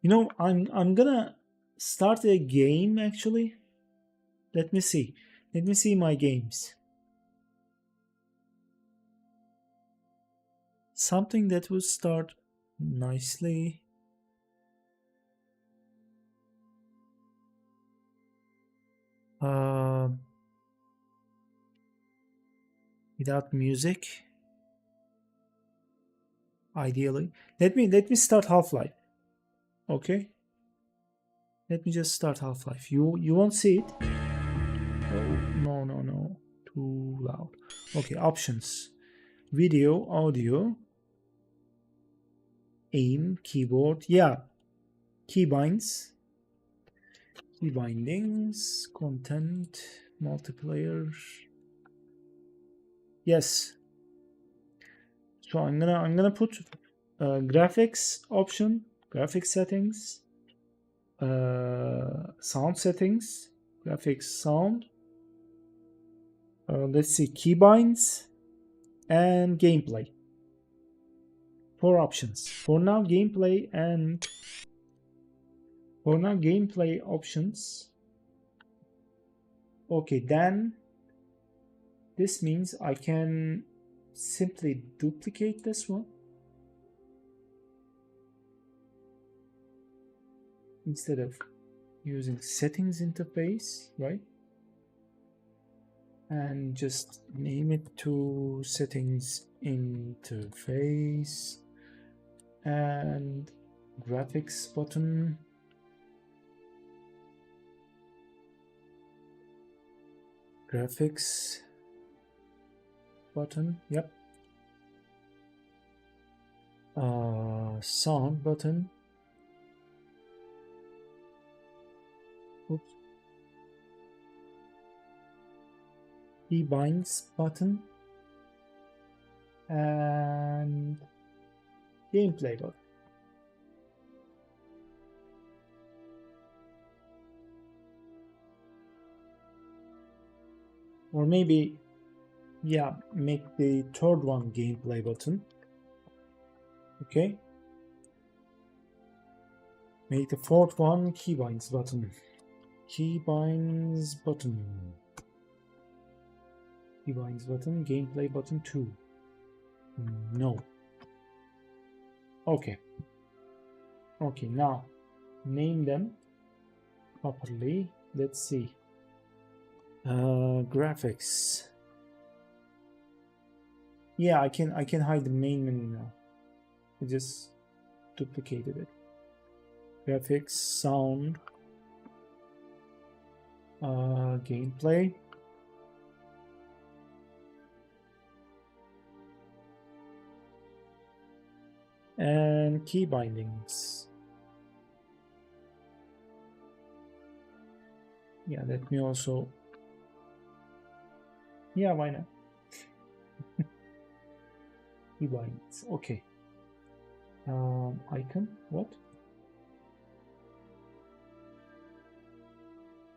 You know, I'm gonna start a game actually. Let me see my games. Something that will start nicely. Without music, ideally. Let me start Half-Life. Okay. Let me just start Half-Life. You won't see it. Oh, no. Too loud. Okay, options. Video, audio, aim, keyboard. Yeah. Keybinds. Key bindings, content, multiplayer. Yes. So I'm gonna put graphics option, graphics settings, sound settings, graphics sound. Let's see, keybinds and gameplay. 4 options. For now, gameplay options. Okay, then this means I can simply duplicate this one instead of using settings interface, right? And just name it to settings interface and graphics button. Graphics button, yep. Sound button. Oops. Keybinds button and gameplay button. Or maybe, yeah, make the third one gameplay button. Okay. Make the fourth one keybinds button. Keybinds button. Keybinds button, gameplay button 2. No. Okay. Okay, now name them properly. Let's see. Graphics. Yeah, I can hide the main menu now. I just duplicated it. Graphics, sound, gameplay. And key bindings. Yeah, let me also. Yeah, why not? Key bindings. Okay. Icon. What?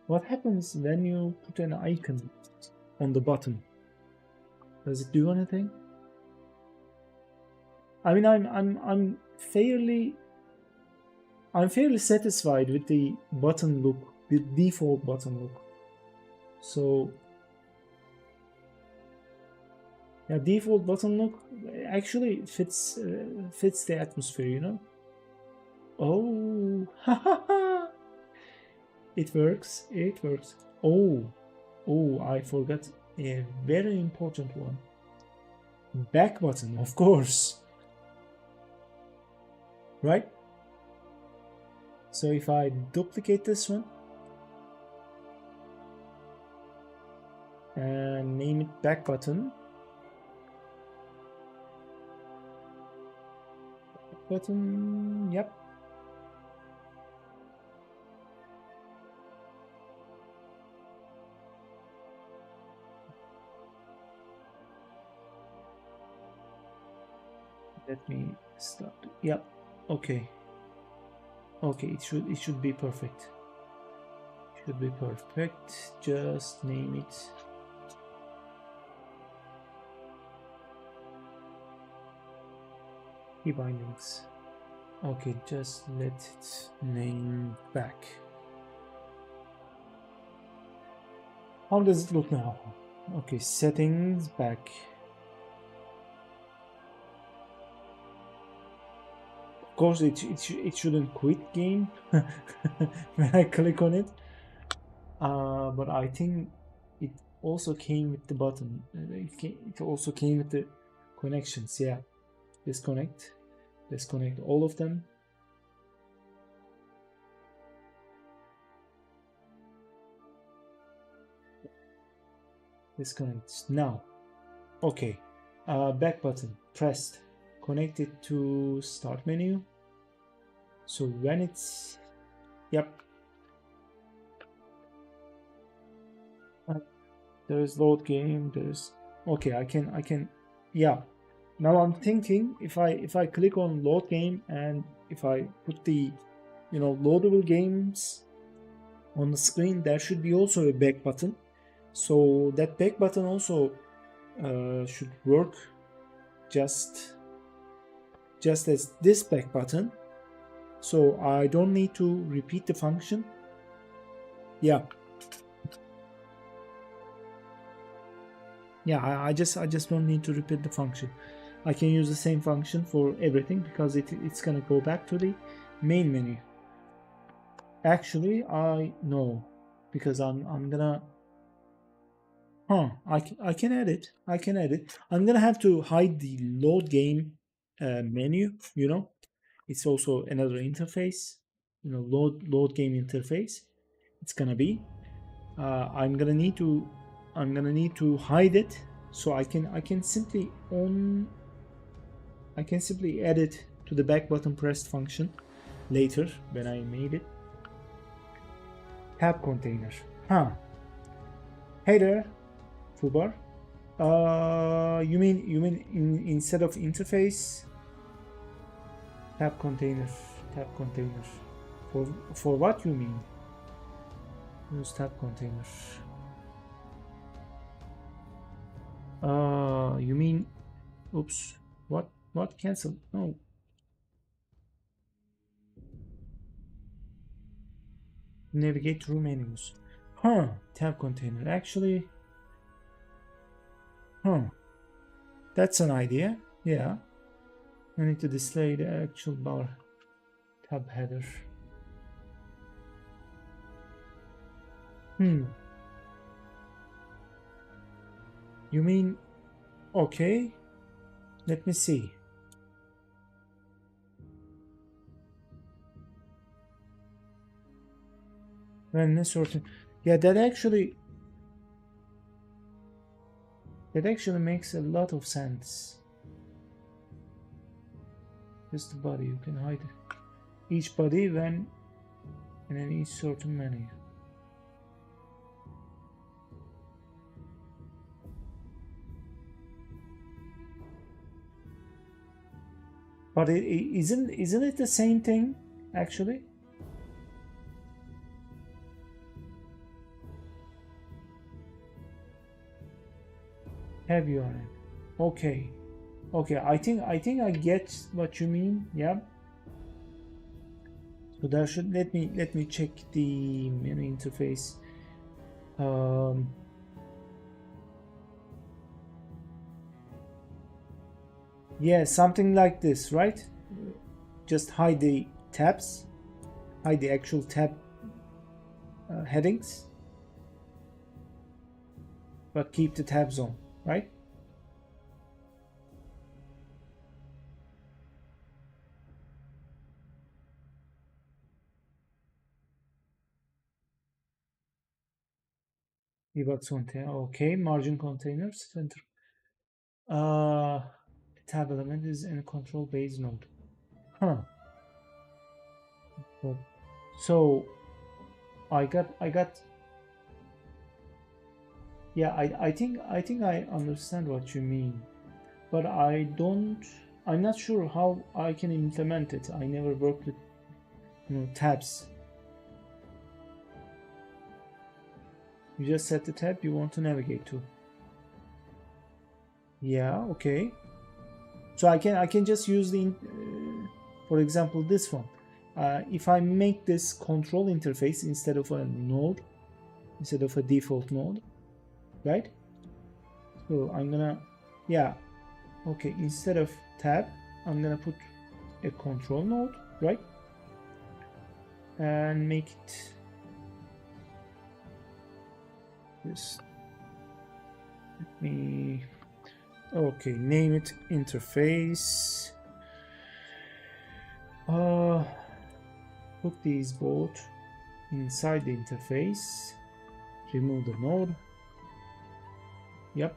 What happens when you put an icon on the button? Does it do anything? I mean, I'm fairly satisfied with the button look, the default button look. So yeah, default button look actually fits the atmosphere, you know. Oh, it works. It works. Oh, I forgot a very important one. Back button, of course. Right? So if I duplicate this one and name it back button, yep. Let me stop. Yep. Okay. Okay, it should be perfect. Should be perfect. Just name it. Key bindings. Okay, just let it name back. How does it look now? Okay, settings back. Of course, it shouldn't quit game when I click on it. But I think it also came with the button. It also came with the connections. Yeah, disconnect all of them. Disconnect now. Okay, back button pressed. Connect it to start menu. So when it's, yep. There's load game. There's okay. I can. Yeah. Now I'm thinking if I click on load game and if I put the, you know, loadable games on the screen, there should be also a back button. So that back button also should work just as this back button. So I don't need to repeat the function. Yeah. Yeah, I just don't need to repeat the function. I can use the same function for everything because it's gonna go back to the main menu. Actually, I know, because I'm gonna. I can edit. I can edit. I'm gonna have to hide the load game menu. You know, it's also another interface. You know, load game interface. It's gonna be. I'm gonna need to hide it, so I can simply edit to the back button pressed function later when I made it. Tab container. Hey there, Fubar. You mean instead of interface, tab container, tab container. For what you mean? Use tab container. You mean? Oops. What? Cancel? No. Navigate through menus. Tab container. Actually. That's an idea. Yeah. I need to display the actual bar. Tab header. You mean, okay, let me see. When this sort of, yeah, that actually makes a lot of sense. Just the body, you can hide each body when in any certain menu. But isn't it the same thing actually? Have you on it? Okay. I think I get what you mean. Yeah. So that should let me check the menu interface. Yeah, something like this, right? Just hide the tabs, hide the actual tab headings, but keep the tabs on, right? Debug container, okay. Margin containers, center. Tab element is in a control base node. So I got. Yeah, I think I understand what you mean, but I'm not sure how I can implement it. I never worked with tabs. You just set the tab you want to navigate to. Yeah, okay. So I can just use the for example this one. If I make this control interface instead of a node, instead of a default node, right? So I'm gonna, yeah, okay, instead of tab I'm gonna put a control node, right? And make it this. Let me, okay, name it interface. Put these both inside the interface. Remove the node. Yep.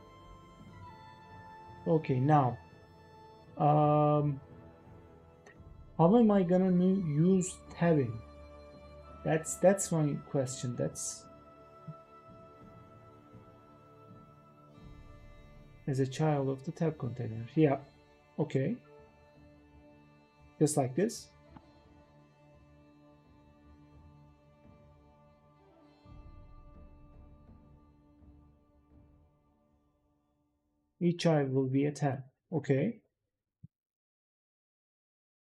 Okay, now how am I gonna use tabbing? That's my question. That's as a child of the tab container. Yeah. Okay. Just like this. Each child will be a tab. Okay.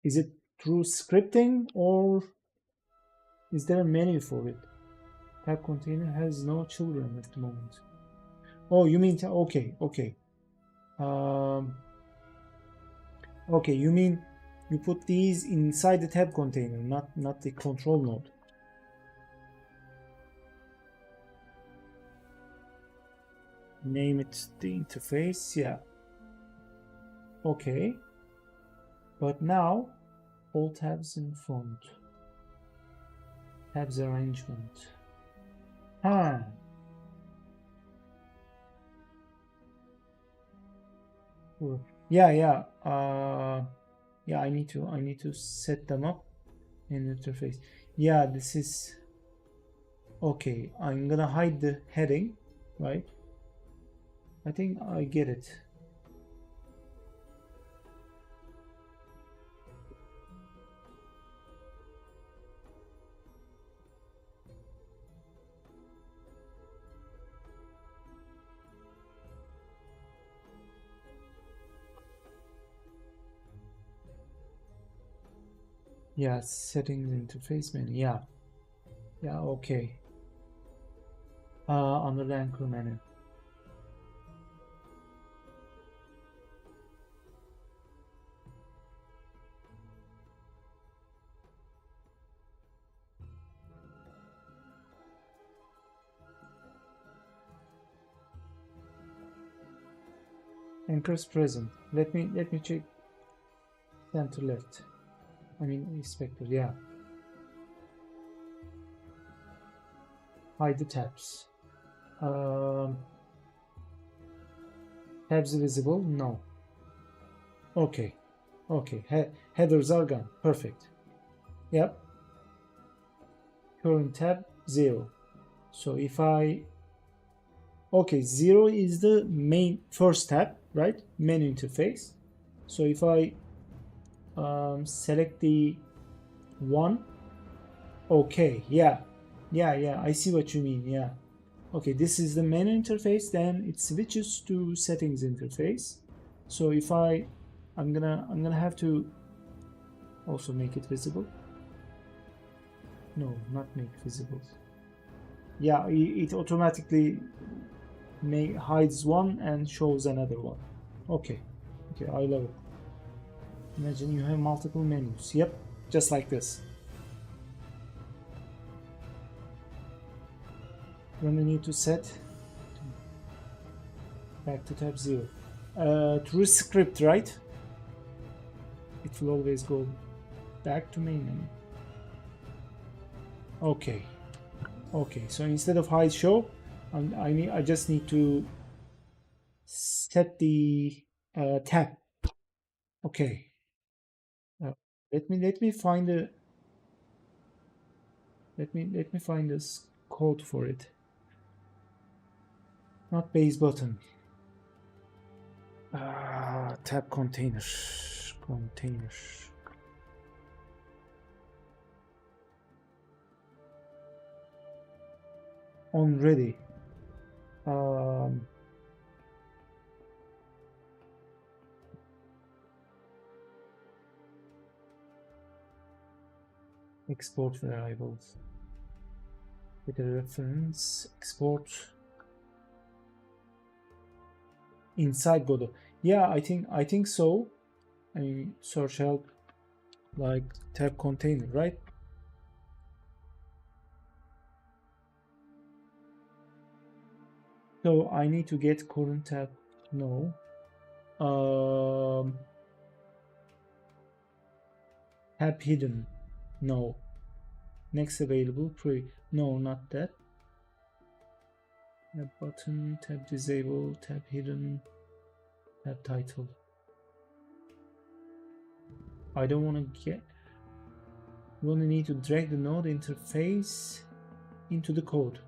Is it through scripting or is there a menu for it? Tab container has no children at the moment. Oh, you mean okay. Okay, you mean you put these inside the tab container, not the control node. name it the interface. Yeah. Okay. But now all tabs in font. Tabs arrangement. Huh. Cool. Yeah, yeah. Yeah, I need to set them up in interface. Yeah, this is okay. I'm gonna hide the heading, right? I think I get it. Yeah, settings interface menu. Yeah. Yeah, okay. Under the anchor menu. Anchors present. Let me check center left. I mean inspector, yeah. Hide the tabs. Tabs visible? No. Okay. Okay. Headers are gone. Perfect. Yep. Current tab 0. So if I okay, 0 is the main first tab, right? Menu interface. So if I select the 1, okay, yeah, I see what you mean. Yeah, okay, this is the menu interface, then it switches to settings interface. So if I'm gonna have to also make it visible. No, not make visible. Yeah, it automatically hides one and shows another one. Okay, I love it. Imagine you have multiple menus. Yep, just like this. When we need to set back to tab 0. Through script, right? It will always go back to main menu. Okay. Okay, so instead of hide show, I just need to set the tab. Okay. Let me find the let me find this code for it. Not base button. Tab containers. On ready. Export variables with a reference. Export inside Godot. Yeah, I think so. I mean, search help like tab container, right? So I need to get current tab. No. Tab hidden. No. Next available pre. No, not that. Tab button, tab disabled, tab hidden, tab title. I don't want to get. We only need to drag the node interface into the code.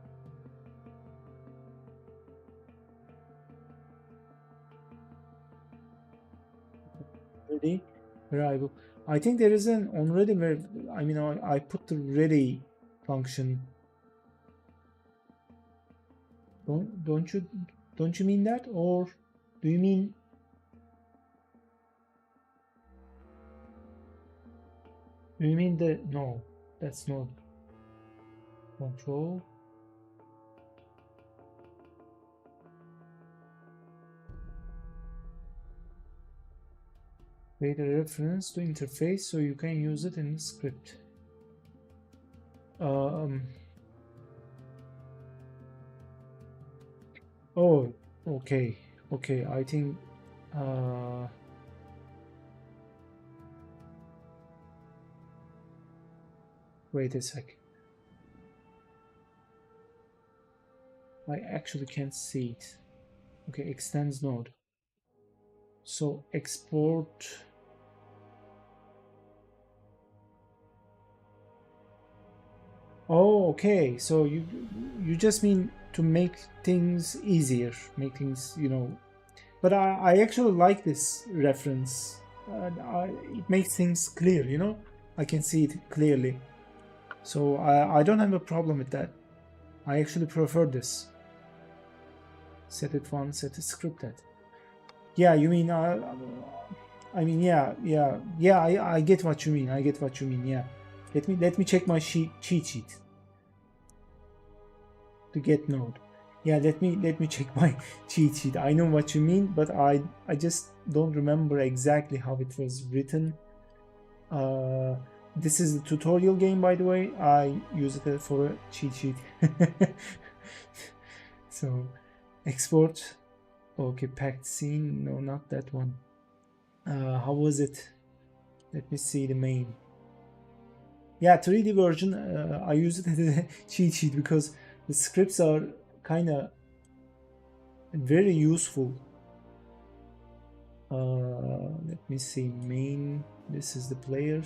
Ready variable. I think there is an already. I mean, I put the ready function. Don't you mean that, or do you mean? Do you mean the no? That's not control. Create a reference to interface so you can use it in the script. Oh, Okay, okay, I think wait a sec. I actually can't see it. Okay, extends node. So export. Oh, okay. So you just mean to make things easier, make things, you know. But I actually like this reference. It makes things clear, you know. I can see it clearly. So I don't have a problem with that. I actually prefer this. Set it once, set it scripted. Yeah, you mean I mean yeah. I get what you mean. I get what you mean. Yeah. Let me check my cheat sheet to get node. Yeah, let me check my cheat sheet. I know what you mean, but I just don't remember exactly how it was written. This is the tutorial game, by the way. I use it for a cheat sheet. So export. Okay, packed scene. No, not that one. How was it? Let me see the main. Yeah, 3D version. I use it as a cheat sheet because the scripts are kind of very useful. Let me see main. This is the player.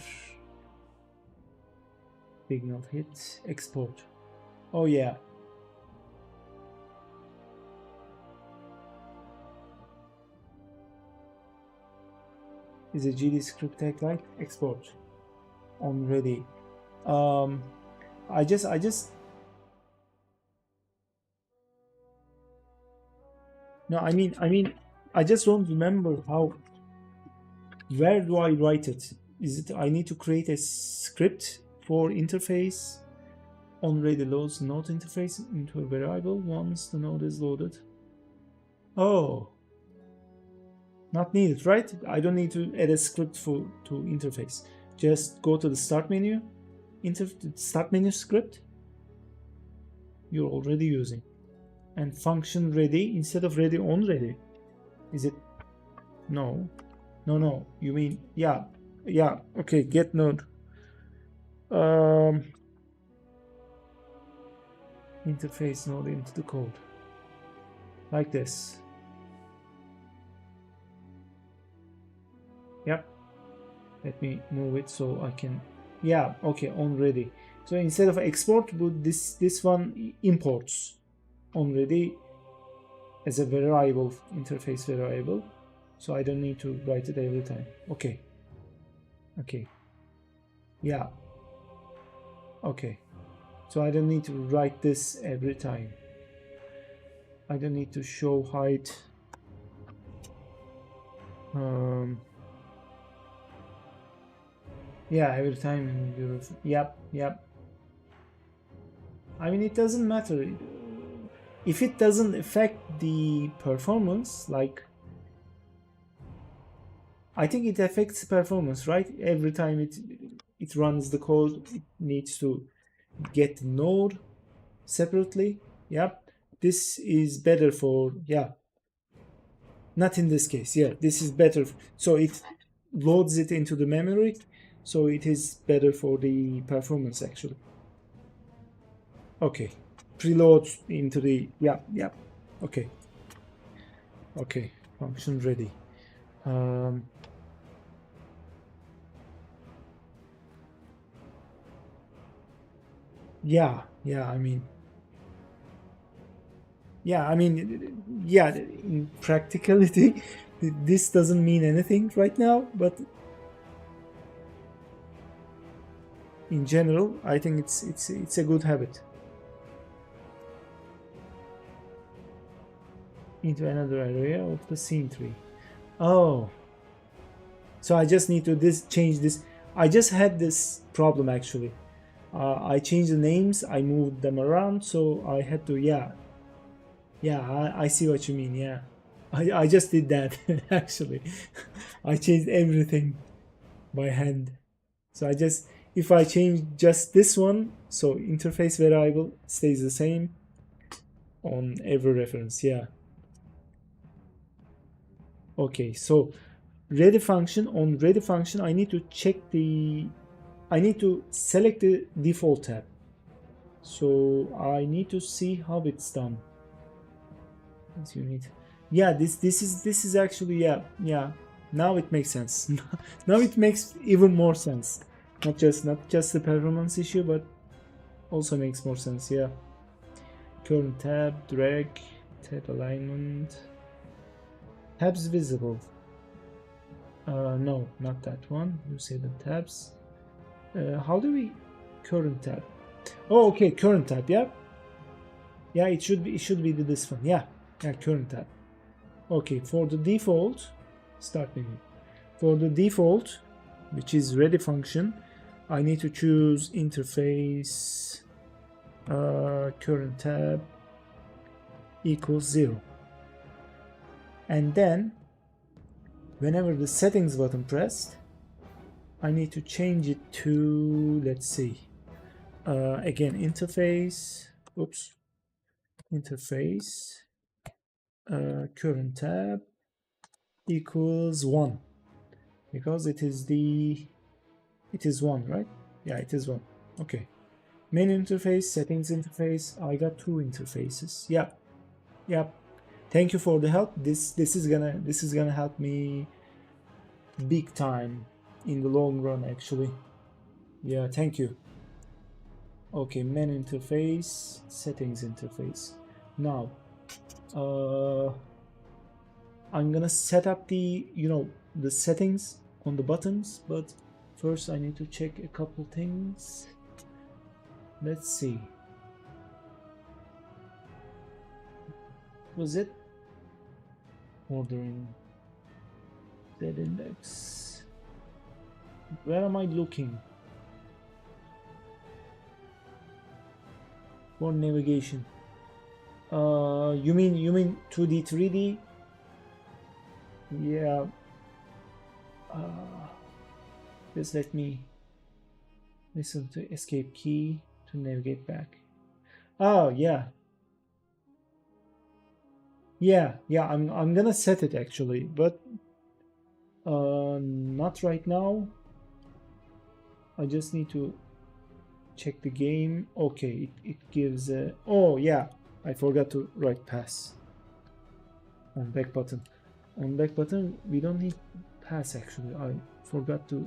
Signal hit. Export. Oh yeah. Is a GD script tag like export on ready. I just no, I mean I just don't remember how. Where do I write it? Is it I need to create a script for interface on ready loads node interface into a variable once the node is loaded? Oh, not needed, right? I don't need to add a script to interface. Just go to the start menu, start menu script you're already using, and function ready instead of ready on ready. Is it? No. You mean yeah. Okay, get node. Interface node into the code like this. Yep. Let me move it so I can. Yeah. Okay. On ready. So instead of export, this one imports on ready as a variable, interface variable. So I don't need to write it every time. Okay. Yeah. Okay. So I don't need to write this every time. I don't need to show height. Yeah, every time. Yep. I mean, it doesn't matter. If it doesn't affect the performance, like I think it affects performance, right? Every time it runs the code, it needs to get the node separately. Yep. This is better for, yeah. Not in this case. Yeah, this is better. So it loads it into the memory. So it is better for the performance actually. Okay. Preload into the, yeah. Okay. Function ready. Yeah, I mean, in practicality, this doesn't mean anything right now, but in general, I think it's a good habit. Into another area of the scene tree. Oh, so I just need to change this. I just had this problem actually. I changed the names, I moved them around, so I had to, I see what you mean, yeah. I just did that, actually. I changed everything by hand. So if I change just this one, so interface variable stays the same on every reference, yeah. Okay, so ready function, on ready function I need to check I need to select the default tab. So I need to see how it's done. This unit. Yeah, this is actually, yeah. Now it makes sense. Now it makes even more sense. Not just the performance issue, but also makes more sense. Yeah. Current tab, drag, tab alignment, tabs visible. No, not that one. You say the tabs. How do we current tab? Oh, okay, current tab. Yeah, yeah. It should be this one. Yeah, current tab. Okay, for the default, start menu. For the default, which is ready function, I need to choose interface current tab equals 0. And then, whenever the settings button pressed, I need to change it to, let's see, again, interface, interface current tab equals 1, because it is 1, right? Yeah, it is 1. Okay, main interface, settings interface. I got 2 interfaces. Yep. Thank you for the help. This is gonna help me big time in the long run, actually. Yeah, thank you. Okay, main interface, settings interface. Now I'm gonna set up the the settings on the buttons, but first I need to check a couple things. Let's see. Was it ordering that index? Where am I looking for navigation? You mean 2D 3D? Yeah. Just let me listen to escape key to navigate back. Oh yeah. Yeah, I'm gonna set it actually, but not right now. I just need to check the game. Okay, it gives oh yeah, I forgot to write pass on back button. On back button we don't need pass actually. I forgot to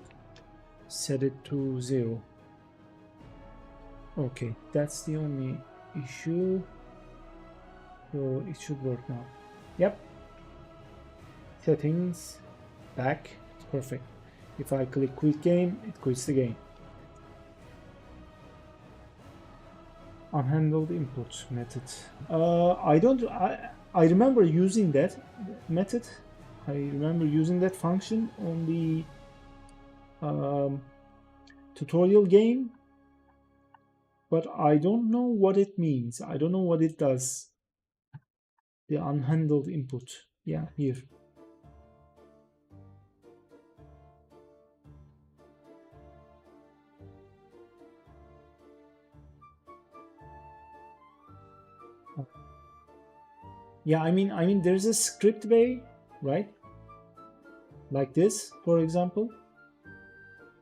set it to 0. Okay, that's the only issue. So it should work now. Yep. Settings, back, perfect. If I click quit game, it quits the game. Unhandled input method. I remember using that method. I remember using that function on the tutorial game, but I don't know what it means. I don't know what it does. The unhandled input. Yeah, here. Yeah, I mean there's a script way, right? Like this, for example.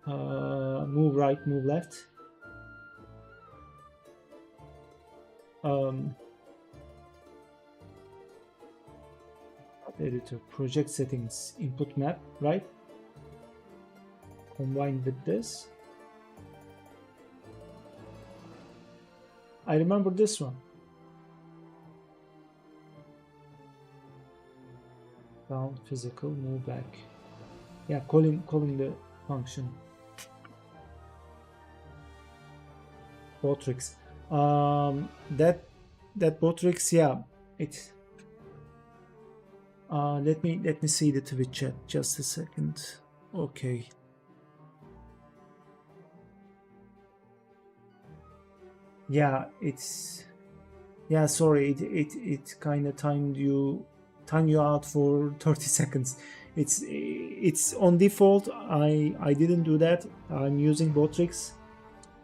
Move right, move left. Editor, project settings, input map, right? Combined with this. I remember this one. Down, physical, move back. Yeah, calling the function. Botrix. That Botrix, yeah, it. Let me see the Twitch chat just a second. Okay. Yeah, it's. Yeah, sorry, it kind of timed you out for 30 seconds. It's on default. I didn't do that. I'm using Botrix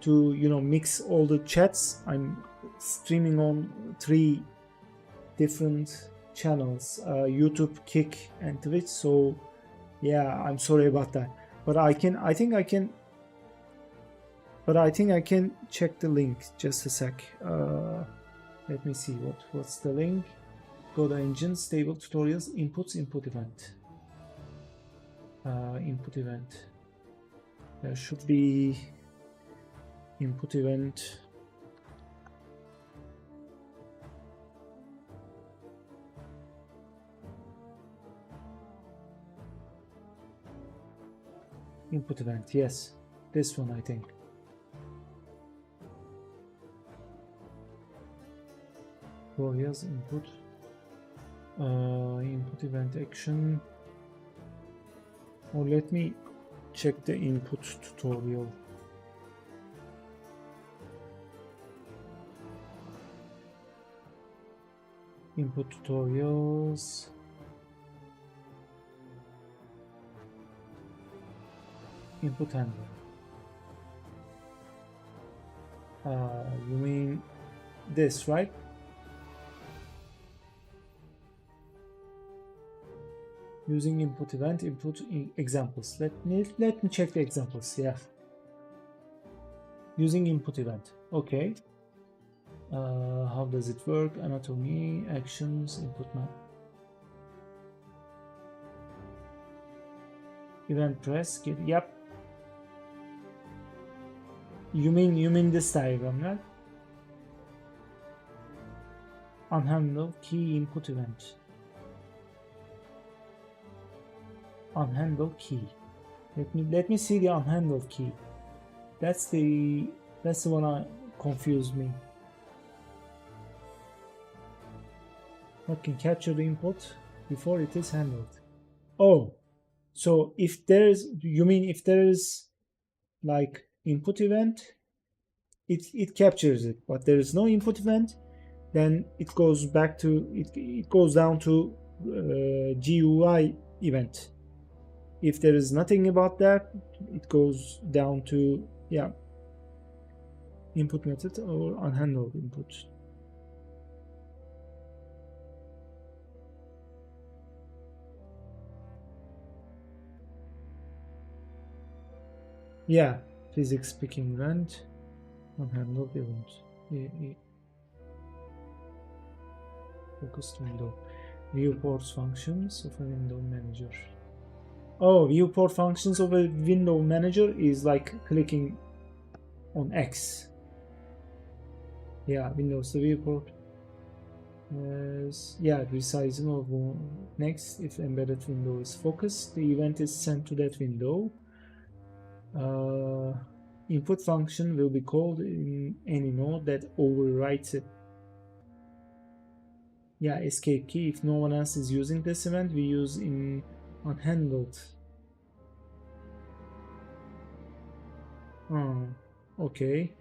to mix all the chats. I'm streaming on 3 different channels, YouTube, Kick, and Twitch. So yeah, I'm sorry about that. But I think I can check the link. Just a sec. Let me see what's the link. Go to engine, stable tutorials, inputs, input event. Input event. There should be input event. Input event, yes. This one, I think. Tutorials, input. Input event action. Or let me check the input tutorial. Input tutorials. Input handler. You mean this, right? Using input event, input examples. Let me check the examples. Yeah. Using input event. Okay. How does it work? Anatomy, actions, input map. Event press. Get, yep. You mean this diagram, right? Unhandled key input event. Unhandled key. Let me see the unhandled key. That's the one that confused me. What can capture the input before it is handled? Oh, so if there's, you mean if there is like input event, it captures it, but there is no input event, then it goes back to it goes down to GUI event. If there is nothing about that, it goes down to, yeah, input method or unhandled input. Yeah, physics speaking event, unhandled event. Focused window. Viewports functions of a window manager. Oh, viewport functions of a window manager is like clicking on X. Yeah, Windows the viewport. Yeah, resizing of next. If embedded window is focused, the event is sent to that window. Input function will be called in any node that overwrites it. Yeah, escape key. If no one else is using this event, we use in unhandled. Oh, okay.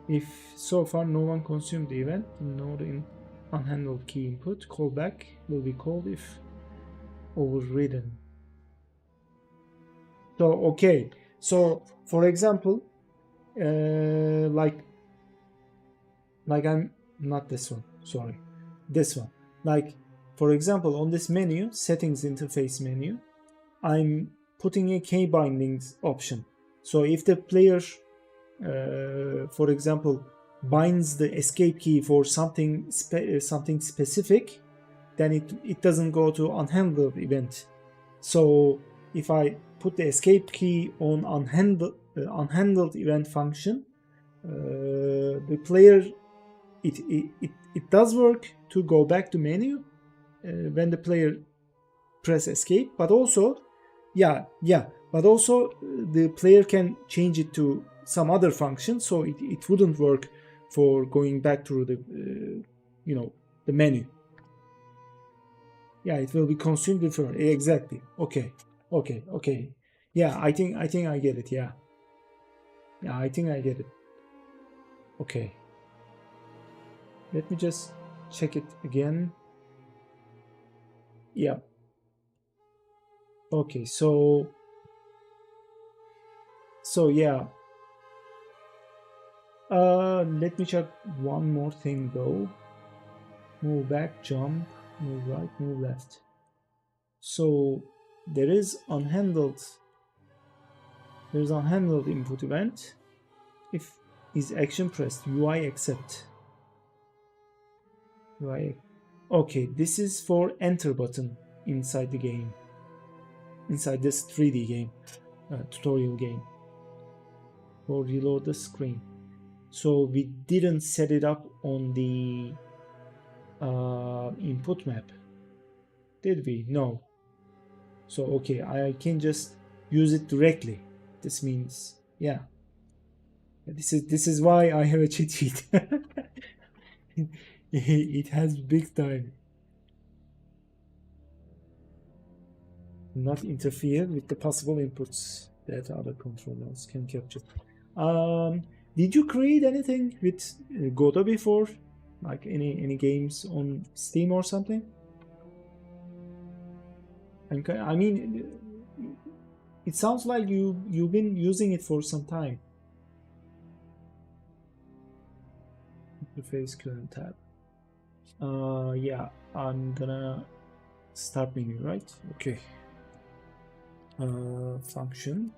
If so far no one consumed the event, node in unhandled key input callback will be called if overridden. So okay, so for example, like I'm not this one, sorry, this one. Like for example, on this menu, settings interface menu, I'm putting a key bindings option. So if the player for example, binds the escape key for something specific, then it doesn't go to unhandled event. So if I put the escape key on unhandled event function, the player it does work to go back to menu when the player press escape, but also but also the player can change it to some other function, so it wouldn't work for going back through the the menu. Yeah, it will be consumed different. Exactly. Okay. Yeah, I think I get it. Yeah, I think I get it. Okay, let me just check it again. Yeah. Okay, so yeah. Let me check one more thing though. Move back, jump, move right, move left. So there's unhandled input event. If is action pressed, UI accept. UI. Okay, this is for enter button inside the game. Inside this 3D game, tutorial game. Or reload the screen. So we didn't set it up on the input map, did we? No. So okay, I can just use it directly. This means, yeah, this is why I have a cheat sheet. It has big time. Not interfere with the possible inputs that other controllers can capture. Did you create anything with Godot before? Like any games on Steam or something? I mean, it sounds like you've been using it for some time. Interface current tab. Yeah, I'm gonna start menu, right? Okay. Function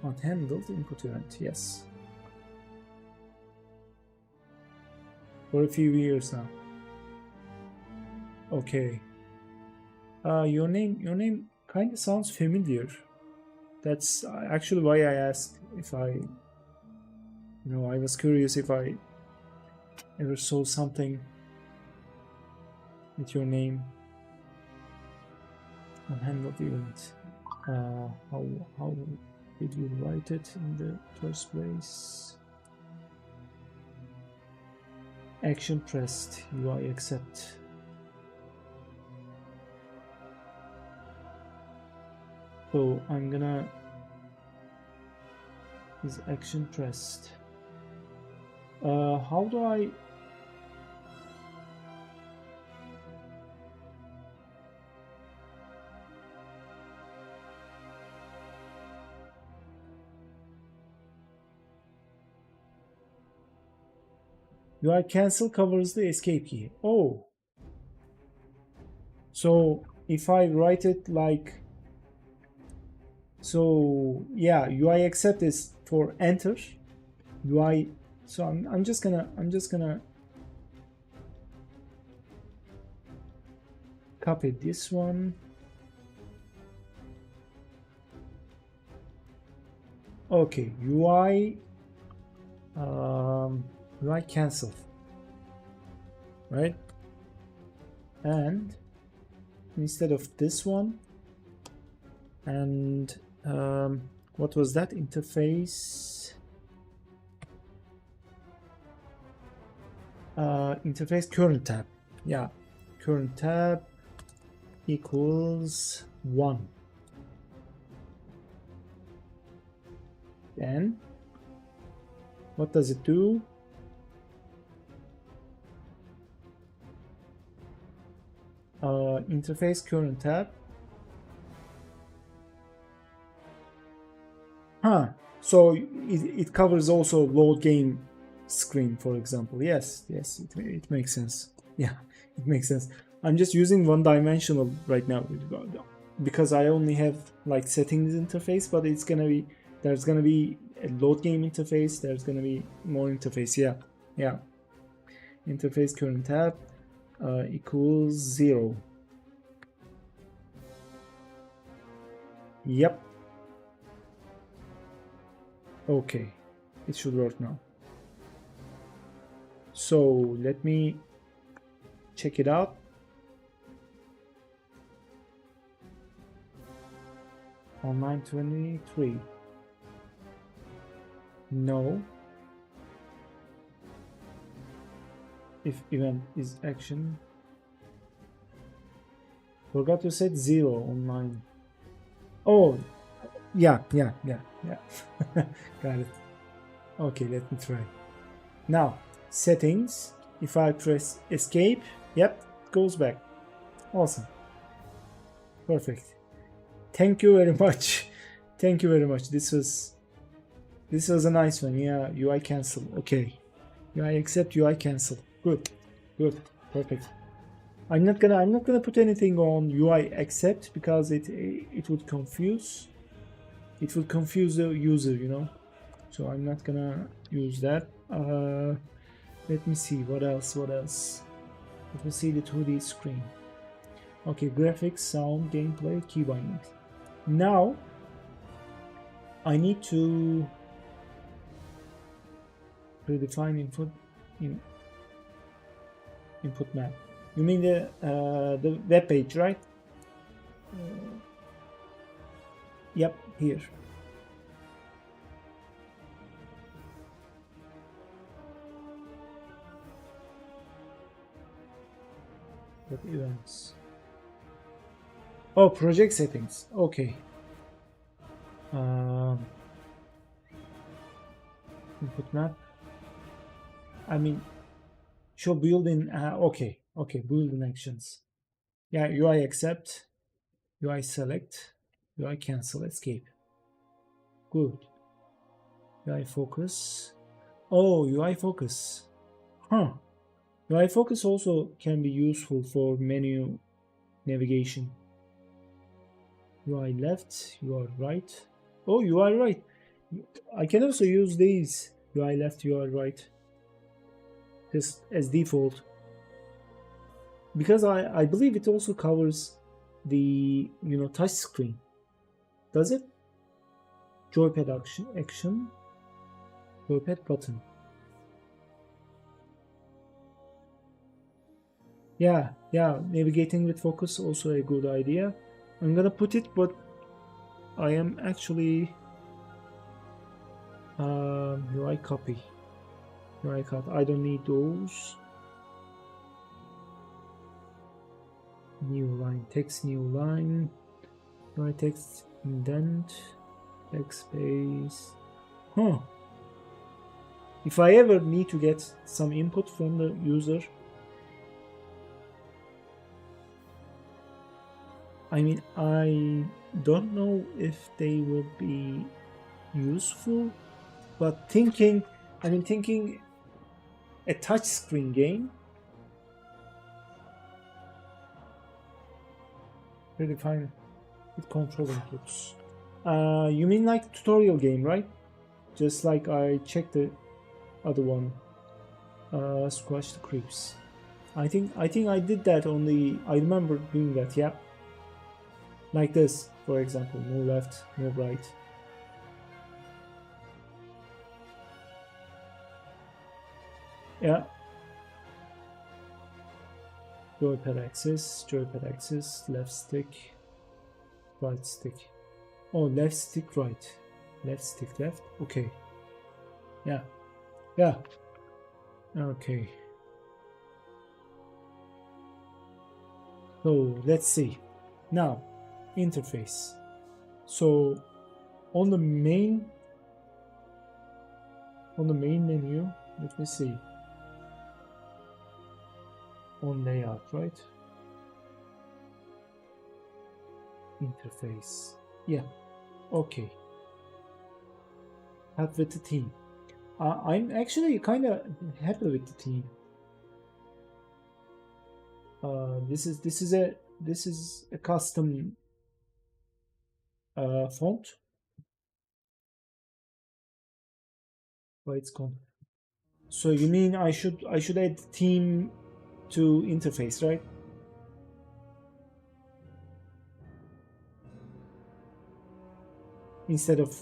unhandled input event. Yes. For a few years now. Okay. Your name kind of sounds familiar. That's actually why I asked if I was curious if I ever saw something with your name. Unhandled event. How did you write it in the first place? Action pressed, UI accept. So I'm gonna is action pressed. How do I UI cancel covers the escape key. Oh. So if I write it like so, yeah, UI accept is for enter. UI. So I'm just gonna copy this one. Okay, UI cancel, right? And instead of this one, and what was that interface? Interface current tab. Yeah, current tab equals 1. Then what does it do? Interface current tab. So it covers also load game screen, for example. Yes, it makes sense. Yeah, it makes sense. I'm just using one-dimensional right now because I only have like settings interface, but there's gonna be a load game interface. There's gonna be more interface. Yeah. Interface current tab equals 0. Yep. Okay, it should work now. So let me check it out. On 923. No. If event is action. Forgot to set 0 on 9. Oh, yeah. Got it. Okay, let me try. Now, settings. If I press escape, yep, it goes back. Awesome. Perfect. Thank you very much. Thank you very much. This was a nice one. Yeah, UI cancel. Okay. UI accept, UI cancel. Good. perfect. I'm not gonna put anything on UI except because it would confuse the user, you know. So I'm not gonna use that. Let me see what else. Let me see the 2D screen. Okay, graphics, sound, gameplay, key binding. Now I need to predefine input map. You mean the web page, right? Yep, here. What events? Oh, project settings. Okay. Input map. I mean, show built-in. Okay, built-in actions. Yeah, UI accept, UI select, UI cancel, escape. Good. UI focus. Oh, UI focus. Huh. UI focus also can be useful for menu navigation. UI left, UI right. Oh, UI right. I can also use these UI left, UI right just as default because I believe it also covers the touch screen. Does it? Joypad action, joypad button. Yeah, navigating with focus also a good idea. I'm gonna put it, but I am actually UI copy. UI cut. I don't need those. New line, text, new line. UI text, indent, text space. Huh. If I ever need to get some input from the user, I mean, I don't know if they will be useful, but thinking a touchscreen game, really fine with control inputs. You mean like tutorial game, right? Just like I checked the other one, squash the creeps. I think I did that on the. I remember doing that. Yeah. Like this, for example, no left, no right. Yeah. Joypad axis, left stick, right stick. Oh, left stick, right. Left stick, left. Okay. Yeah. Okay. So let's see. Now, interface. So on the main menu, let me see. On layout, right? Interface. Yeah. Okay. Happy with the team. I'm actually kind of happy with the team. This is a custom font. Where it's gone. So you mean I should add theme to interface, right? Instead of,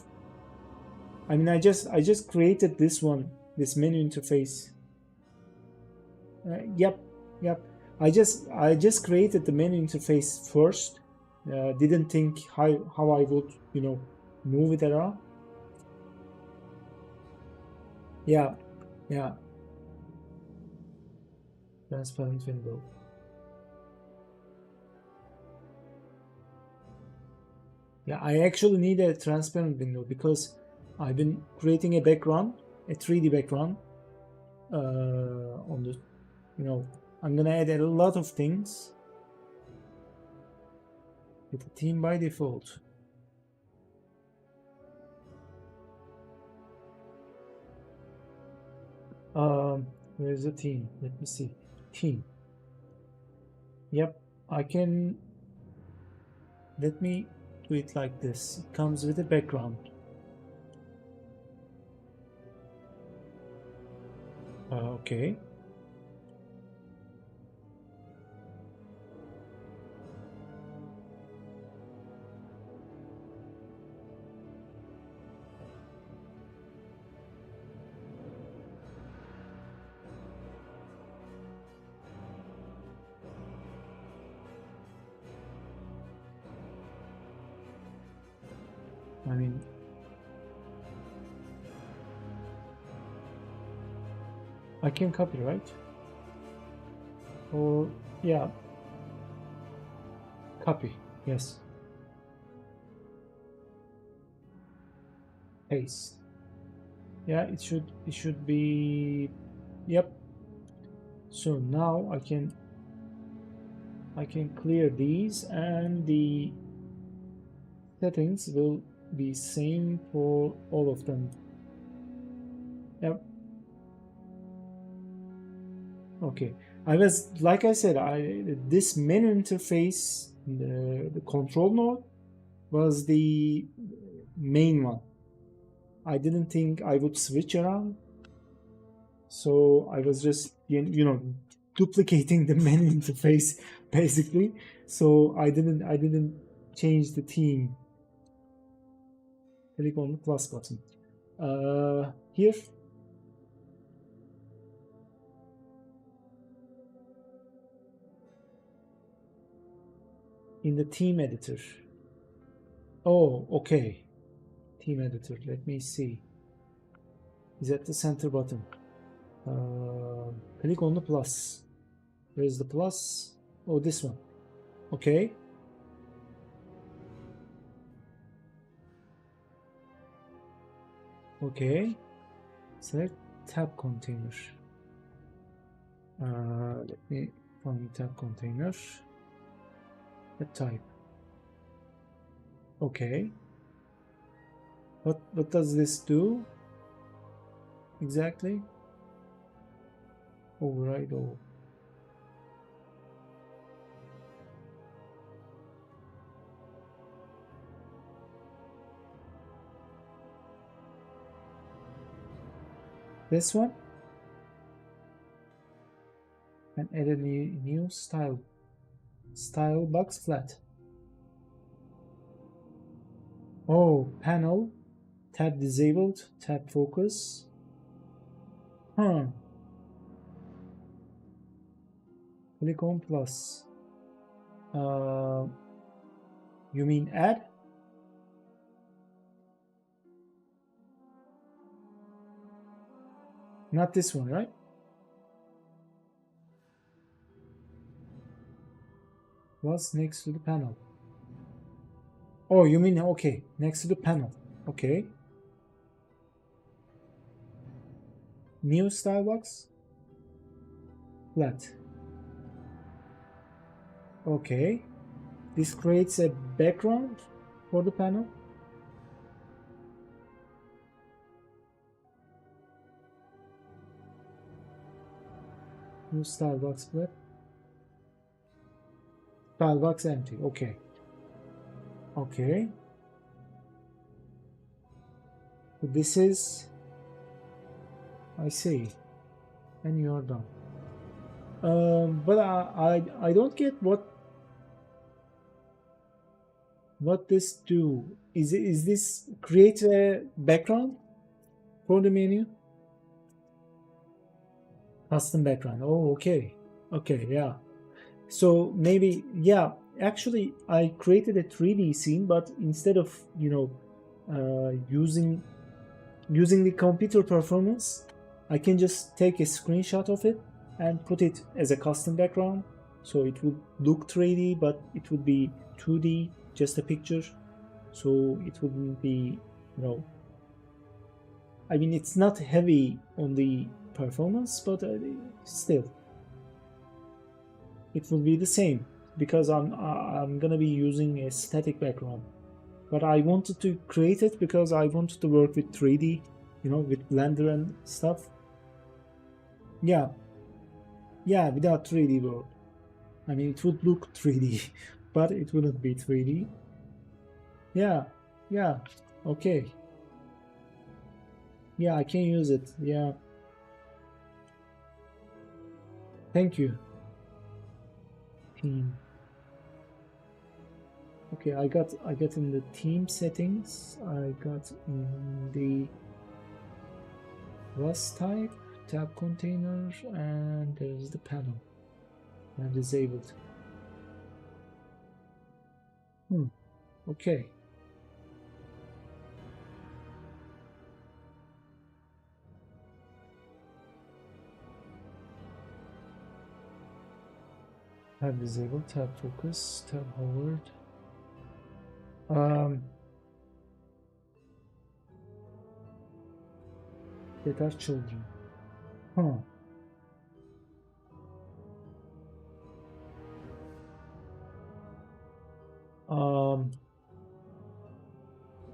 I mean, I just created this one, this menu interface. Yep. I just created the menu interface first. Didn't think how I would move it around. Yeah. Transparent window. Yeah, I actually need a transparent window because I've been creating a background, a 3D background on the, I'm gonna add a lot of things with the theme by default. Where's the theme? Let me see. Theme. Yep, I can. Let me do it like this. It comes with a background. Okay. I mean, I can copy, right? Or, yeah, copy, yes. Paste. Yeah, it should be, yep. So now I can clear these, and the settings will be same for all of them. Yep. Okay. I was, like I said, this menu interface, the control node was the main one. I didn't think I would switch around, so I was just duplicating the menu interface basically. So I didn't change the theme. Click on the plus button. Here. In the theme editor. Oh, okay. Theme editor. Let me see. Is at the center button. Click on the plus. Where's the plus? Oh, this one. Okay. Okay. Select tab container. Let me find tab container. The type. Okay. What does this do exactly? Override all. This one, and add a new style box flat. Oh, panel, tab disabled, tab focus. Click on plus. You mean add? Not this one, right? Plus next to the panel. Oh, you mean, okay, next to the panel. Okay. New style box. Flat. Okay. This creates a background for the panel. New style box flat. Style box empty. Okay. Okay. So this is, I see, and you are done. But I don't get what this do. Is this create a background for the menu? Custom background. Oh, okay. Okay, yeah. So maybe, yeah, actually I created a 3D scene, but instead of, using the computer performance, I can just take a screenshot of it and put it as a custom background. So it would look 3D, but it would be 2D, just a picture. So it wouldn't be, I mean, it's not heavy on the performance, but still, it will be the same because I'm gonna be using a static background. But I wanted to create it because I wanted to work with 3D, with Blender and stuff. Yeah, without 3D world. I mean, it would look 3D, but it wouldn't be 3D. Yeah, yeah, okay. Yeah, I can use it. Yeah. Thank you. Team. Okay, I got in the team settings. I got in the Rust type, tab container, and there's the panel. And disabled. Okay. Tab disabled, tab focus, tab hovered. That are children. Huh.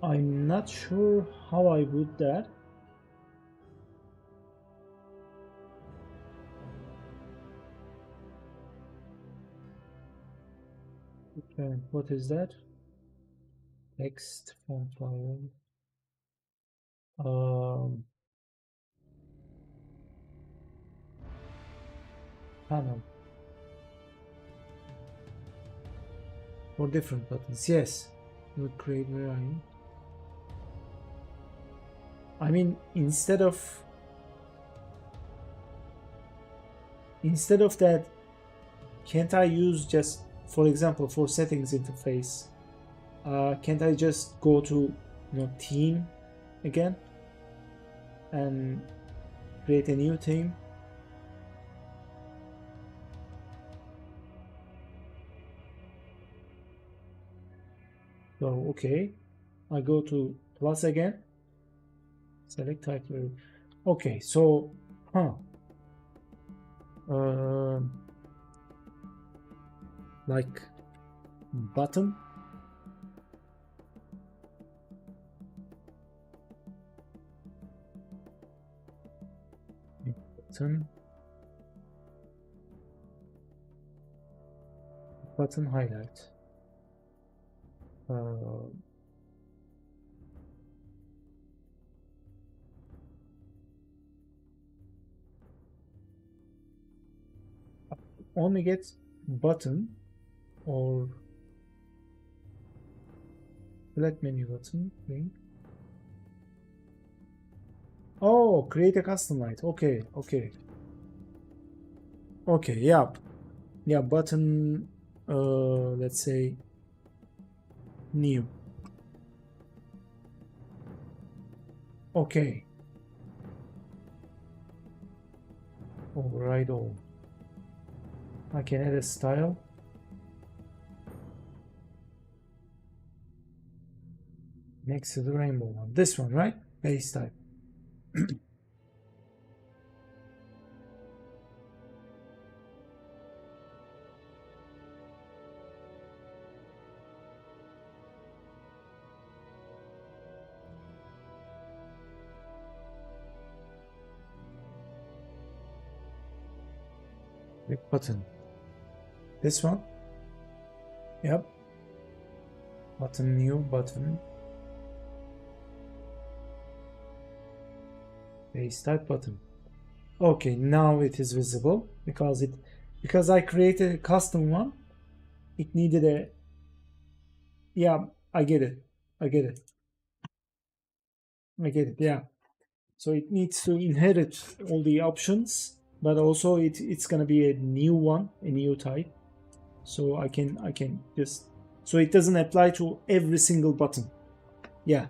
I'm not sure how I would that. Okay, what is that? Text font file. Panel. For different buttons. Yes. You would create variant. I mean, instead of that, can't I use just, for example, for settings interface, can't I just go to team again and create a new team? So okay, I go to plus again, select title. Okay, so like button. Button highlight. Only get button or select menu button link. Oh, create a custom light. Okay, okay. Okay, yeah. Yeah, button, let's say new. Okay. Override all. I can add a style. Next to the rainbow one. This one, right? Base type. Big button. This one? Yep. Button new button. Base type button. Okay, now it is visible because I created a custom one. It needed a, yeah, I get it. Yeah. So it needs to inherit all the options, but also it's gonna be a new one, a new type. So I can just, so it doesn't apply to every single button. Yeah.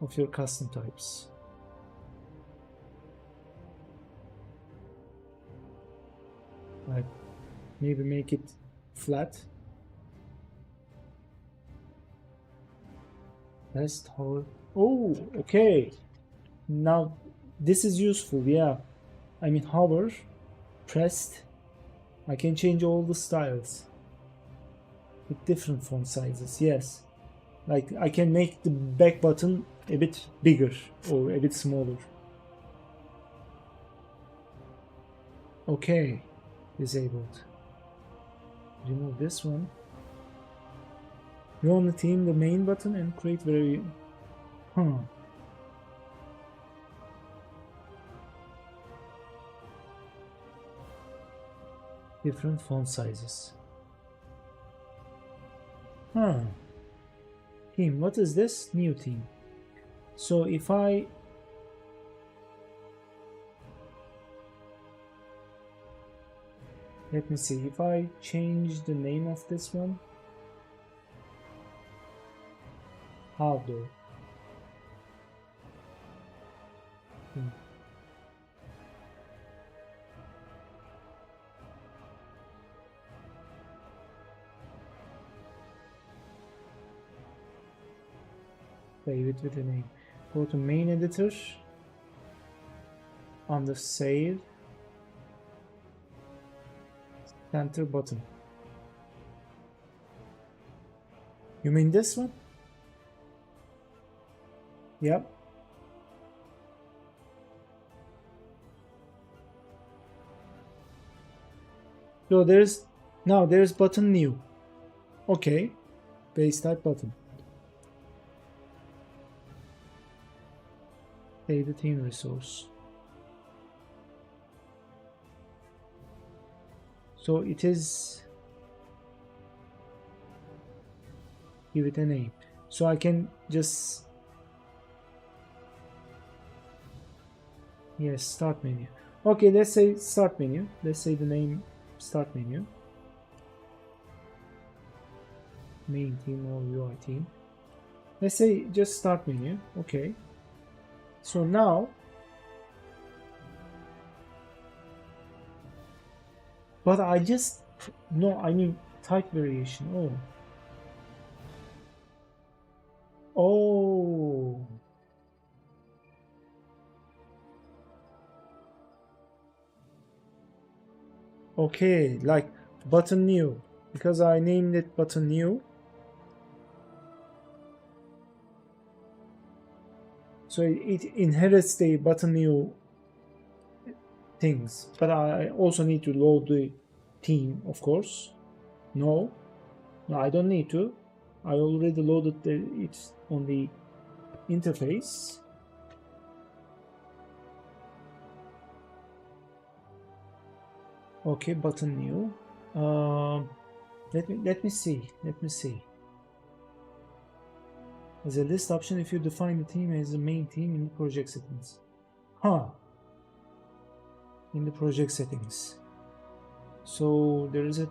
Of your custom types. Like maybe make it flat. Best hover. Oh, okay. Now this is useful. Yeah. I mean hover, pressed. I can change all the styles with different font sizes. Yes. Like I can make the back button a bit bigger or a bit smaller. Okay, disabled. Remove this one. You on the team the main button and create very. Huh. Different font sizes. Huh. Team, what is this? New team. So if I let me see, if I change the name of this one, how though? Save it with a name. Go to main editor. On the save, center button. You mean this one? Yep. So there's button new. Okay. Base type button. Save the team resource. So it is, give it a name. So I can just, yes, start menu. Okay, let's say start menu. Let's say the name start menu. Main team or UI team. Let's say just start menu. Okay. So now, but I just, no, I mean type variation. Oh. Oh. Okay, like button new, because I named it button new. So it inherits the button new things, but I also need to load the team, of course. No, I don't need to. I already loaded it on the interface. Okay, button new. Let me see. As a list option, if you define the team as the main team in the project settings. Huh. In the project settings. So there is a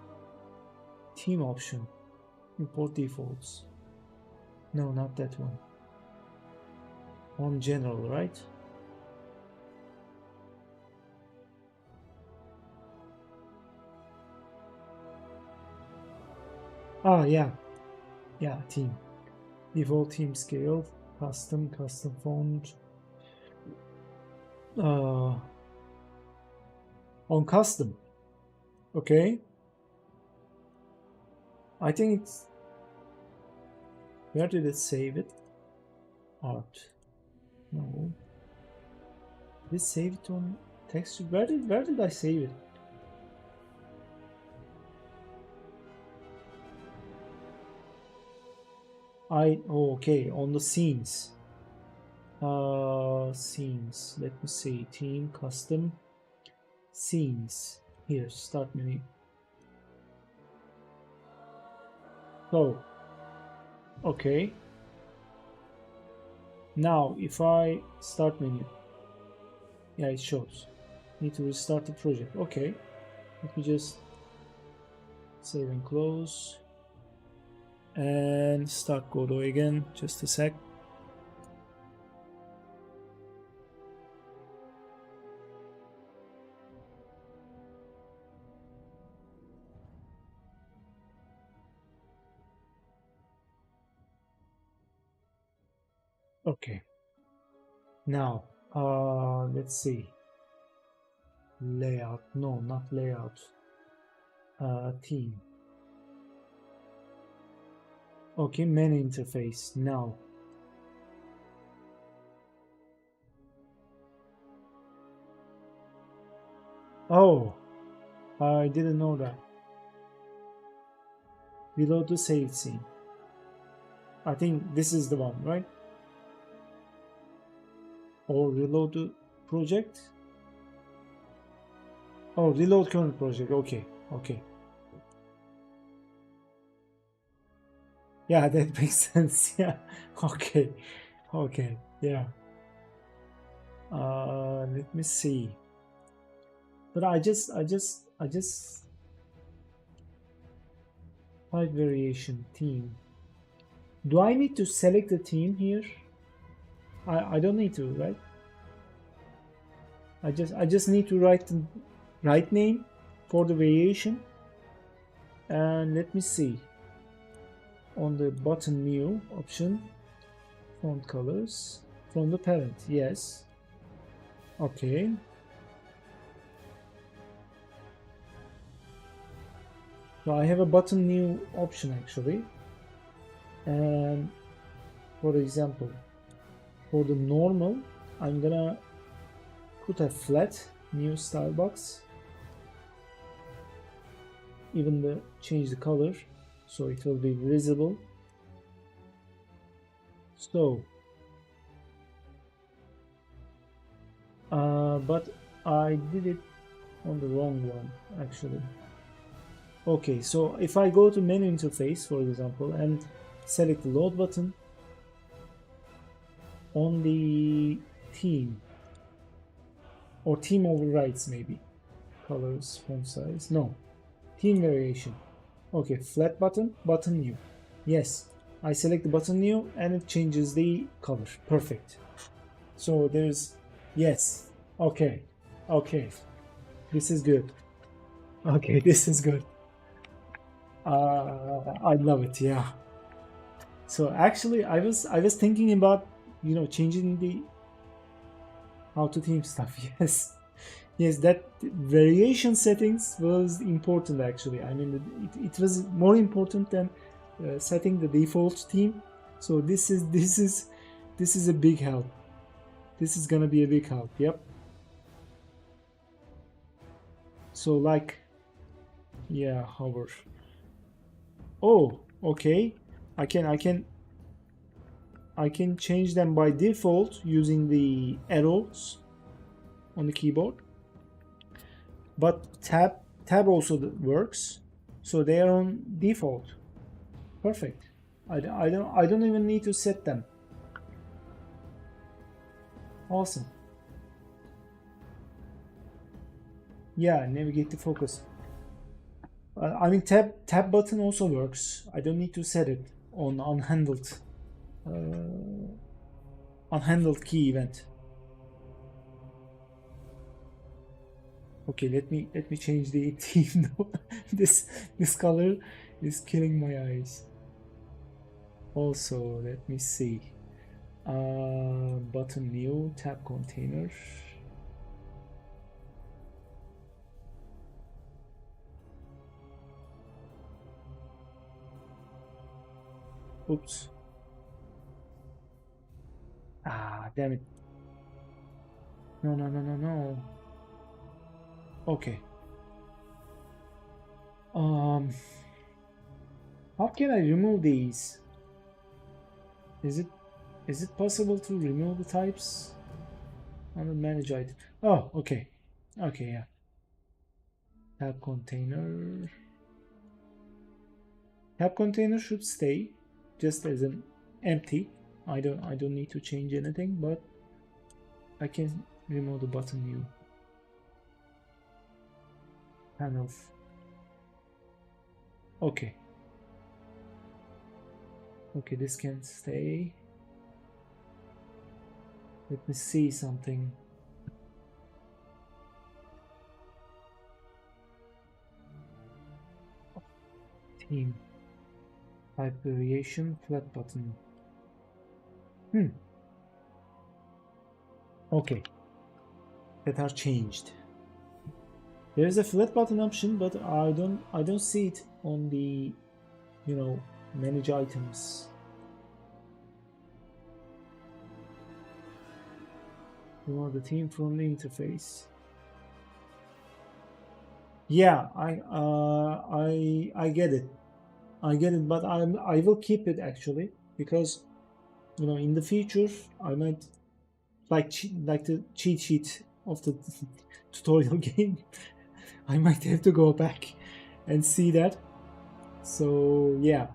team option. Import defaults. No, not that one. On general, right? Ah, yeah. Yeah, team. Default team scale, custom font. On custom. Okay. I think it's, where did it save it? Art. No. Did it save it on text? Where did I save it? Okay, on the scenes. Scenes. Let me see. Team, custom, scenes. Here, start menu. So, okay. Now, if I start menu, yeah, it shows. Need to restart the project. Okay. Let me just save and close. And start Godot again. Just a sec. Okay. Now, let's see. Layout. No, not layout. Team. Okay, menu interface. Now. Oh, I didn't know that. Reload the save scene. I think this is the one, right? Or reload the project. Oh, reload current project. Okay, okay. Yeah, that makes sense. Yeah. Okay. Okay. Yeah. Let me see. But I just type variation theme. Do I need to select the theme here? I don't need to, right? I just need to write the right name for the variation. And let me see. On the button new option, font colors from the parent. Yes. Okay. So I have a button new option actually. And for example, for the normal, I'm gonna put a flat new style box. Even change the color so it will be visible. So, but I did it on the wrong one actually. Okay, so if I go to menu interface, for example, and select the load button on the theme or theme overrides, maybe colors, font size, no, theme variation. Okay, flat button, button new. Yes, I select the button new and it changes the color. Perfect. So there's, yes, okay, okay, this is good. Okay, this is good. I love it. Yeah. So actually, I was thinking about changing the how to theme stuff. Yes, yes, that variation settings was important actually. I mean, it was more important than setting the default theme. So this is a big help. This is gonna be a big help. Yep. So like, yeah, hover. Oh, okay. I can change them by default using the arrows on the keyboard. But tab also works, so they are on default. Perfect. I don't even need to set them. Awesome. Yeah, navigate to focus. I mean, tab button also works. I don't need to set it on unhandled key event. Okay, let me change the theme though. this color is killing my eyes. Also, let me see. Button new, tab container. Oops. Ah, damn it. No, no, no, no, no. Okay. How can I remove these? Is it possible to remove the types on the manage item? Oh, okay. Okay, yeah. Tab container. Tab container should stay just as an empty. I don't need to change anything, but I can remove the button new. Panel. Okay. Okay, this can stay. Let me see something. Theme. Type variation, flat button. Okay. That are changed. There is a flat button option, but I don't see it on the manage items. You want the theme from the interface. Yeah, I get it. I get it, but I will keep it actually because in the future I might like the cheat sheet of the tutorial game. I might have to go back and see that. So yeah,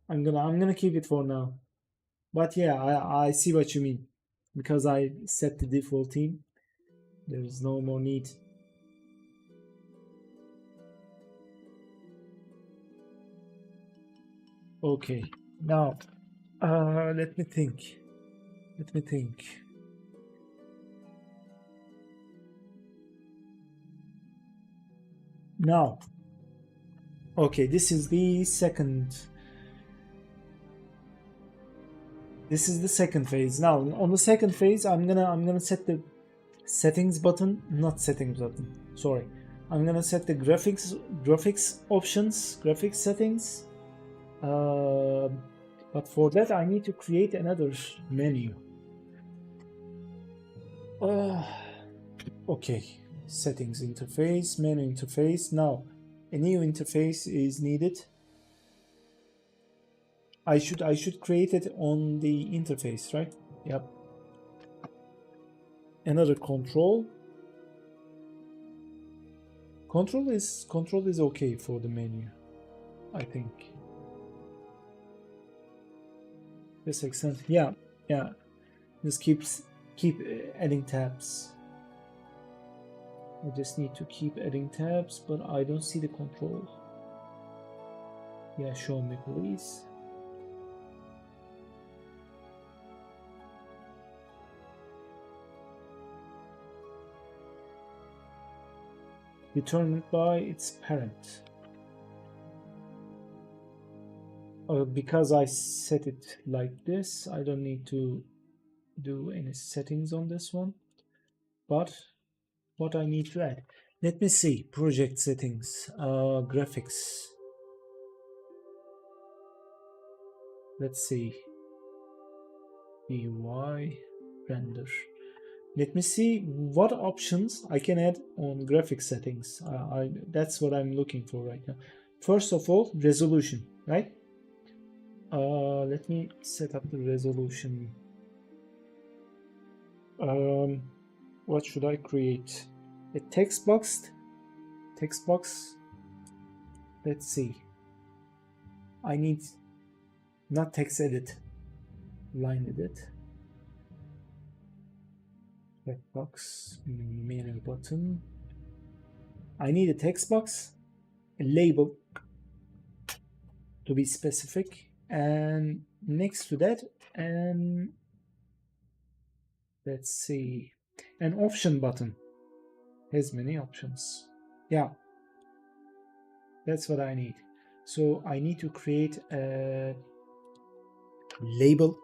I'm gonna keep it for now. But yeah, I see what you mean because I set the default theme. There is no more need. Okay, now let me think. Let me think. Now, okay, this is the second. This is the second phase. Now, on the second phase, I'm gonna set the settings button, not settings button. Sorry, I'm gonna set the graphics options, graphics settings. But for that, I need to create another menu. Okay, settings interface, menu interface. Now, a new interface is needed. I should create it on the interface, right? Yep. Another control. Control is okay for the menu, I think. This extent, yeah. Just keep adding tabs. I just need to keep adding tabs, but I don't see the control. Yeah, show me please. Determined by its parent. Because I set it like this, I don't need to do any settings on this one. But what I need to add, let me see. Project settings, graphics. Let's see. UI render. Let me see what options I can add on graphic settings. That's what I'm looking for right now. First of all, resolution, right? Let me set up the resolution. What should I create? A text box? Text box? Let's see. I need not text edit, line edit. Text box, menu button. I need a text box, a label to be specific, and next to that, and let's see, an option button has many options. Yeah, that's what I need. So I need to create a label.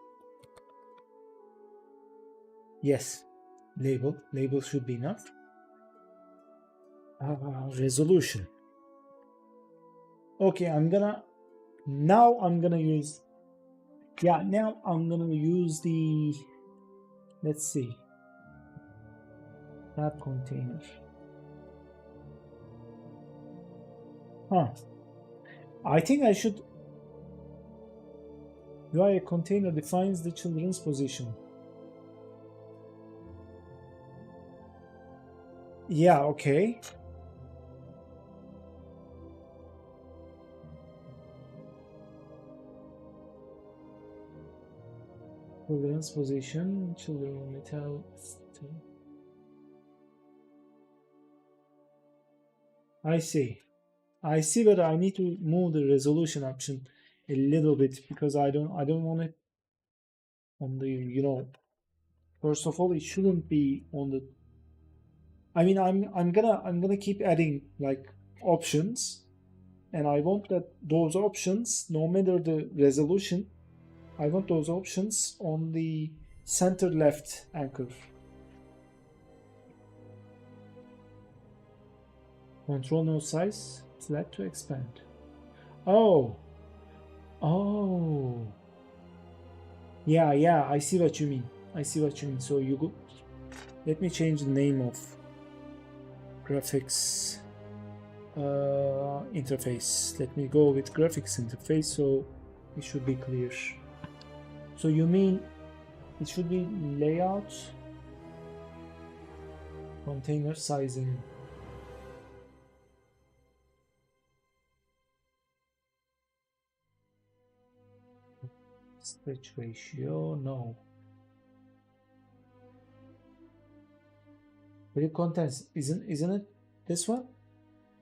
Yes, label should be enough. Resolution. Okay, now I'm gonna use the, let's see, tab container. I think I should. UI container defines the children's position. Yeah, okay. Children's position, children only tell. I see, but I need to move the resolution option a little bit because I don't want it on the, first of all, it shouldn't be on the, I mean, I'm gonna keep adding like options, and I want that those options, no matter the resolution, I want those options on the center left anchor. Control node size, select to expand. Oh. Yeah, I see what you mean. So you go. Let me change the name of graphics interface. Let me go with graphics interface so it should be clear. So you mean it should be layout, container sizing. Stretch ratio, no. Very contents, isn't it this one?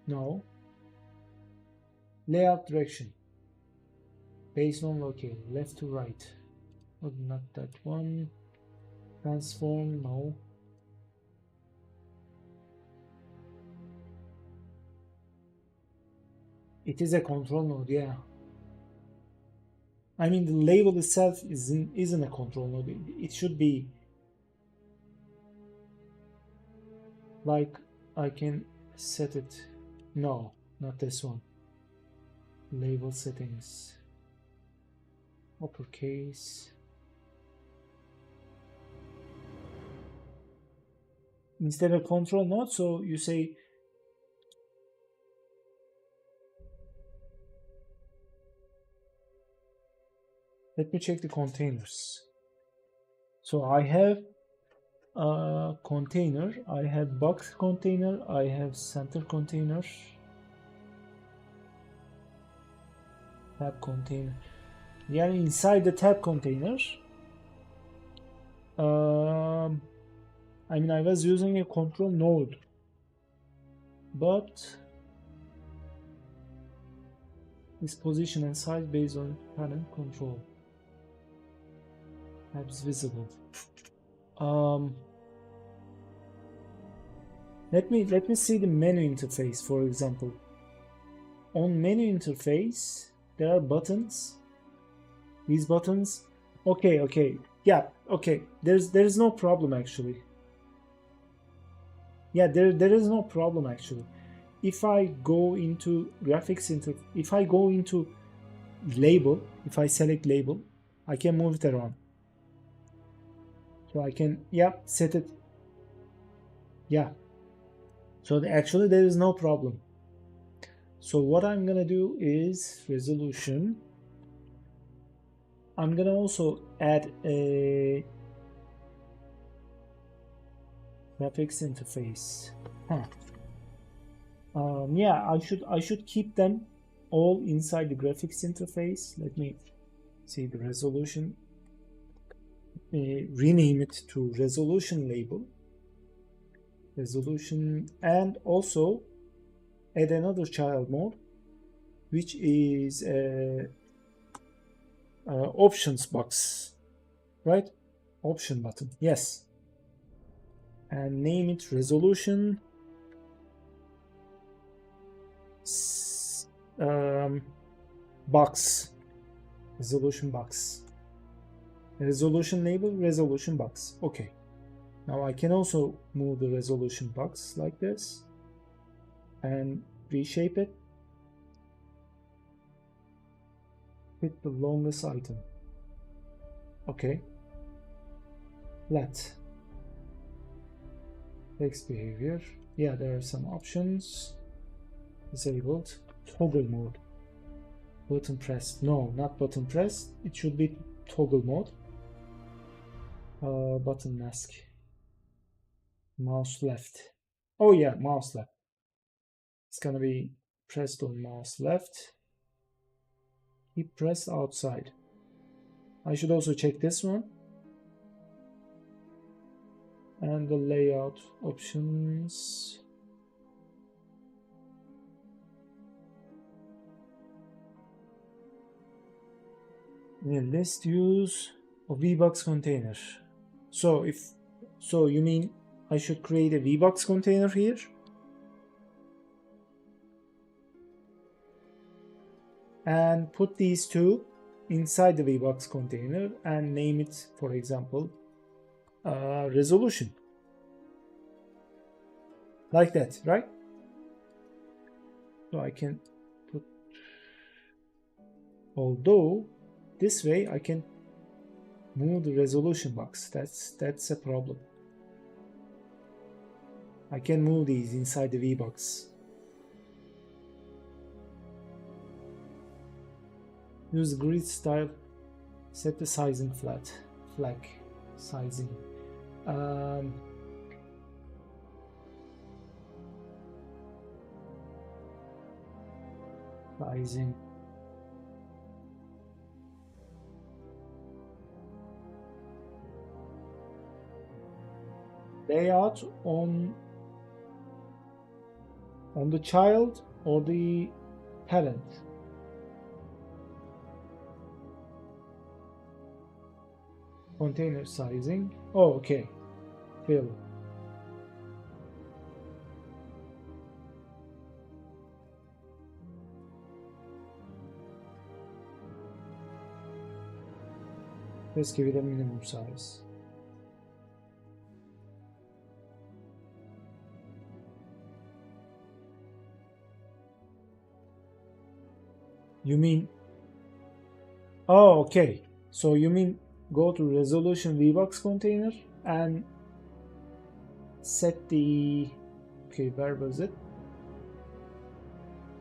No. Layout direction. Based on location, left to right. Oh, not that one. Transform, no. It is a control node, yeah. I mean, the label itself isn't a control node. It should be like I can set it. No, not this one. Label settings. Uppercase. Instead of control node, so you say let me check the containers. So I have a container, I have box container, I have center container, tab container. Yeah, inside the tab container, I mean, I was using a control node, but its position and size based on parent control. Tabs visible. Let me see the menu interface, for example. On menu interface, there are buttons. These buttons. Okay. Yeah, okay. There's no problem actually. Yeah, there is no problem actually. If I go into graphics if I go into label, if I select label, I can move it around. So I can, yeah, set it. Yeah. So actually there is no problem. So what I'm gonna do is resolution. I'm gonna also add a graphics interface. Yeah, I should keep them all inside the graphics interface. Let me see the resolution. Rename it to resolution label. Resolution, and also add another child mode, which is options box, right? Option button, yes. And name it resolution box. Resolution box. Resolution label, resolution box. Okay. Now I can also move the resolution box like this and reshape it. Fit the longest item. Okay. Let. Text behavior. Yeah, there are some options. Disabled. Toggle mode. Button pressed. No, not button pressed. It should be toggle mode. Button mask. Mouse left. Oh yeah, mouse left. It's gonna be pressed on mouse left. Keep pressed outside. I should also check this one. And the layout options. Yeah, list use of VBox container. So you mean I should create a VBox container here? And put these two inside the VBox container and name it, for example, resolution. Like that, right? So I can put, although this way I can move the resolution box. That's a problem. I can move these inside the VBox. Use grid style. Set the sizing flat. Flag sizing. Sizing. Layout on the child or the parent. Container sizing. Oh, okay. Fill. Let's give it a minimum size. You mean, oh, okay. So you mean go to resolution VBox container and set the, okay, where was it?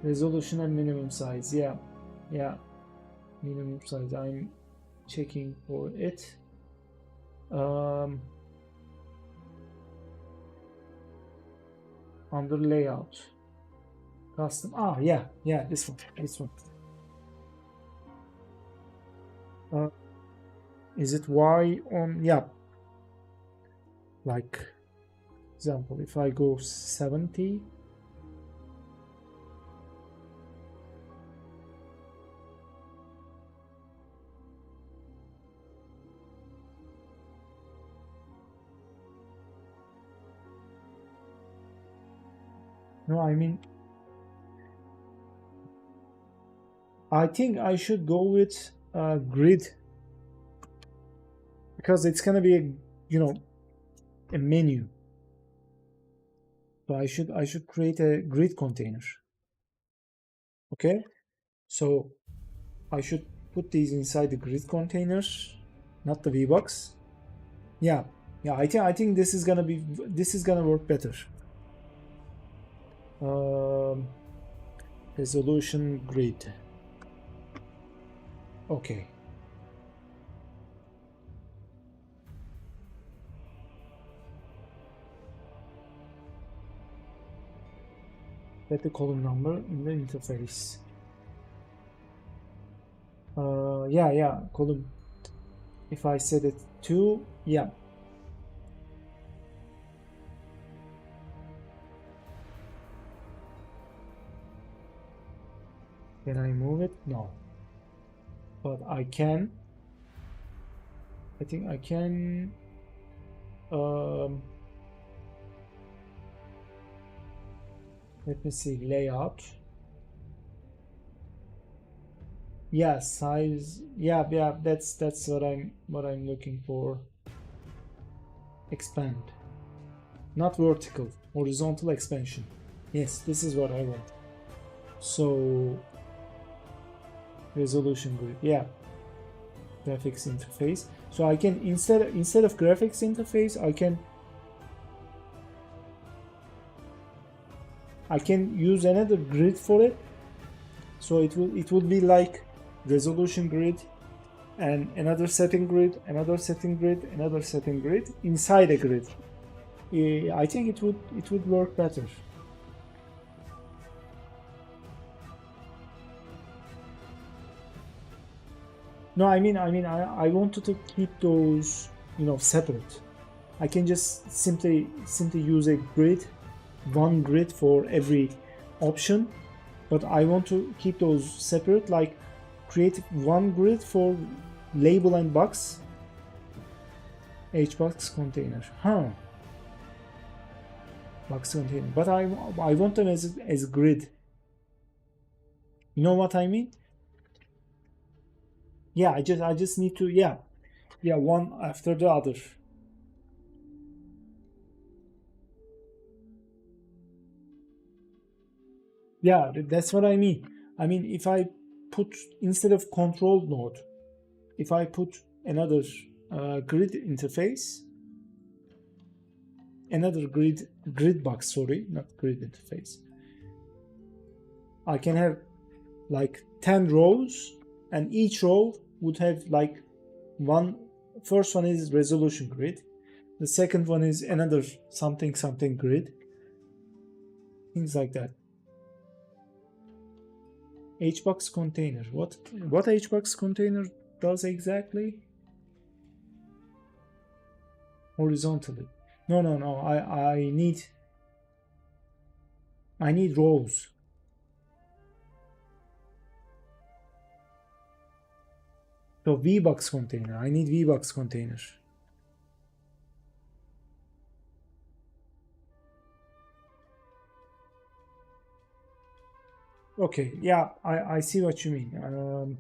Resolution and minimum size. Yeah, minimum size. I'm checking for it. Under layout, custom. Ah, yeah, this one. Is it Y on? Yeah. Like, example, if I go 70. No, I mean, I think I should go with grid, because it's gonna be a menu. So I should create a grid container. Okay, so I should put these inside the grid containers, not the VBox. Yeah, I think this is gonna work better. Resolution grid. Okay. Set the column number in the interface. Yeah, column. If I set it to, yeah. Can I move it? No. But I can. I think I can. Let me see, layout. Yeah, size. Yeah, that's what I'm looking for. Expand. Not vertical, horizontal expansion. Yes, this is what I want. So resolution grid. Yeah. Graphics interface. So I can instead of graphics interface, I can use another grid for it. So it will be like resolution grid and another setting grid, another setting grid, another setting grid inside a grid. I think it would work better. No, I mean I wanted to keep those separate. I can just simply use a grid, one grid for every option, but I want to keep those separate, like create one grid for label and box, hbox container. Box container, but I want them as grid. You know what I mean? Yeah, I just need to, yeah, one after the other. Yeah, that's what I mean. I mean, if I put, instead of control node, if I put another grid interface, another grid box, sorry, not grid interface. I can have like 10 rows, and each row would have like first one is resolution grid, the second one is another something something grid, things like that. HBox container, what HBox container does exactly? Horizontally. No, I need rows. So VBox container, I need VBox container. Okay, yeah, I see what you mean.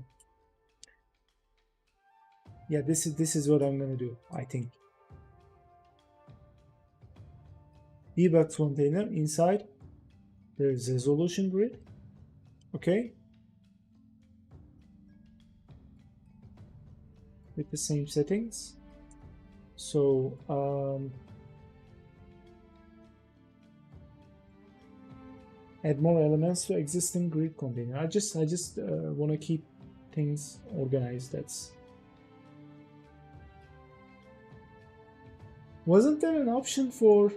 Yeah, this is what I'm gonna do, I think. VBox container, inside there is resolution grid. Okay, with the same settings. So add more elements to existing grid container. I just want to keep things organized. That's wasn't there an option for?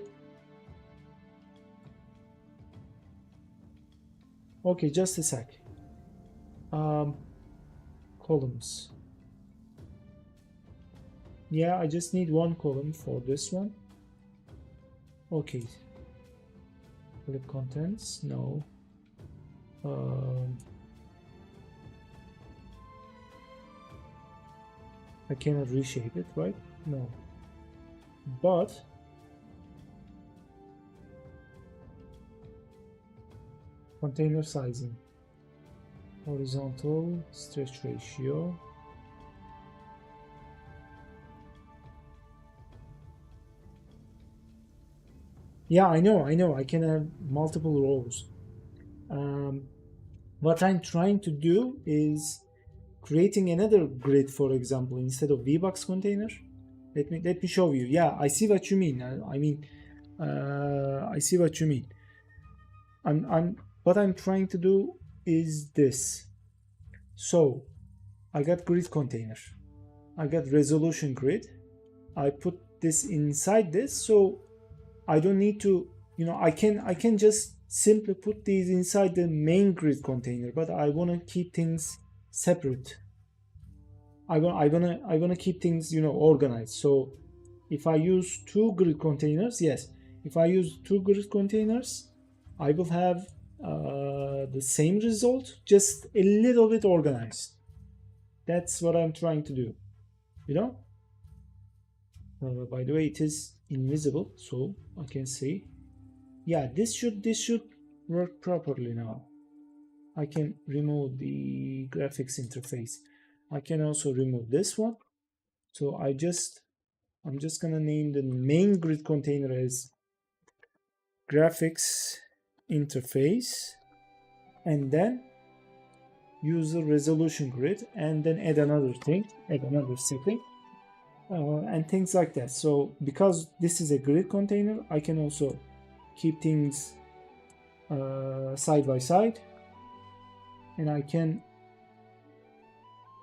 Okay, just a sec. Columns. Yeah, I just need one column for this one. Okay. Clip contents, no. I cannot reshape it, right? No. But container sizing, horizontal stretch ratio. Yeah, I know. I can have multiple rows. What I'm trying to do is creating another grid, for example, instead of VBox container. Let me show you. Yeah, I see what you mean. I see what you mean. What I'm trying to do is this. So I got grid container, I got resolution grid. I put this inside this, so I don't need to, I can just simply put these inside the main grid container, but I want to keep things separate. I want to keep things, organized. So if I use two grid containers, yes, if I use two grid containers, I will have the same result, just a little bit organized. That's what I'm trying to do, by the way, it is invisible, so I can see. Yeah, this should work properly now. I can remove the graphics interface. I can also remove this one. So I'm just gonna name the main grid container as graphics interface, and then use the resolution grid, and then add another setting, and things like that. So because this is a grid container, I can also keep things side by side, and I can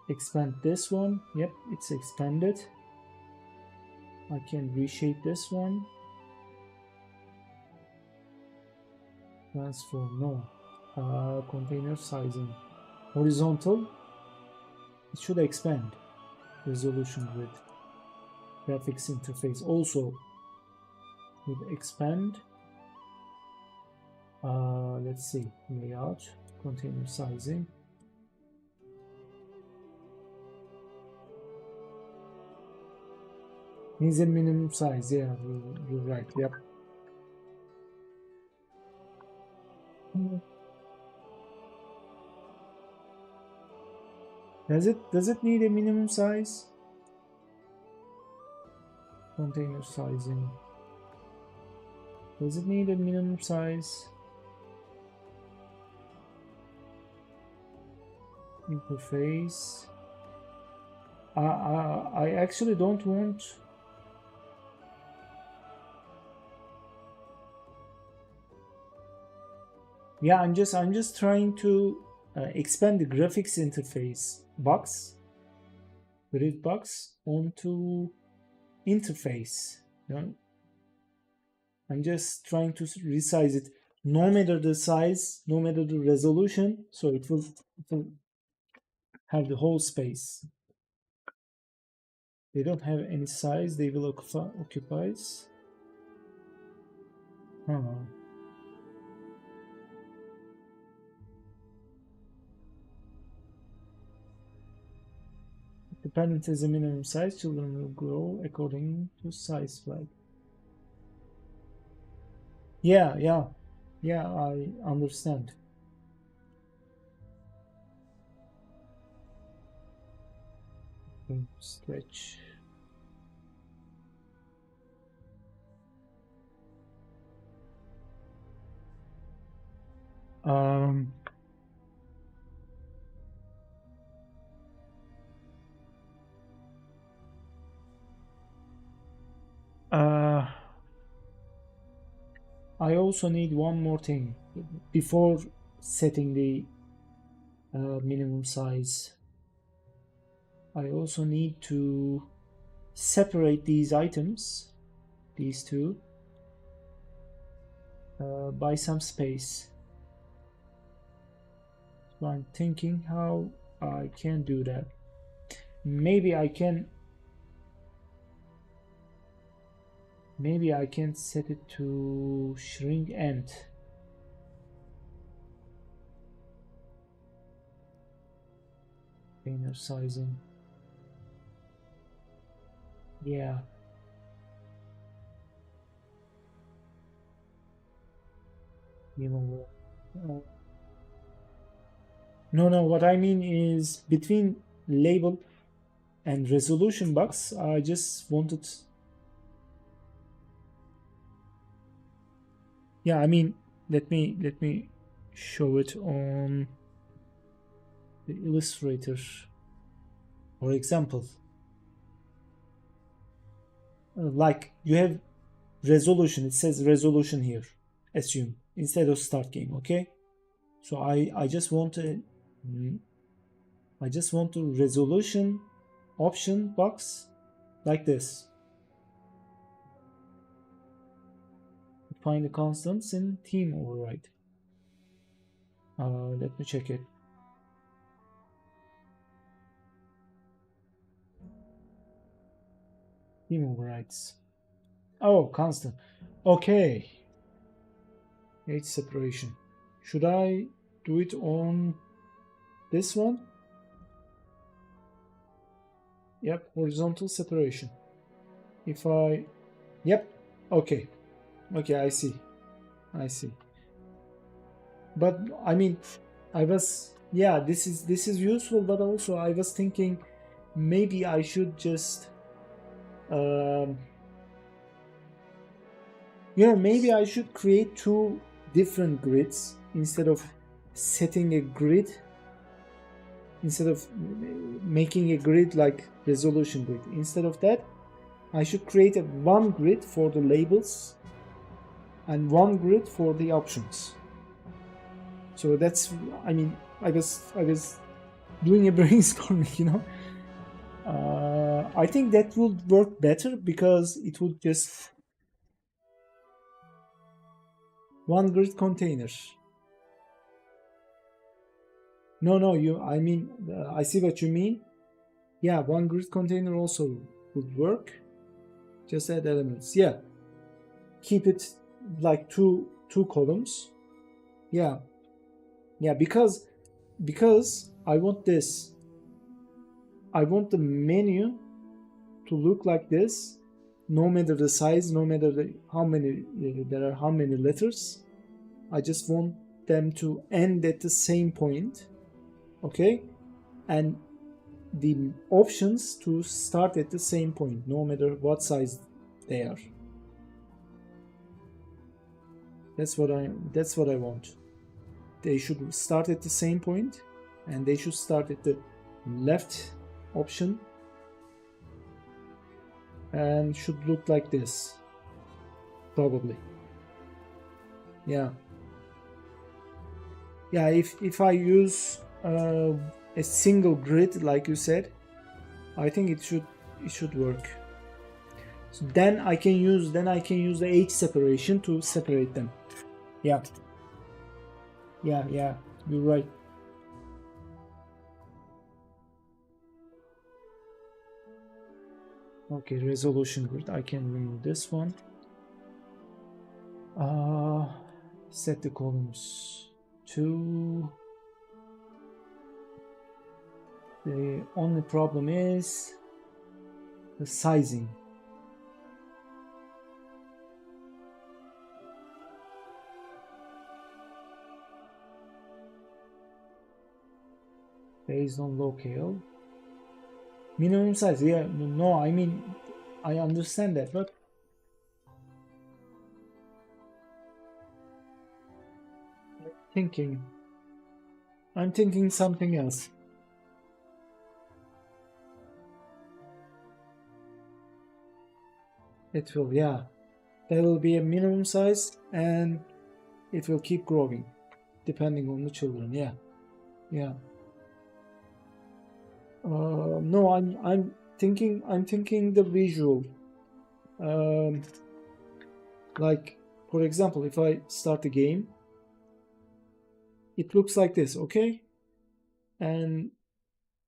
expand this one. Yep, it's expanded. I can reshape this one. Transform, no. Container sizing, horizontal, it should expand. Resolution grid, graphics interface also would expand. Let's see, layout, container sizing. Needs a minimum size. Yeah, you're right. Yep. Does it need a minimum size? Container sizing. Does it need a minimum size? Interface. I actually don't want. Yeah, I'm just trying to expand the graphics interface box, grid box onto interface. You know, I'm just trying to resize it, no matter the size, no matter the resolution, so it will have the whole space. They don't have any size, they will occupies. Huh. Dependent is a minimum size, children will grow according to size flag. Yeah, I understand. Stretch. Um, uh, I also need one more thing before setting the minimum size. I also need to separate these items, these two, by some space. So I'm thinking how I can do that. Maybe I can set it to shrink end. Container sizing. Yeah. No, what I mean is between label and resolution box, I just wanted. Yeah, I mean, let me show it on the Illustrator. For example, like you have resolution, it says resolution here, assume, instead of start game, okay? So I just want a resolution option box like this. Find the constants in theme override. Let me check it. Theme overrides. Oh, constant. Okay. Age separation. Should I do it on this one? Yep, horizontal separation. If I... Yep, okay. Okay, I see. But I mean, I was... Yeah, this is useful, but also I was thinking maybe I should just... maybe I should create two different grids instead of setting a grid, instead of making a grid like resolution grid. Instead of that, I should create one grid for the labels and one grid for the options. So that's, I mean, I was doing a brainstorming, I think that would work better because it would just one grid container. No, I mean, I see what you mean. Yeah, one grid container also would work. Just add elements. Yeah, keep it like two columns. Yeah, because I want this. I want the menu to look like this, no matter the size, no matter how many there are, how many letters. I just want them to end at the same point, okay, and the options to start at the same point, no matter what size they are. That's what I want. They should start at the same point, and they should start at the left option and should look like this, probably. Yeah. Yeah, if I use a single grid like you said, I think it should work. So then I can use the edge separation to separate them. Yeah. Yeah, you're right. Okay, resolution grid. I can remove this one. Set the columns to. The only problem is the sizing. Based on locale. Minimum size, yeah, no, I mean, I understand that, but I'm thinking something else. It will, yeah, there will be a minimum size and it will keep growing depending on the children. Yeah. No, I'm thinking the visual. Like for example, if I start a game, it looks like this, okay? And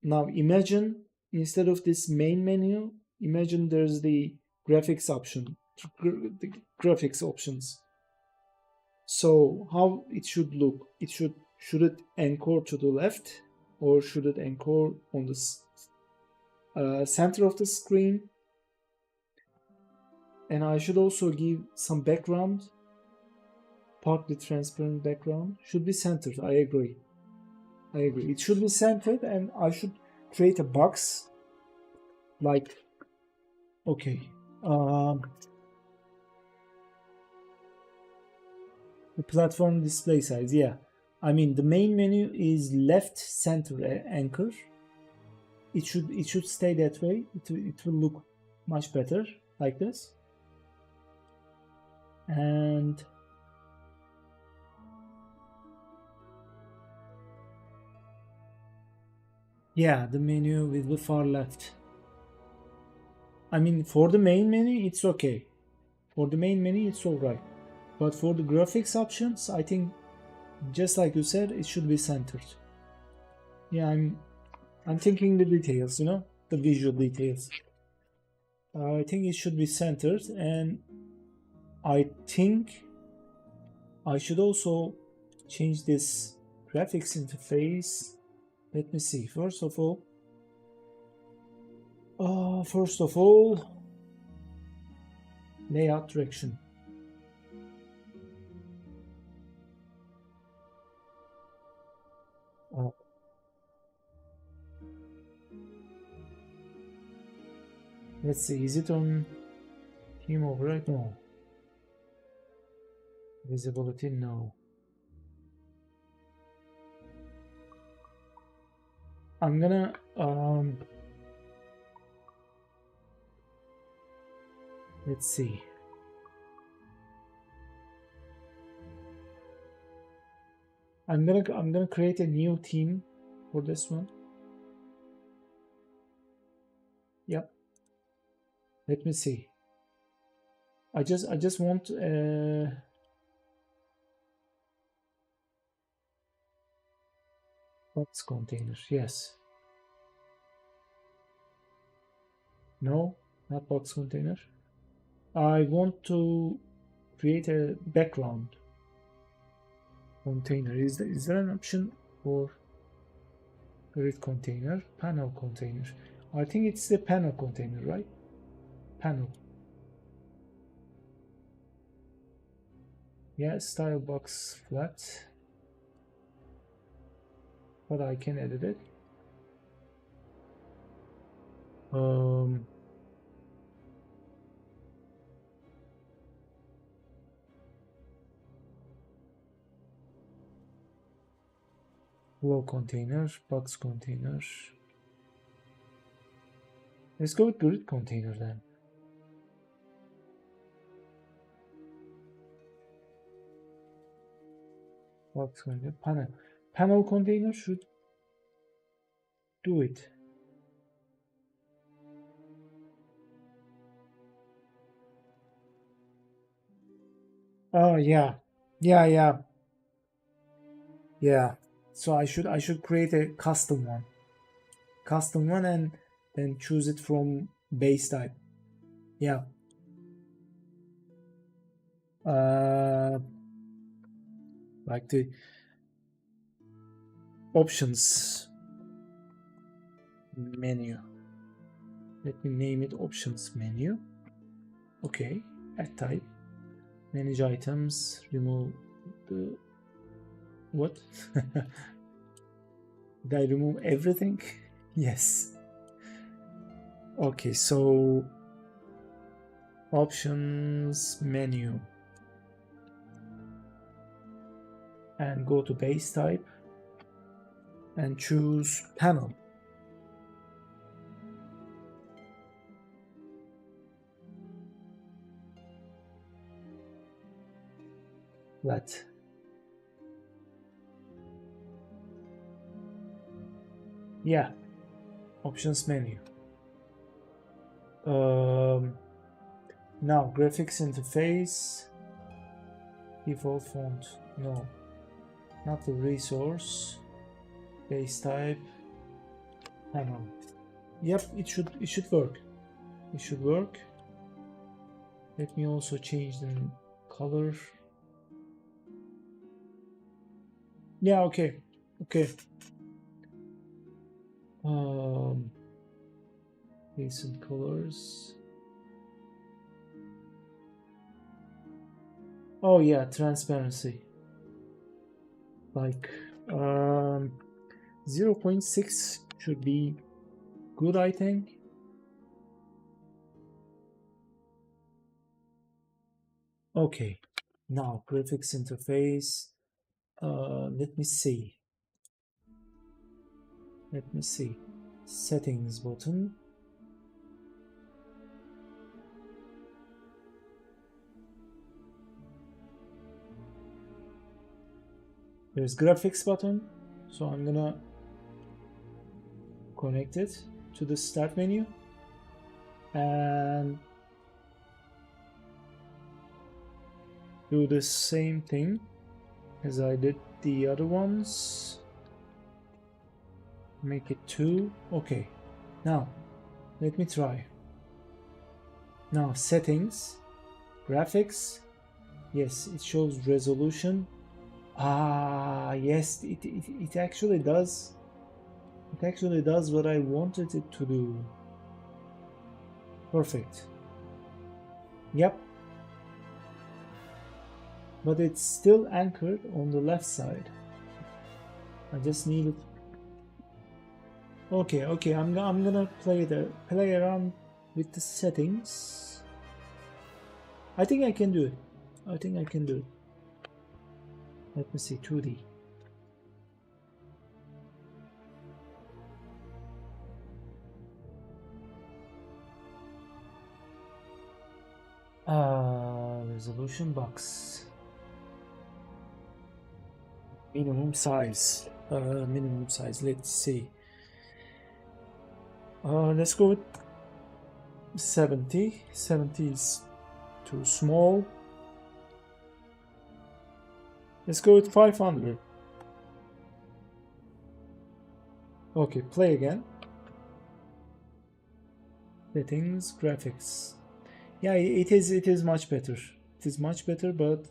now imagine instead of this main menu, imagine there's the graphics option, the graphics options. So how it should look? Should it anchor to the left, or should it anchor on the center of the screen? And I should also give some background, partly transparent background. Should be centered. I agree. It should be centered, and I should create a box. Like, okay, the platform display size. Yeah, I mean the main menu is left center anchor. It should stay that way. It will look much better like this. And yeah, the menu will be far left. I mean, for the main menu, it's okay. For the main menu, it's alright. But for the graphics options, I think, just like you said, it should be centered. Yeah, I'm thinking the details, the visual details. I think it should be centered, and I think I should also change this graphics interface. Let me see. First of all, layout direction. Let's see. Is it on team override? No. Visibility? No. I'm gonna let's see. I'm gonna create a new theme for this one. Yep. Let me see. I just want box containers. Yes. No, not box container. I want to create a background container. Is there an option for grid container, panel container? I think it's the panel container, right? Panel. Yeah, style box flat. But I can edit it. Flow container, box container. Let's go with grid container then. Box container, panel. panel container should do it. Oh yeah, yeah. So I should create a custom one, and then choose it from base type. Yeah. Like the options menu. Let me name it options menu. Okay. Add type. Manage items. Remove the what? Did I remove everything? Yes. Okay, so options menu and go to base type and choose panel. Flat. Yeah, options menu. Now graphics interface, default font. No, not the resource. Base type, panel. Yep, it should work. It should work. Let me also change the color. Yeah, okay. Recent colors. Oh yeah, transparency. Like 0.6 should be good, I think. Okay, now graphics interface. Let me see. Settings button. There's graphics button, so I'm gonna connect it to the start menu and do the same thing as I did the other ones. Make it 2. Okay, now let me try. Now settings, graphics. Yes, it shows resolution. Yes, it actually does. It actually does what I wanted it to do. Perfect. Yep. But it's still anchored on the left side. I just need it. Okay. I'm gonna play around with the settings. I think I can do it. Let me see, 2D. Resolution box. Minimum size. Let's see. Let's go with 70. 70 is too small. Let's go with 500. Okay, play again. Settings, graphics. Yeah, it is much better. It is much better, but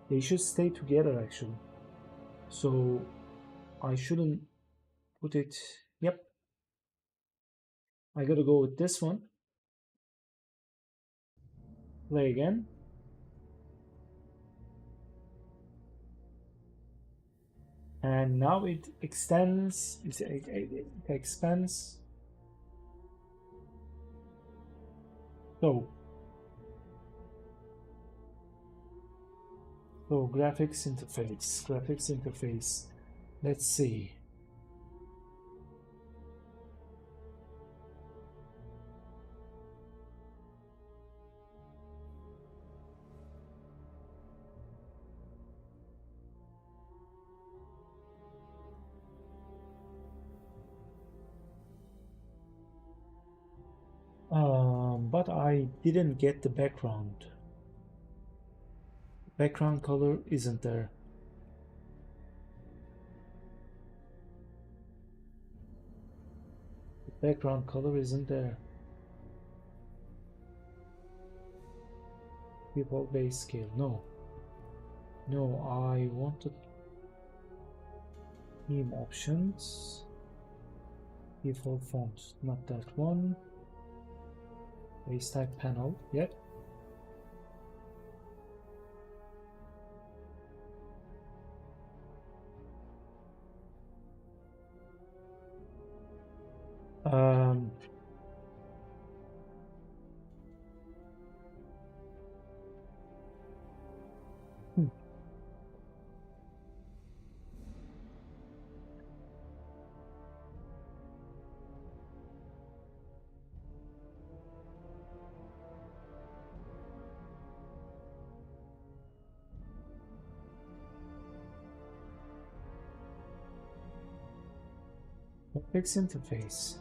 they should stay together actually. So I shouldn't put it. Yep. I gotta go with this one. Play again. And now it extends. It expands. So graphics interface. Let's see. but I didn't get the background. Background color isn't there. The background color isn't there. Default base scale, no. No, I wanted theme options. Default font, not that one. Base type panel, yep. Um, hmm. Graphics interface.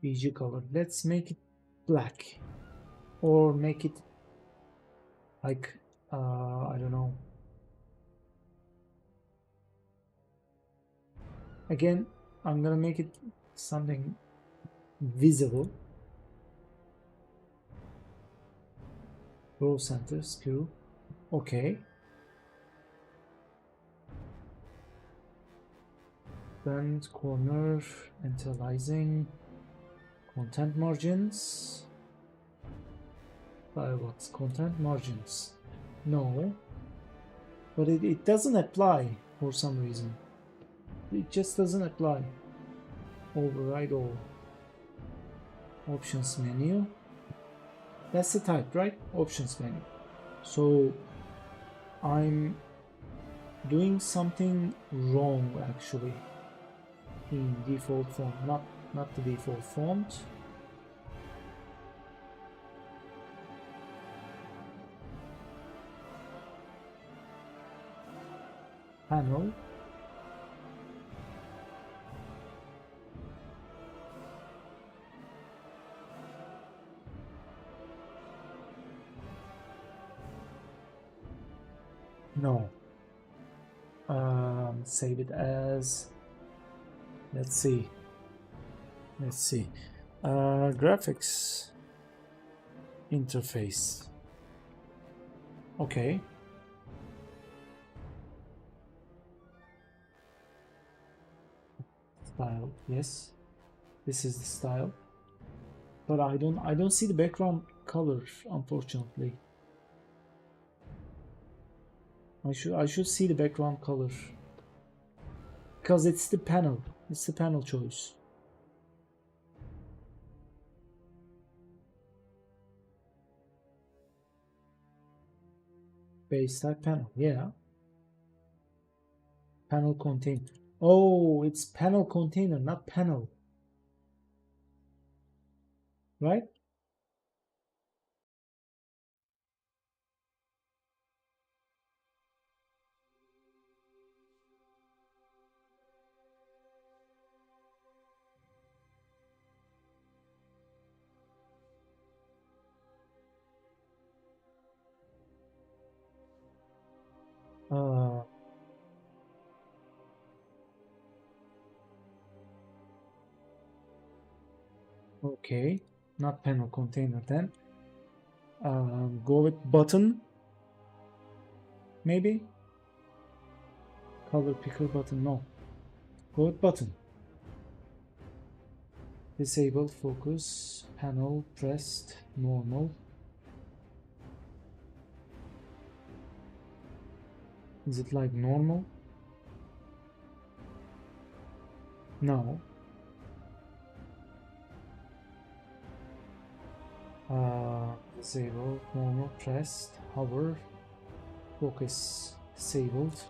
BG color. Let's make it black, or make it like I don't know. Again, I'm gonna make it something visible. Row center skew. Okay. Bend corner, anti-aliasing, content margins. What's content margins? No, but it doesn't apply for some reason. It just doesn't apply. Override all. Options menu. That's the type, right? Options menu. So I'm doing something wrong actually in default font, not the default font. Panel. No. Save it as, let's see. Graphics interface. Okay. Style, yes. This is the style. But I don't see the background color, unfortunately. I should see the background color. Because it's the panel. It's the panel choice. Base type panel, yeah. Panel container. Oh, it's panel container, not panel. Right? Uh, okay, not panel container then. Go with button, maybe. Color picker button, no. Go with button. Disabled focus, panel pressed, normal. Is it like normal? No. Disabled, normal, pressed, hover, focus, disabled.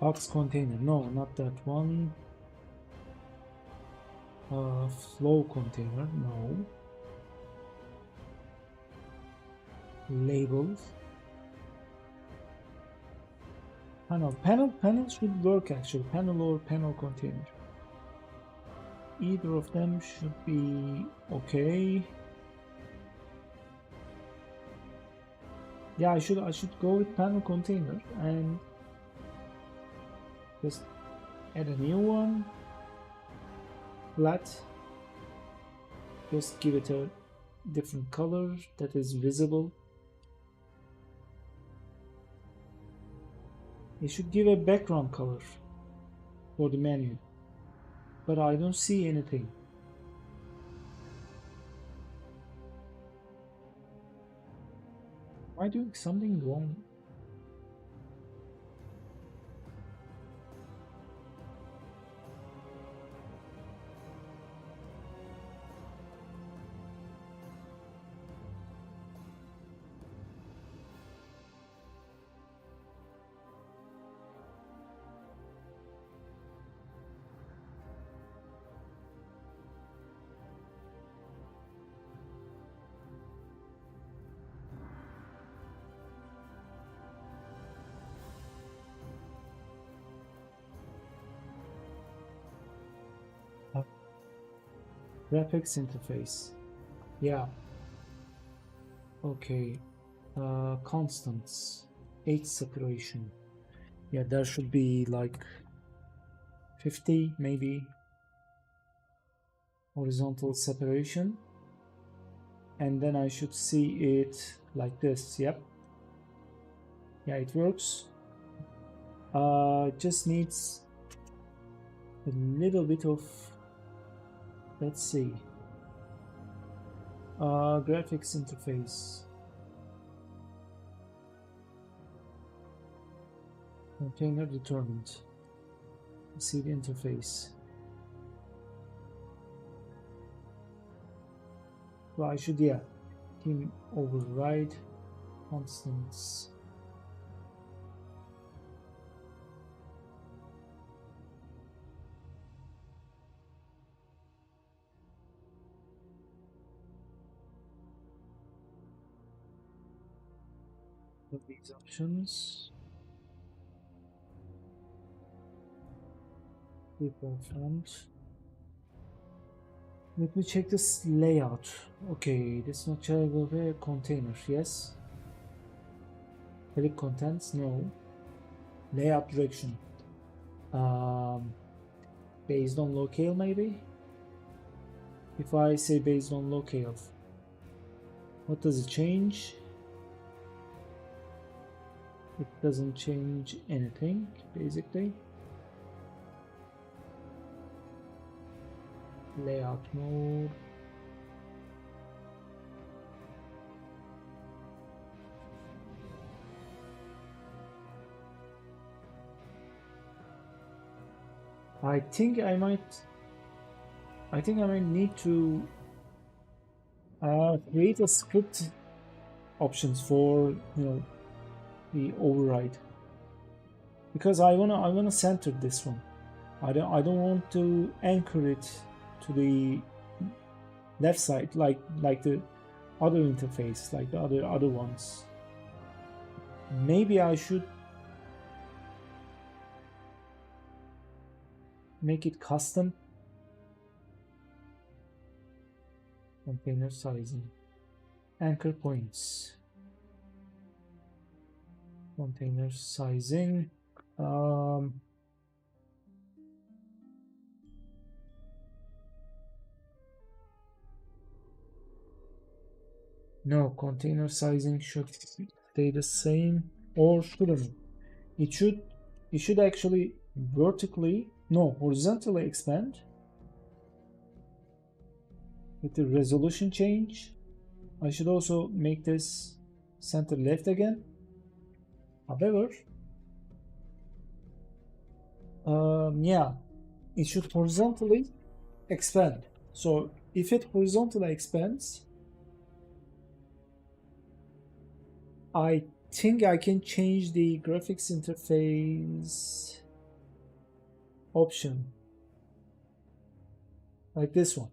Box container. No, not that one. Flow container. No. Labels. Panel should work actually. Panel or panel container. Either of them should be okay. Yeah, I should go with panel container and just add a new one. Flat. Just give it a different color that is visible. It should give a background color for the menu, but I don't see anything. Am I doing something wrong? Graphics interface. Yeah. Okay. Constants. Age separation. Yeah, there should be like 50 maybe horizontal separation. And then I should see it like this. Yep. Yeah, it works. It just needs a little bit of, let's see, graphics interface. Container determined. See the interface. So I should, yeah, team override constants. These options. People font. Let me check this layout. Okay, this not shareable container. Yes. Click contents. No. Layout direction. Based on locale maybe. If I say based on locale, what does it change? It doesn't change anything basically. Layout mode. I think I might need to create a script options for the override, because I wanna center this one. I don't want to anchor it to the left side like the other interface, like the other ones. Maybe I should make it custom. Container sizing. Anchor points. Container sizing. No, container sizing should stay the same, or shouldn't. It should actually horizontally expand with the resolution change. I should also make this center left again. However, yeah, it should horizontally expand. So if it horizontally expands, I think I can change the graphics interface option like this one.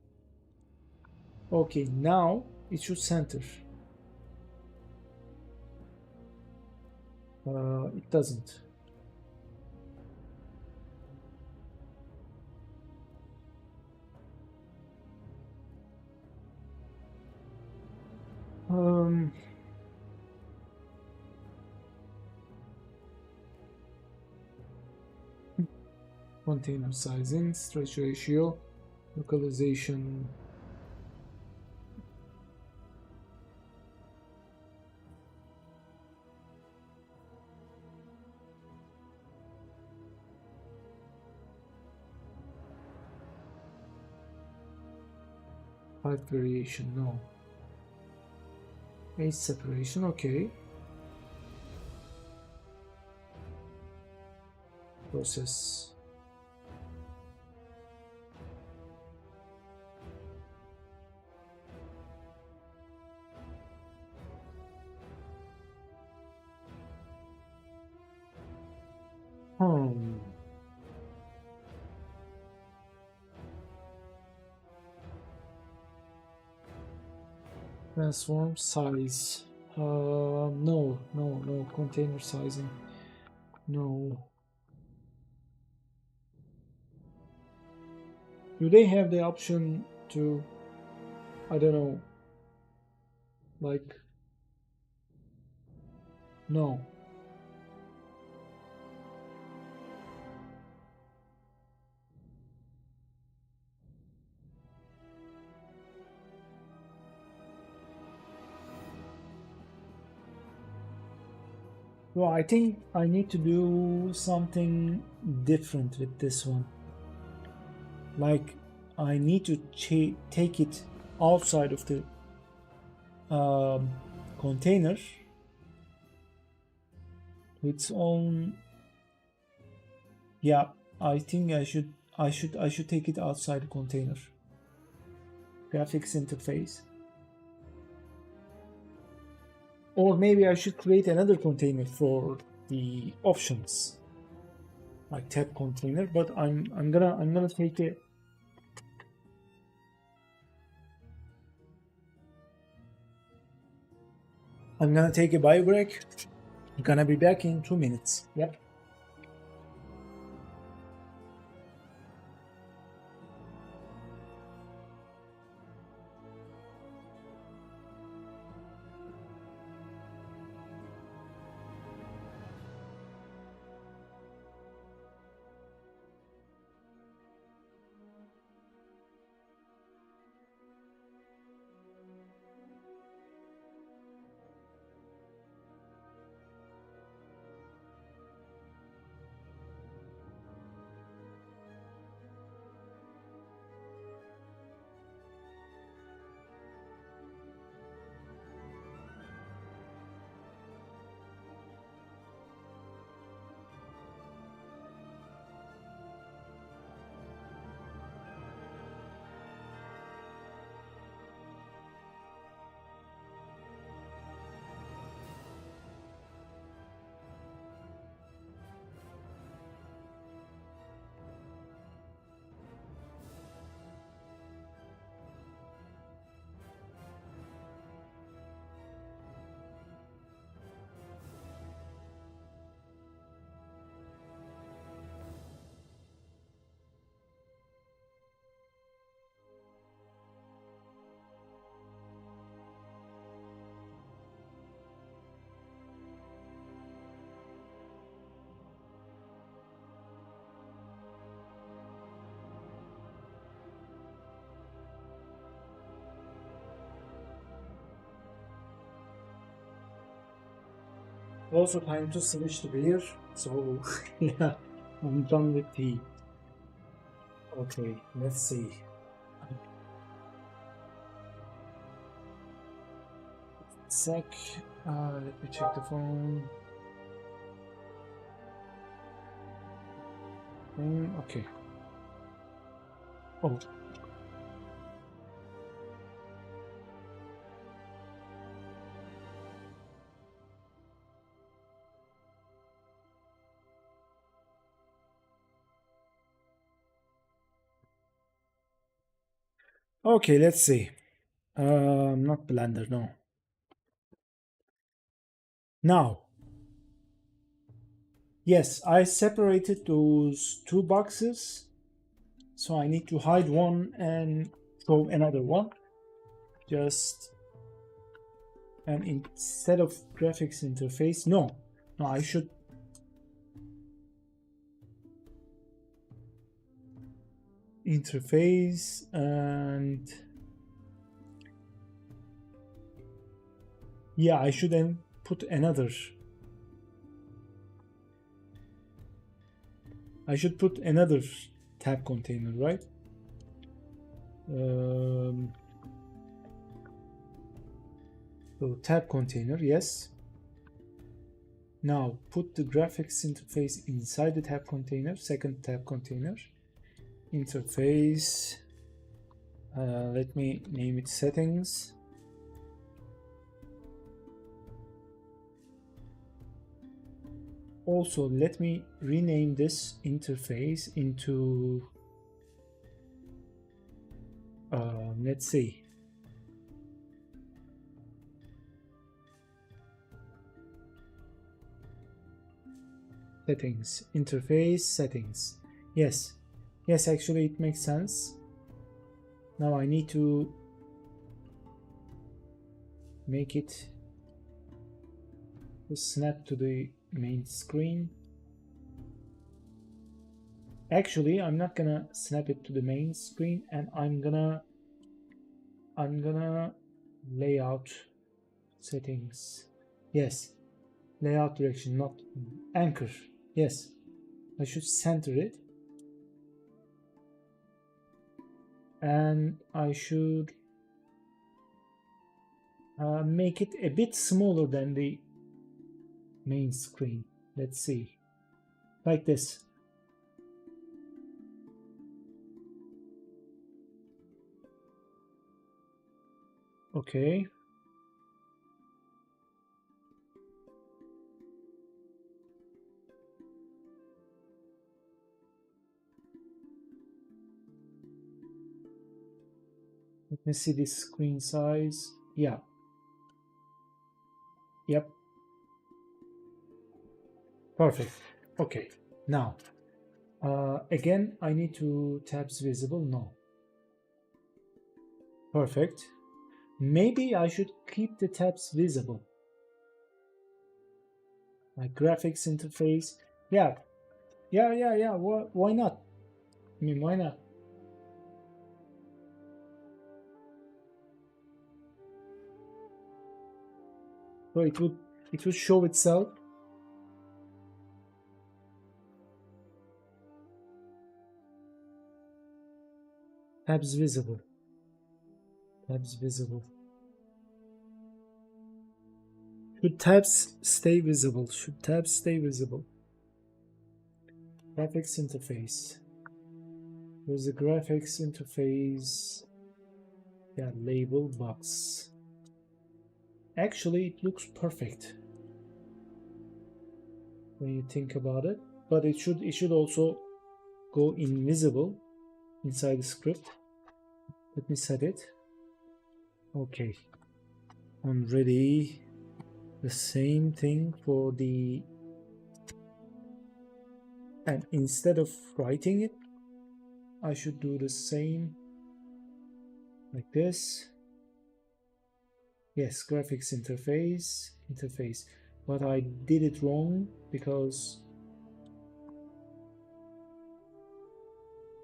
Okay, now it should center. It doesn't. Container sizing, stretch ratio, localization. Height variation, no. Age separation, okay. Process. Transform size. No, container sizing. No. Do they have the option to, I don't know, like, no. Well, I think I need to do something different with this one. Like, I need to take it outside of the container to its own. Yeah, I think I should take it outside the container. Graphics interface. Or maybe I should create another container for the options, like tab container. But I'm gonna take it. I'm gonna take a bio break. I'm gonna be back in 2 minutes. Yep. Also time to switch the beer. So yeah, I'm done with tea. Okay, let's see. Sec. Let me check the phone. Okay. Oh. Okay, let's see. Not Blender, no. Now, yes, I separated those two boxes, so I need to hide one and show another one. Just, and instead of graphics interface, no, I should interface, and yeah, I should then put another. I should put another tab container, right? So tab container, yes. Now put the graphics interface inside the tab container, second tab container. Interface, let me name it settings. Also, let me rename this interface into, let's see, settings, interface settings. Yes, actually it makes sense. Now I need to make it snap to the main screen. Actually, I'm not gonna snap it to the main screen, and I'm gonna layout settings. Yes, layout direction, not anchor. Yes, I should center it, and I should make it a bit smaller than the main screen. Let's see, like this. Okay. Let me see this screen size. Yeah. Yep. Perfect. Okay. Now, again, I need to tabs visible. No. Perfect. Maybe I should keep the tabs visible. Like graphics interface. Yeah. Why not? I mean, why not? So it would show itself. Tabs visible. Tabs visible. Should tabs stay visible? Should tabs stay visible? Graphics interface. There's a graphics interface. Yeah, label box. Actually, it looks perfect when you think about it, but it should also go invisible inside the script. Let me set it. Okay, I'm ready. The same thing for the, and instead of writing it, I should do the same like this. Yes, graphics interface, but I did it wrong because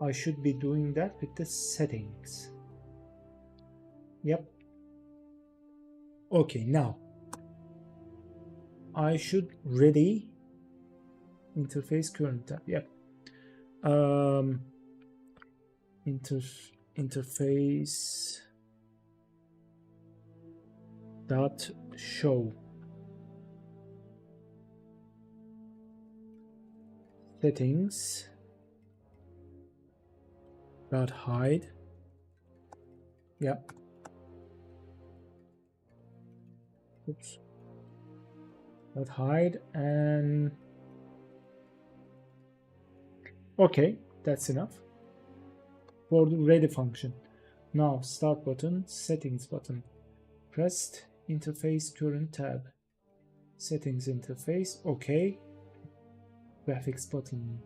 I should be doing that with the settings. Yep. Okay, now I should ready interface current tab. Yep. Interface dot show settings dot hide. Yep. Oops. Dot hide, and okay, that's enough for the ready function. Now start button, settings button. Pressed interface current tab. Settings interface, okay. Graphics button.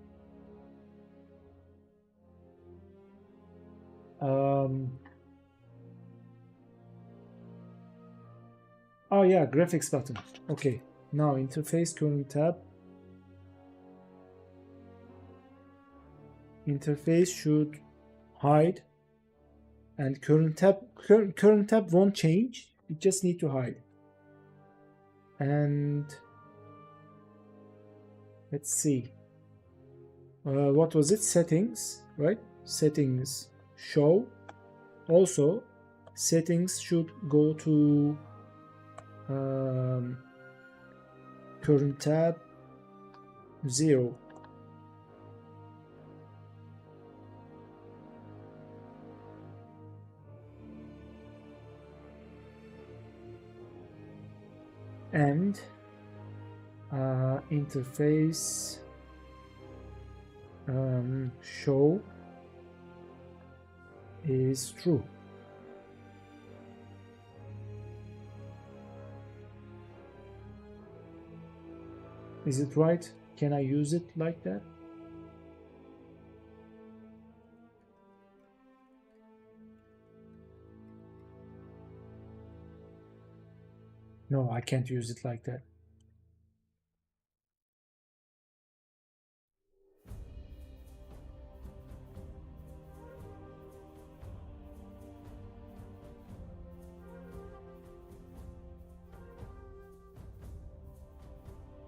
Oh yeah, graphics button. Okay, now interface current tab. Interface should hide, and current tab won't change. It just need to hide. And let's see. What was it? Settings, right? Settings show. Also, settings should go to current tab 0. And interface show is true. Is it right? Can I use it like that? No, I can't use it like that.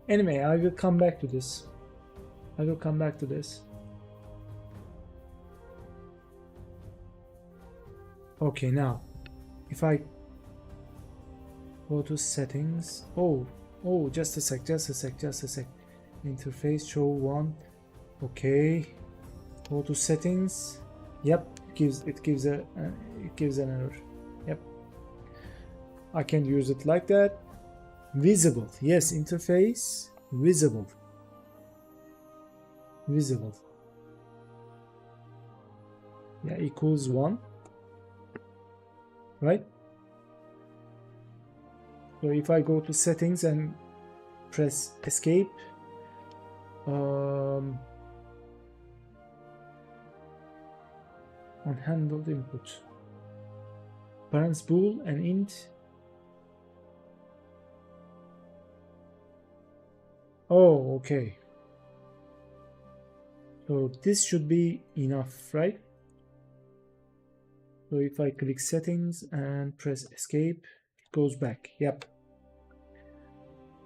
Anyway, I will come back to this. Okay, now, if I go to settings, just a sec. Interface show 1. Okay, go to settings. Yep, it gives an error. Yep, I can use it like that. Visible, yes, interface visible. Yeah, equals 1, right? So if I go to settings and press escape, unhandled input, parents bool and int. Oh, okay. So this should be enough, right? So if I click settings and press escape, it goes back. Yep.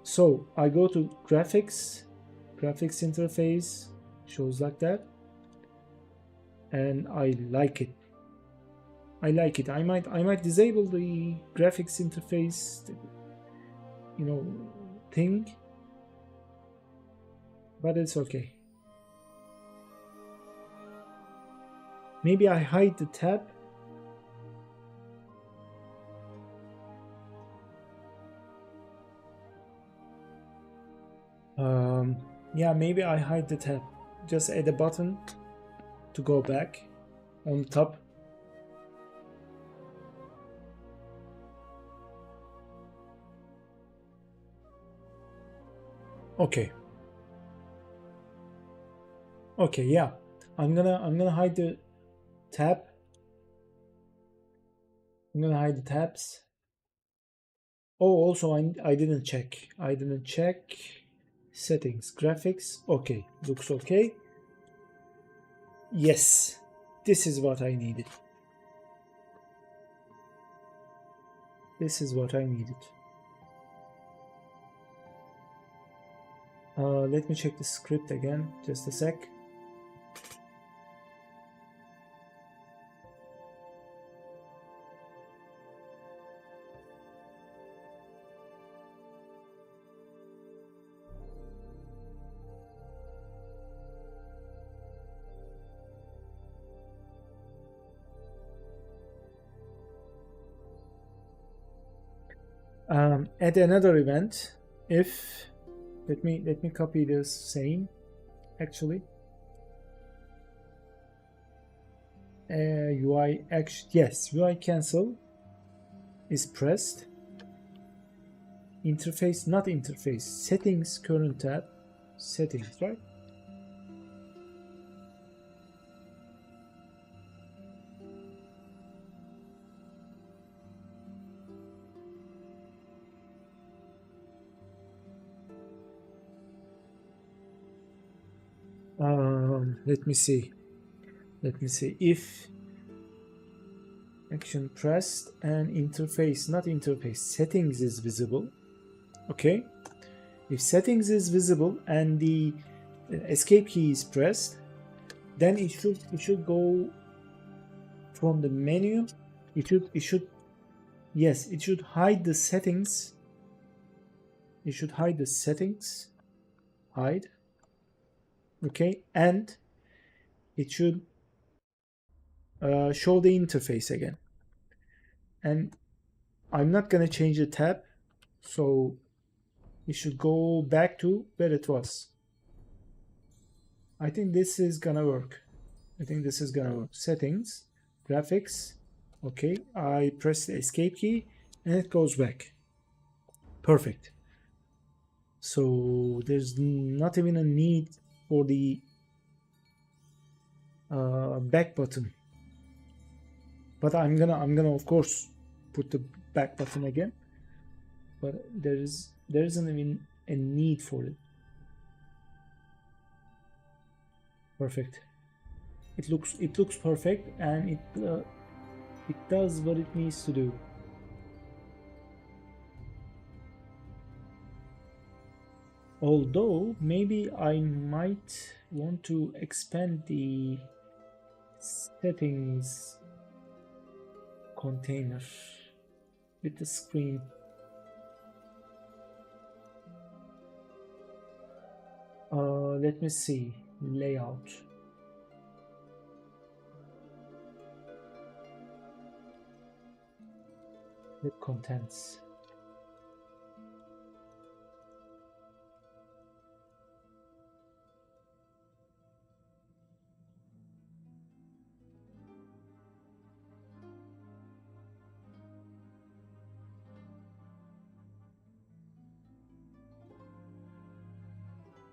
So I go to graphics interface, shows like that, and I like it. I might disable the graphics interface, thing, but it's okay. Maybe I hide the tab. Yeah, maybe I hide the tab. Just add a button to go back on top. Okay, yeah, I'm gonna hide the tab. I'm gonna hide the tabs. Oh, also I didn't check settings, graphics. Okay, looks okay. Yes, this is what I needed. Let me check the script again, just a sec. Add another event if, let me copy this same, actually. UI action, yes, UI cancel is pressed. Interface, not interface, settings, current tab, settings, right? Let me see. If action pressed and interface, not interface, settings is visible. Okay. If settings is visible and the escape key is pressed, then it should go from the menu. It should yes, it should hide the settings. It should hide the settings. Hide. Okay, and it should show the interface again. And I'm not gonna change the tab, so it should go back to where it was. I think this is gonna work. Settings, graphics. Okay, I press the escape key and it goes back. Perfect. So there's not even a need for the back button. But I'm gonna of course put the back button again. But there isn't even a need for it. Perfect. It looks perfect, and it does what it needs to do. Although maybe I might want to expand the settings container with the screen. Let me see. Layout. The contents.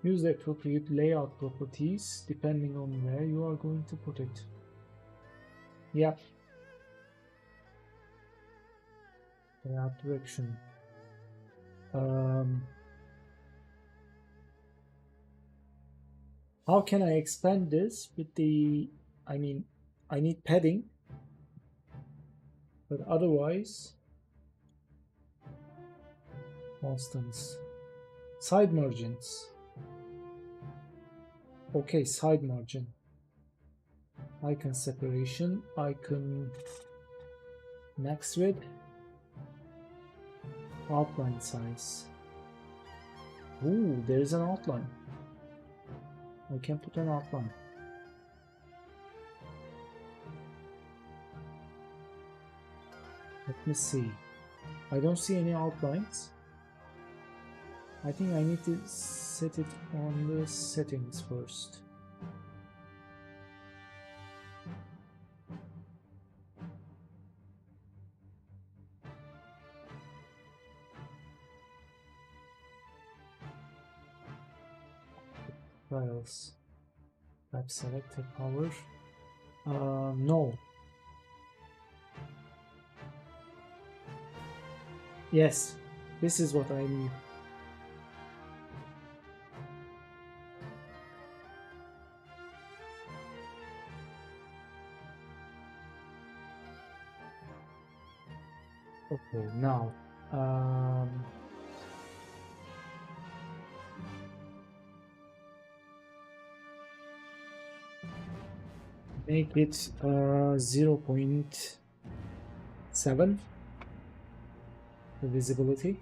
Use the appropriate layout properties depending on where you are going to put it. Yeah. Layout direction. How can I expand this with the, I need padding, but otherwise, constants. Side margins. Okay, side margin. Icon separation, icon max width, outline size. Ooh, there is an outline. I can put an outline. Let me see. I don't see any outlines. I think I need to set it on the settings first. Files. Type selected power. No. Yes, this is what I need. Okay, now make it 0.7 the visibility.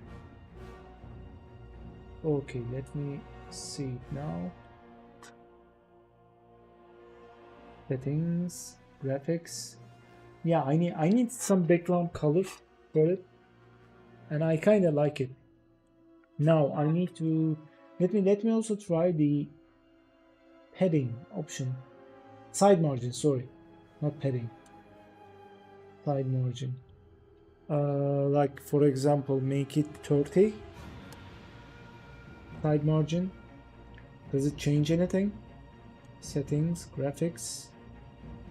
Okay, let me see it now. Settings, graphics. Yeah, I need some background color for it, and I kind of like it. Now I need to let me also try the padding option, side margin. Sorry, not padding. Side margin. Like for example, make it 30. Side margin. Does it change anything? Settings, graphics.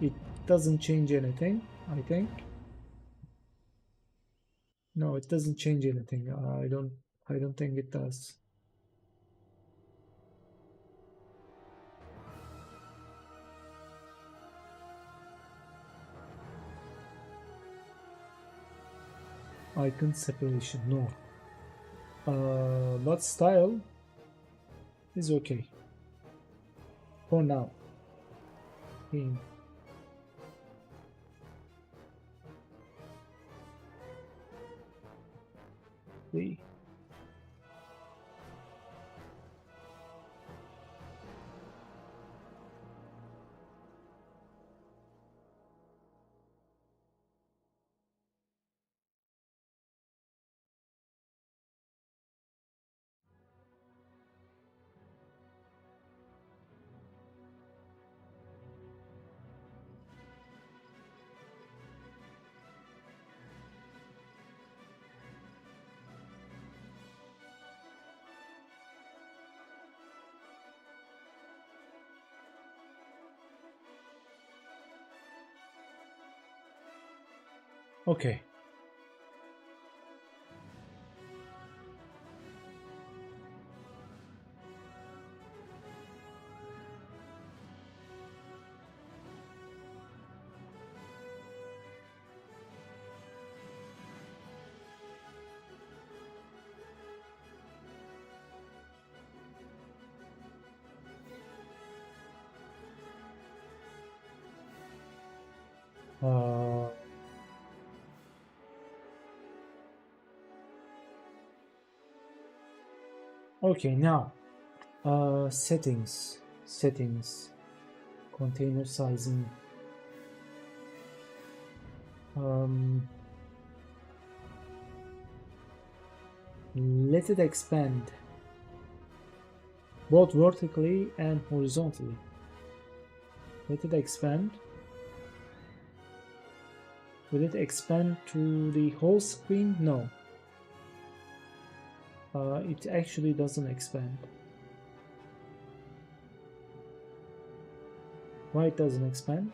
It doesn't change anything, I think. No, it doesn't change anything. I don't think it does. Icon separation, no. But style is okay for now. Theme. See. Okay. Okay, now settings, container sizing. Let it expand both vertically and horizontally. Let it expand. Will it expand to the whole screen? No. It actually doesn't expand. Why it doesn't expand?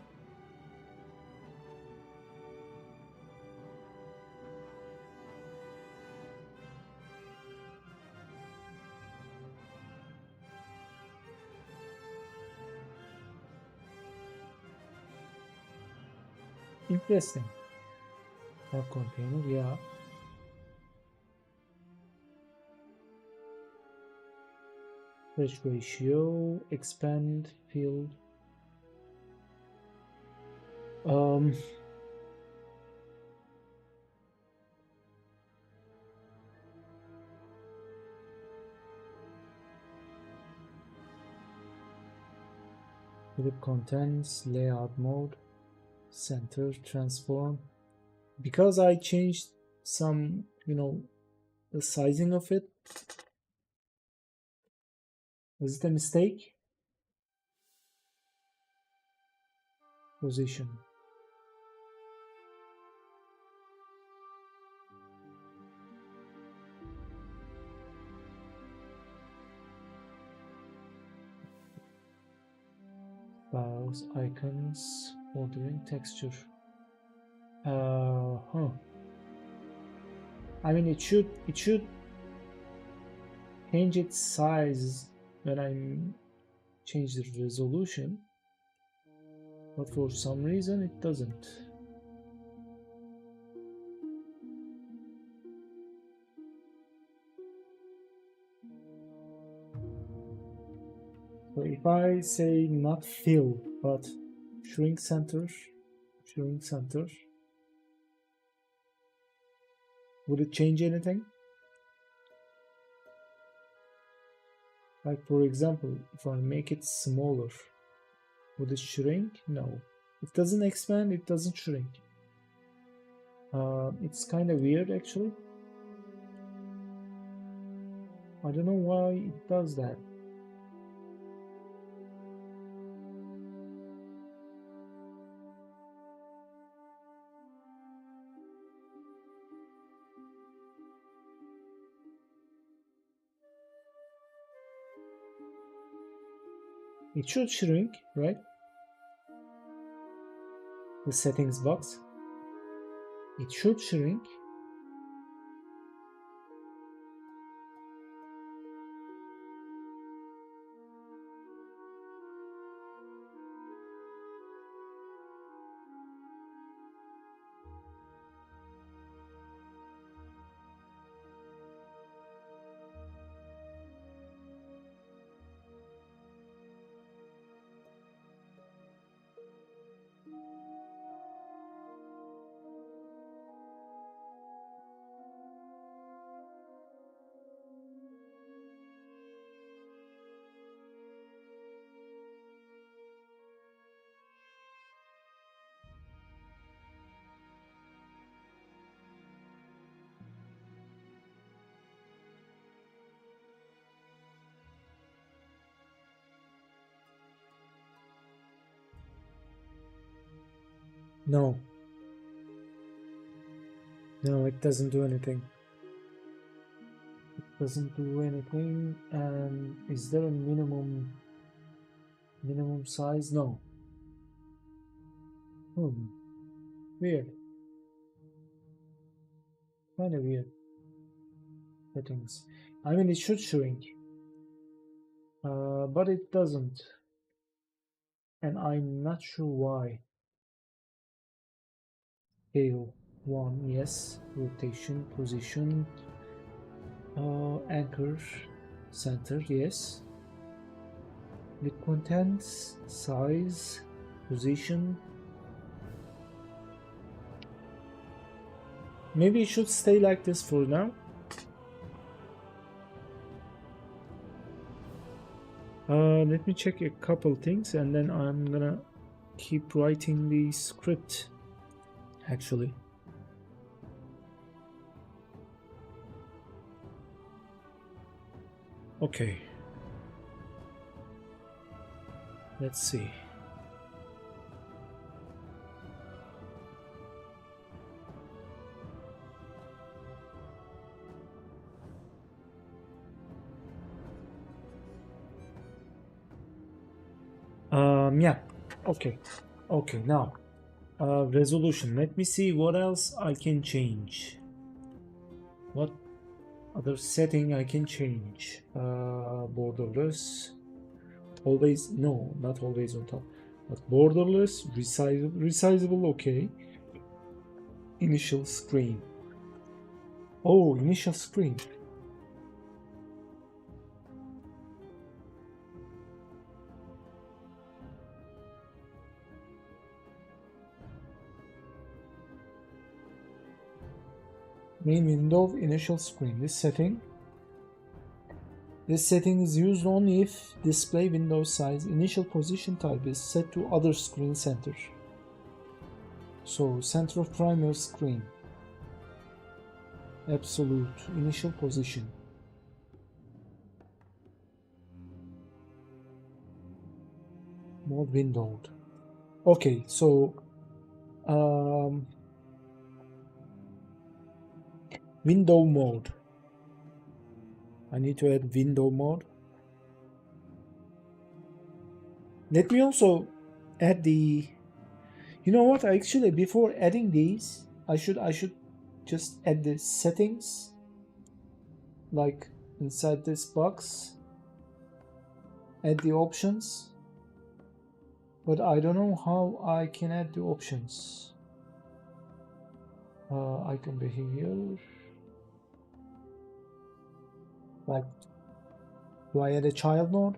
Interesting. Have container, yeah. Refresh ratio, expand field. Group contents, layout mode, center, transform. Because I changed some, the sizing of it. Was it a mistake? Position. Files, icons, ordering, texture. I mean, it should change its size when I change the resolution, but for some reason it doesn't. So if I say not fill, but shrink center, would it change anything? Like for example, if I make it smaller, would it shrink? No. It doesn't expand, it doesn't shrink. It's kind of weird actually. I don't know why it does that. It should shrink, right? The settings box. It should shrink. No. No, it doesn't do anything. It doesn't do anything. And is there a minimum size? No. Weird. Kind of weird. Settings. I mean, it should shrink. But it doesn't. And I'm not sure why. Scale 1, yes. Rotation, position. Anchor, center, yes. The contents, size, position. Maybe it should stay like this for now. Let me check a couple things and then I'm gonna keep writing the script actually. Okay. Let's see. Yeah. Okay, now resolution. Let me see what else I can change. What other setting I can change? Borderless. Always, no, not always on top, but borderless, resizable, okay. Initial screen. Oh, initial screen. Main window, initial screen. This setting is used only if display window size initial position type is set to other screen center. So center of primary screen. Absolute initial position. Mode windowed. Okay, so window mode. I need to add window mode. Let me also add the, you know what, actually before adding these I should just add the settings like inside this box, add the options, but I don't know how I can add the options. Icon behavior, like, do I add a child node?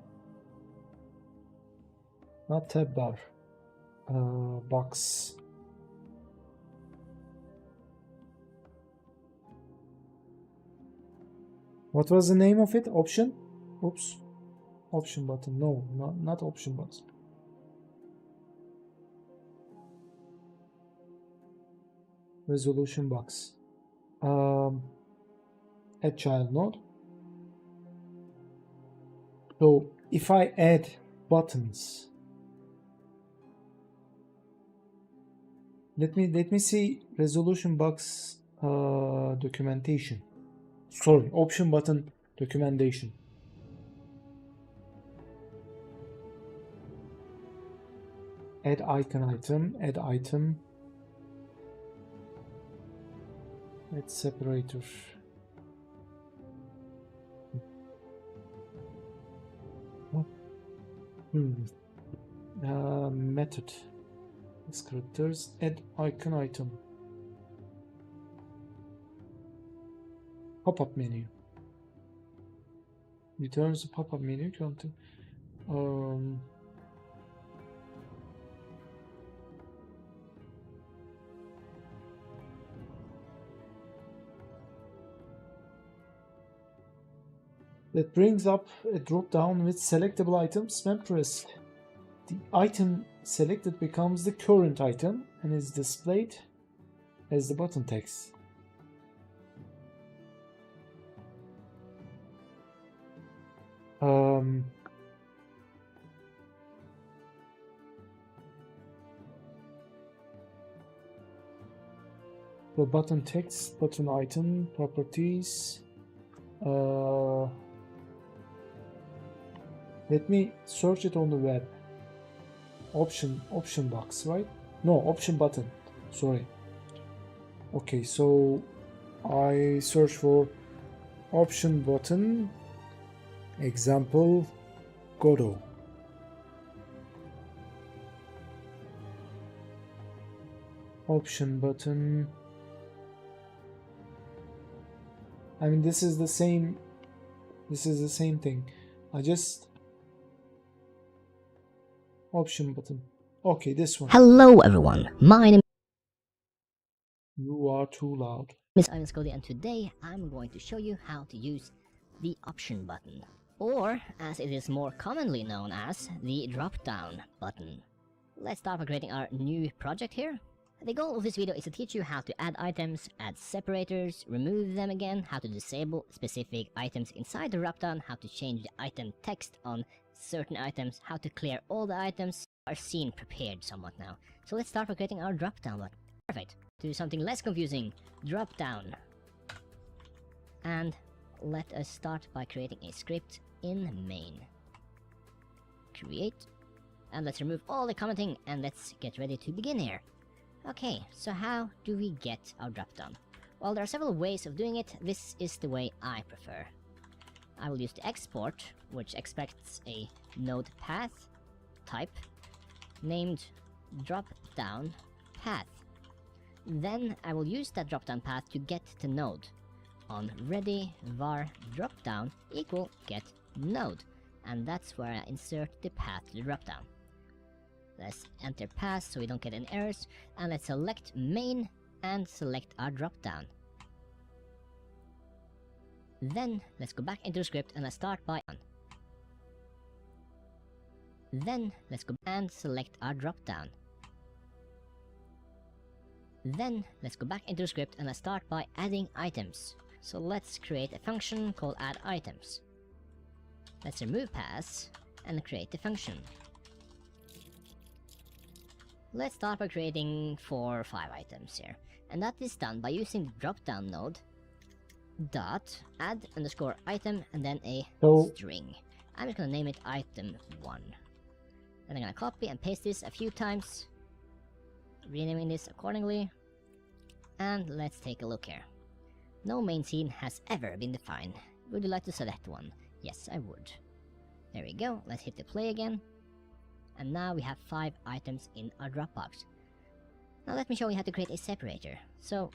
Not tab bar. Box. What was the name of it? Option? Oops. Option button. No, not option button. Resolution box. Add child node. So if I add buttons, let me see resolution box documentation. Sorry, option button documentation. Add icon item, add item. Add separator. Method. Descriptors, add icon item. Pop-up menu. Returns the pop-up menu content. That brings up a drop-down with selectable items when pressed. The item selected becomes the current item and is displayed as the button text. The button text, button item, properties. Let me search it on the web. Option box, right? No, option button. Sorry. Okay, so I search for option button. Example, Godot. Option button. I mean, this is the same thing. I just option button. Okay, this one. Hello everyone, my name You are too loud. is Godot, and today I'm going to show you how to use the option button, or as it is more commonly known as, the drop down button. Let's start by creating our new project here. The goal of this video is to teach you how to add items, add separators, remove them again, how to disable specific items inside the drop-down, how to change the item text on certain items, how to clear all the items. Our scene prepared somewhat now. So let's start by creating our drop-down button. Perfect. To do something less confusing, drop-down. And let us start by creating a script in main. Create. And let's remove all the commenting and let's get ready to begin here. Okay, so how do we get our drop-down? Well, there are several ways of doing it. This is the way I prefer. I will use the export, which expects a node path type named drop-down path. Then I will use that drop-down path to get the node. On ready var drop-down equal get node, and that's where I insert the path to the drop-down. Let's enter pass so we don't get any errors, and let's select main and select our drop-down. Then let's go back into the script and let's start by on. Then let's go and select our drop-down. Then let's go back into the script and let's start by adding items. So let's create a function called add items. Let's remove pass and create the function. Let's start by creating 4 or 5 items here, and that is done by using the drop-down node dot add underscore item and then a string. I'm just gonna name it item 1. Then I'm gonna copy and paste this a few times, renaming this accordingly, and let's take a look here. No main scene has ever been defined. Would you like to select one? Yes, I would. There we go. Let's hit the play again. And now we have 5 items in our Dropbox. Now let me show you how to create a separator. So,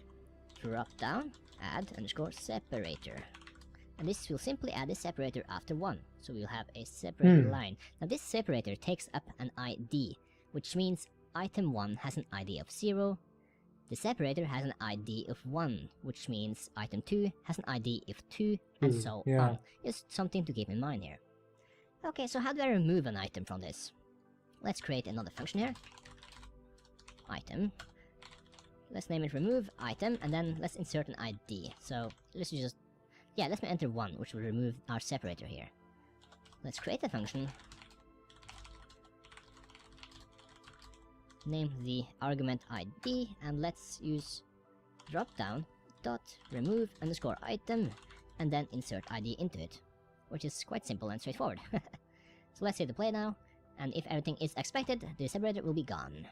drop down, add underscore separator. And this will simply add a separator after 1. So we'll have a separator line. Now this separator takes up an ID, which means item 1 has an ID of 0. The separator has an ID of 1, which means item 2 has an ID of 2, and so on. Just something to keep in mind here. Okay, so how do I remove an item from this? Let's create another function here. Item. Let's name it remove item, and then let's insert an ID. So let's just, let me enter 1, which will remove our separator here. Let's create a function. Name the argument ID, and let's use dropdown dot remove underscore item, and then insert ID into it, which is quite simple and straightforward. So let's hit the play now, And if everything is expected, the separator will be gone.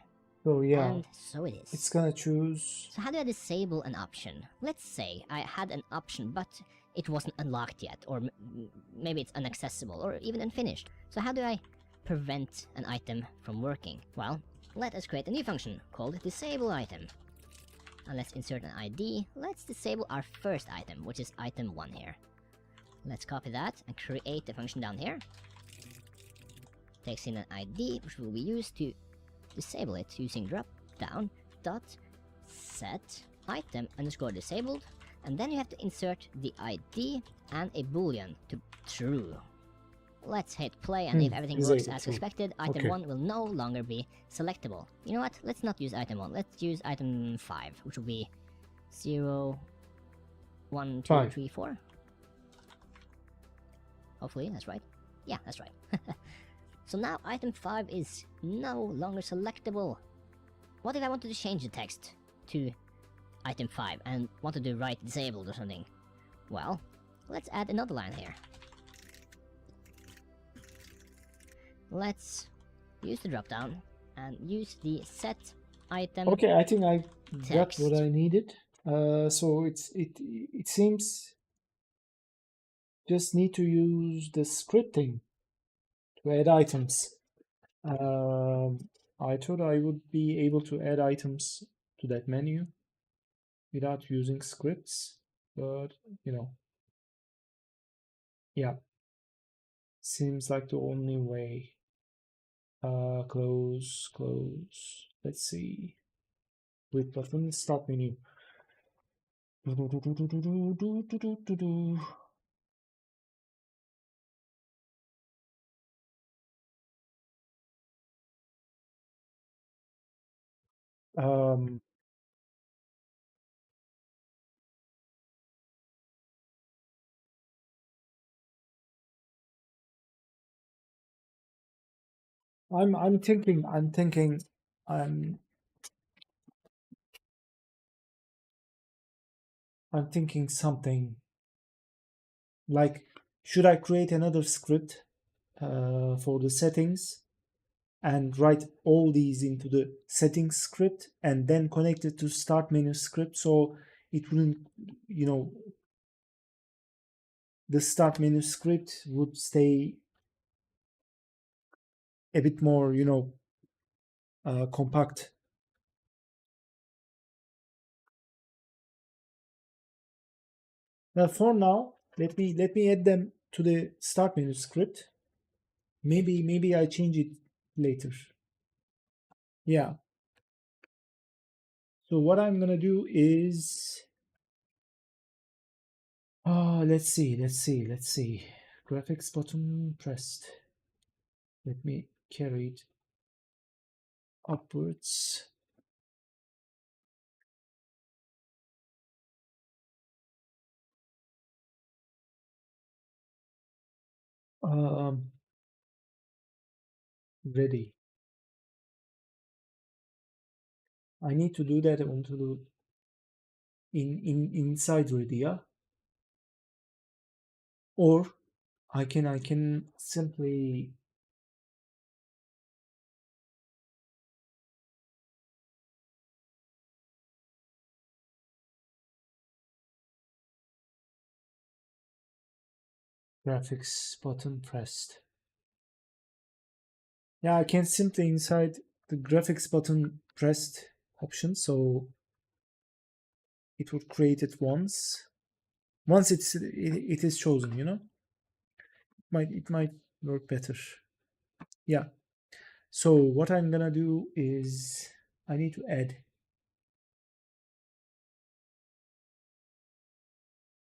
So yeah, And so it is. it's gonna choose. So how do I disable an option? Let's say I had an option, but it wasn't unlocked yet, or maybe it's inaccessible, or even unfinished. So how do I prevent an item from working? Well, let us create a new function called disable item. And let's insert an ID. Let's disable our first item, which is item 1 here. Let's copy that and create the function down here. Takes in an ID, which will be used to disable it using drop down dot set item underscore disabled, and then you have to insert the ID and a boolean to true. Let's hit play, and if everything works as expected, item 1 will no longer be selectable. You know what? Let's not use item 1. Let's use item 5, which will be 0, 1, 2, 3, 4. Hopefully, that's right. Yeah, that's right. So now item 5 is no longer selectable. What if I wanted to change the text to item 5 and wanted to write disabled or something? Well, let's add another line here. Let's use the dropdown and use the set item. Okay, I think I got text. what I needed. So it seems just need to use the scripting to add items. I thought I would be able to add items to that menu without using scripts, but you know, yeah, seems like the only way. Close. Let's see. Wait button, start menu. Um, I'm thinking I'm thinking something like, should I create another script for the settings and write all these into the settings script and then connect it to start menu script, so it wouldn't, you know, the start menu script would stay a bit more, you know, compact. Now for now, let me add them to the start menu script. Maybe I change it later. Yeah. So what I'm gonna do is, let's see. Graphics button pressed. Let me carry it upwards. Ready. I need to do that onto the inside ready, yeah? Or I can simply graphics button pressed. Yeah, I can simply inside the graphics button pressed option, so it would create it once it is chosen, you know. It might work better. Yeah. So what I'm gonna do is I need to add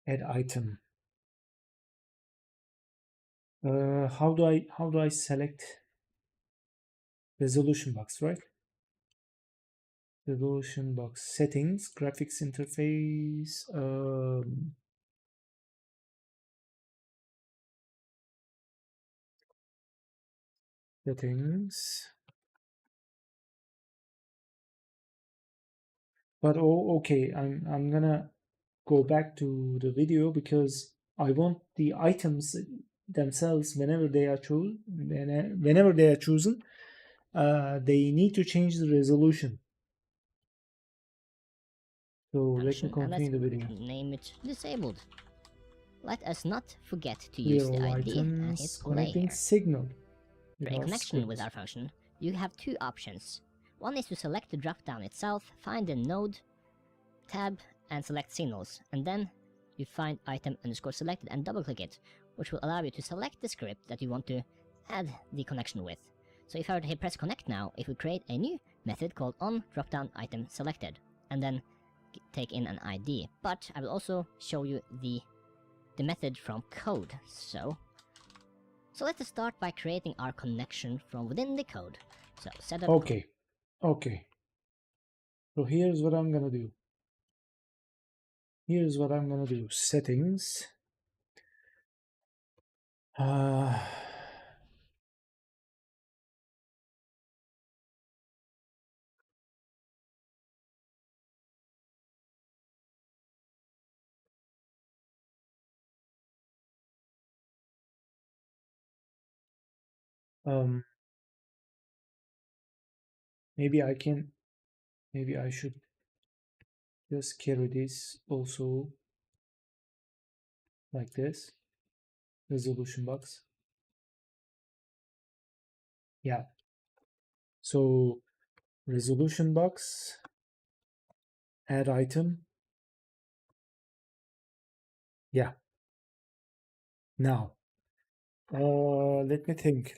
item. How do I select resolution box, right? Resolution box settings, graphics interface, settings. But okay, I'm gonna go back to the video because I want the items themselves, whenever they are chosen, they need to change the resolution. So let me function, and let's continue the video. name it disabled. Let us not forget to Clear use the all ID and hit items. play Connecting here. signal For with a our connection with script. our function, you have two options. One is to select the drop-down itself, find the node tab, and select signals, and then you find item underscore selected and double-click it, which will allow you to select the script that you want to add the connection with. So if I were to hit press connect now, it would create a new method called on drop-down item selected, and then take in an ID. But I will also show you the method from code. So let us start by creating our connection from within the code. So setup. Okay. So here's what I'm gonna do. Settings. Maybe I should just carry this also like this. Resolution box. Yeah. So resolution box, add item. Yeah. Now, let me think.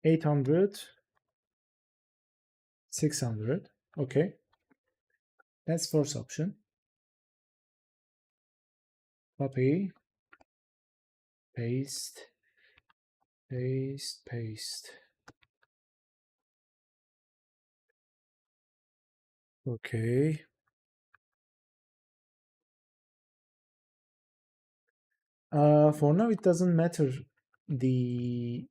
800, 600. Okay. That's first option. Copy, paste. Okay. For now, it doesn't matter the,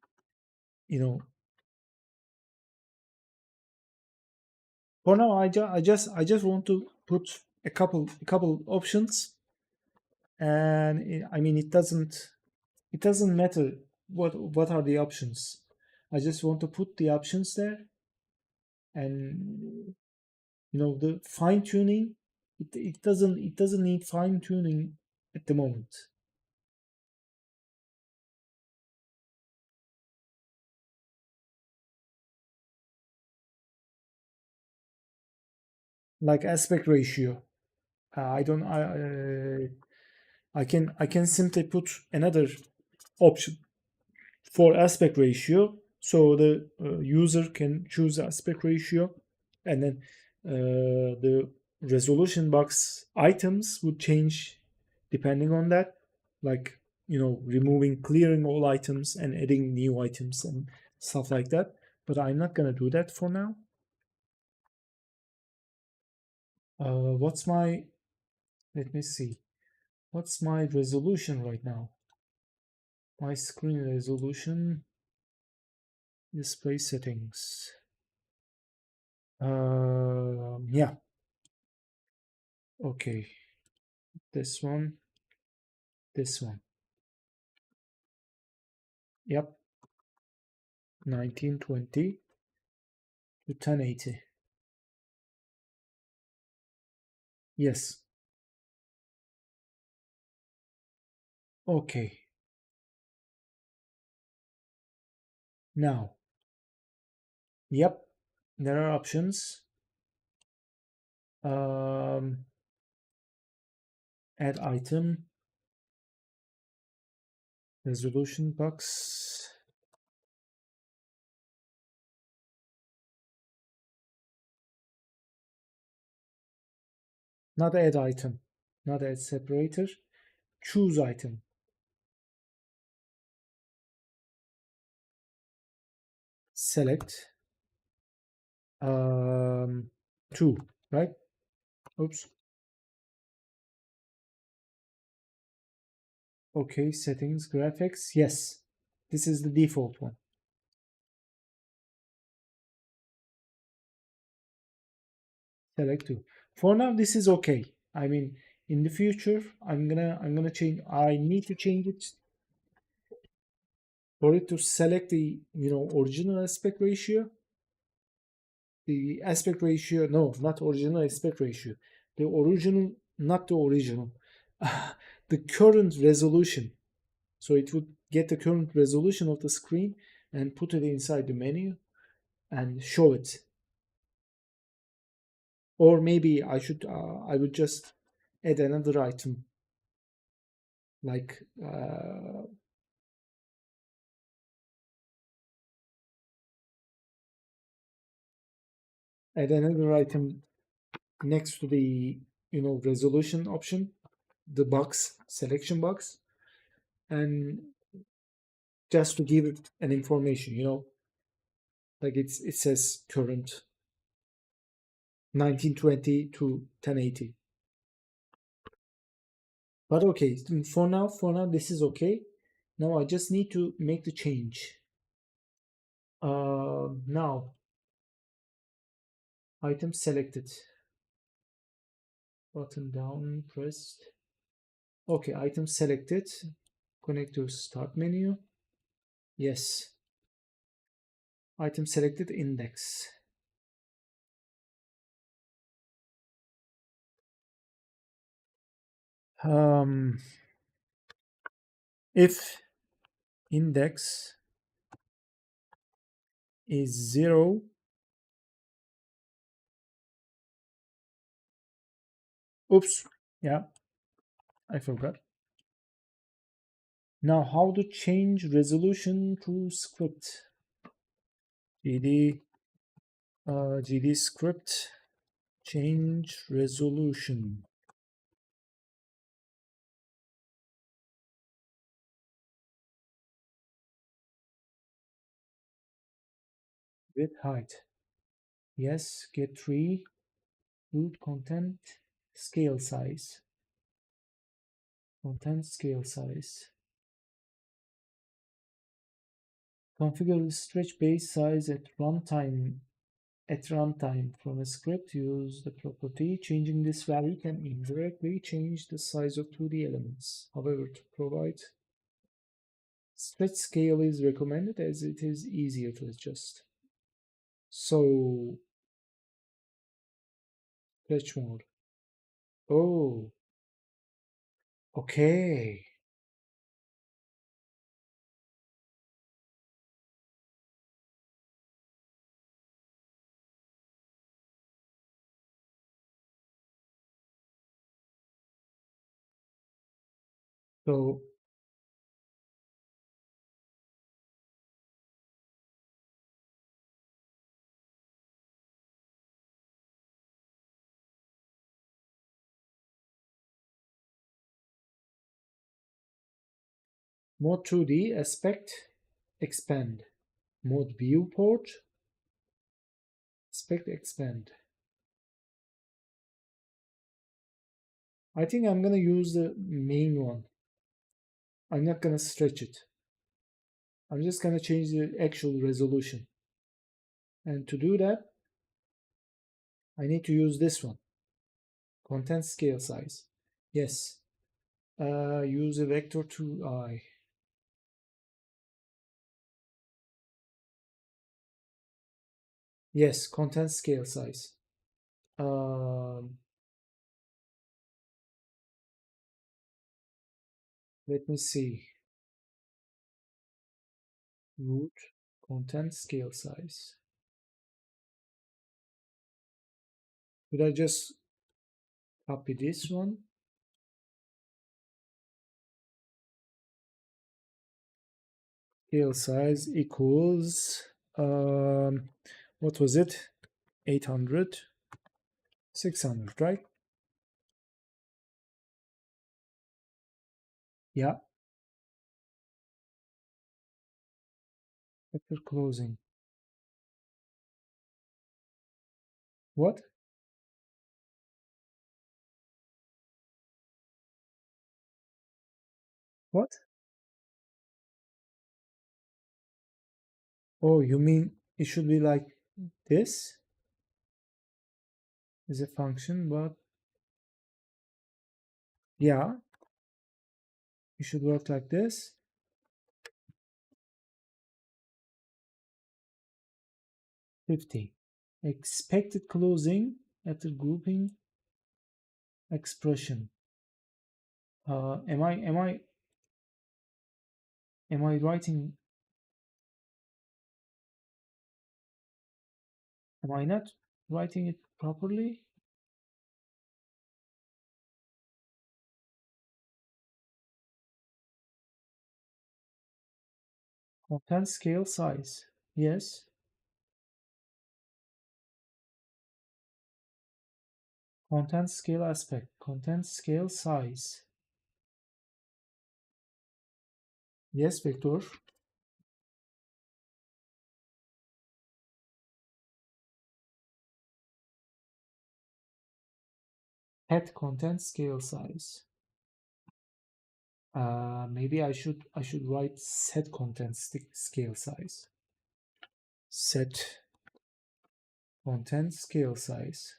for now, I just want to put a couple options, and I mean it doesn't matter what are the options. I just want to put the options there, and the fine tuning. It doesn't need fine tuning at the moment. Like aspect ratio. I don't. I can simply put another option for aspect ratio, so the user can choose aspect ratio, and then the resolution box items would change depending on that, like clearing all items and adding new items and stuff like that. But I'm not gonna do that for now. What's my, let me see, what's my resolution right now? My screen resolution, display settings. Yeah. Okay. This one. Yep. 1920 to 1080. Yes. Okay. Now. Yep. There are options. Add item. Resolution box. Not add item. Not add separator. Choose item. Select. 2, right? Oops. Okay, settings, graphics. Yes. This is the default one. select to. For now, this is okay. I mean, in the future, I'm gonna change. I need to change it for it to select the original aspect ratio. The aspect ratio, no, not original aspect ratio. The original, not the original. The current resolution. So it would get the current resolution of the screen and put it inside the menu and show it. Or maybe I would just add another item like add another item next to the resolution option, the box selection box, and just to give it an information, like it says current 1920 to 1080. But okay, for now this is okay. Now I just need to make the change. Now item selected, button down pressed. Okay, item selected, connect to start menu. Yes, item selected, index. If index is 0, oops, yeah, I forgot. Now how to change resolution to script. GD script change resolution. Width height. Yes, get 3. Root content scale size. Content scale size. Configure stretch base size at runtime. At runtime from a script, use the property. Changing this value can indirectly change the size of 2D elements. However, to provide stretch scale is recommended as it is easier to adjust. So, stretch mode. Oh, okay. So, mode 2D, aspect, expand. Mode viewport, aspect, expand. I think I'm gonna use the main one. I'm not gonna stretch it. I'm just gonna change the actual resolution. And to do that, I need to use this one. Content scale size. Yes. Use a vector 2i. Yes, content scale size. Let me see. Root content scale size. Should I just copy this one? Scale size equals what was it? 800, 600, right? Yeah. Vector closing. What? What? Oh, you mean it should be like this? is a function, but yeah, it should work like this. $50. Expected closing after grouping expression. Am I writing? Am I not writing it properly? Content scale size. Yes. Content scale aspect. Content scale size. Yes, Victor. Head content scale size. Maybe I should write set content scale size. Set content scale size.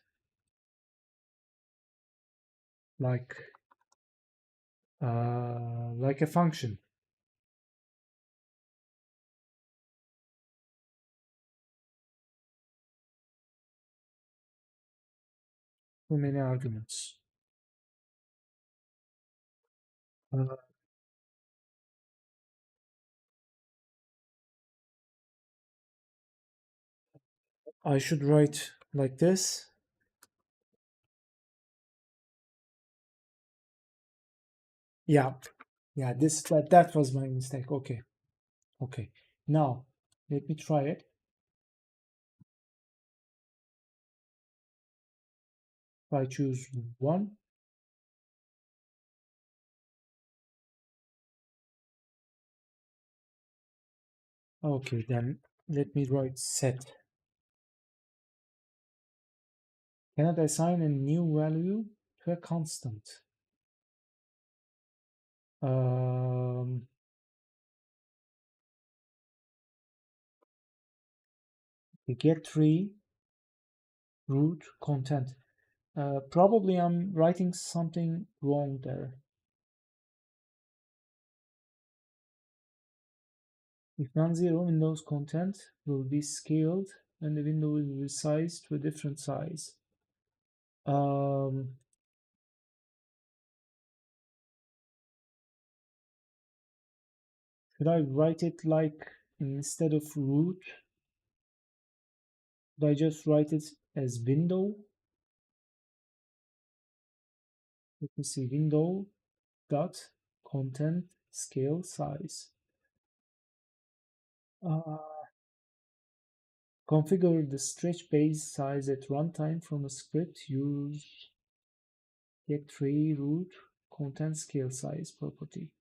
Like a function. Too many arguments. I should write like this. Yeah, that was my mistake. Okay. Now let me try it. If I choose one, okay, then let me write set. Cannot assign a new value to a constant. We get tree root content. Probably I'm writing something wrong there. If non-zero, Windows content will be scaled and the window will be resized to a different size. Should I write it like instead of root? Should I just write it as window? Let me see, window dot content scale size. Configure the stretch base size at runtime from a script. Use get tree root content scale size property.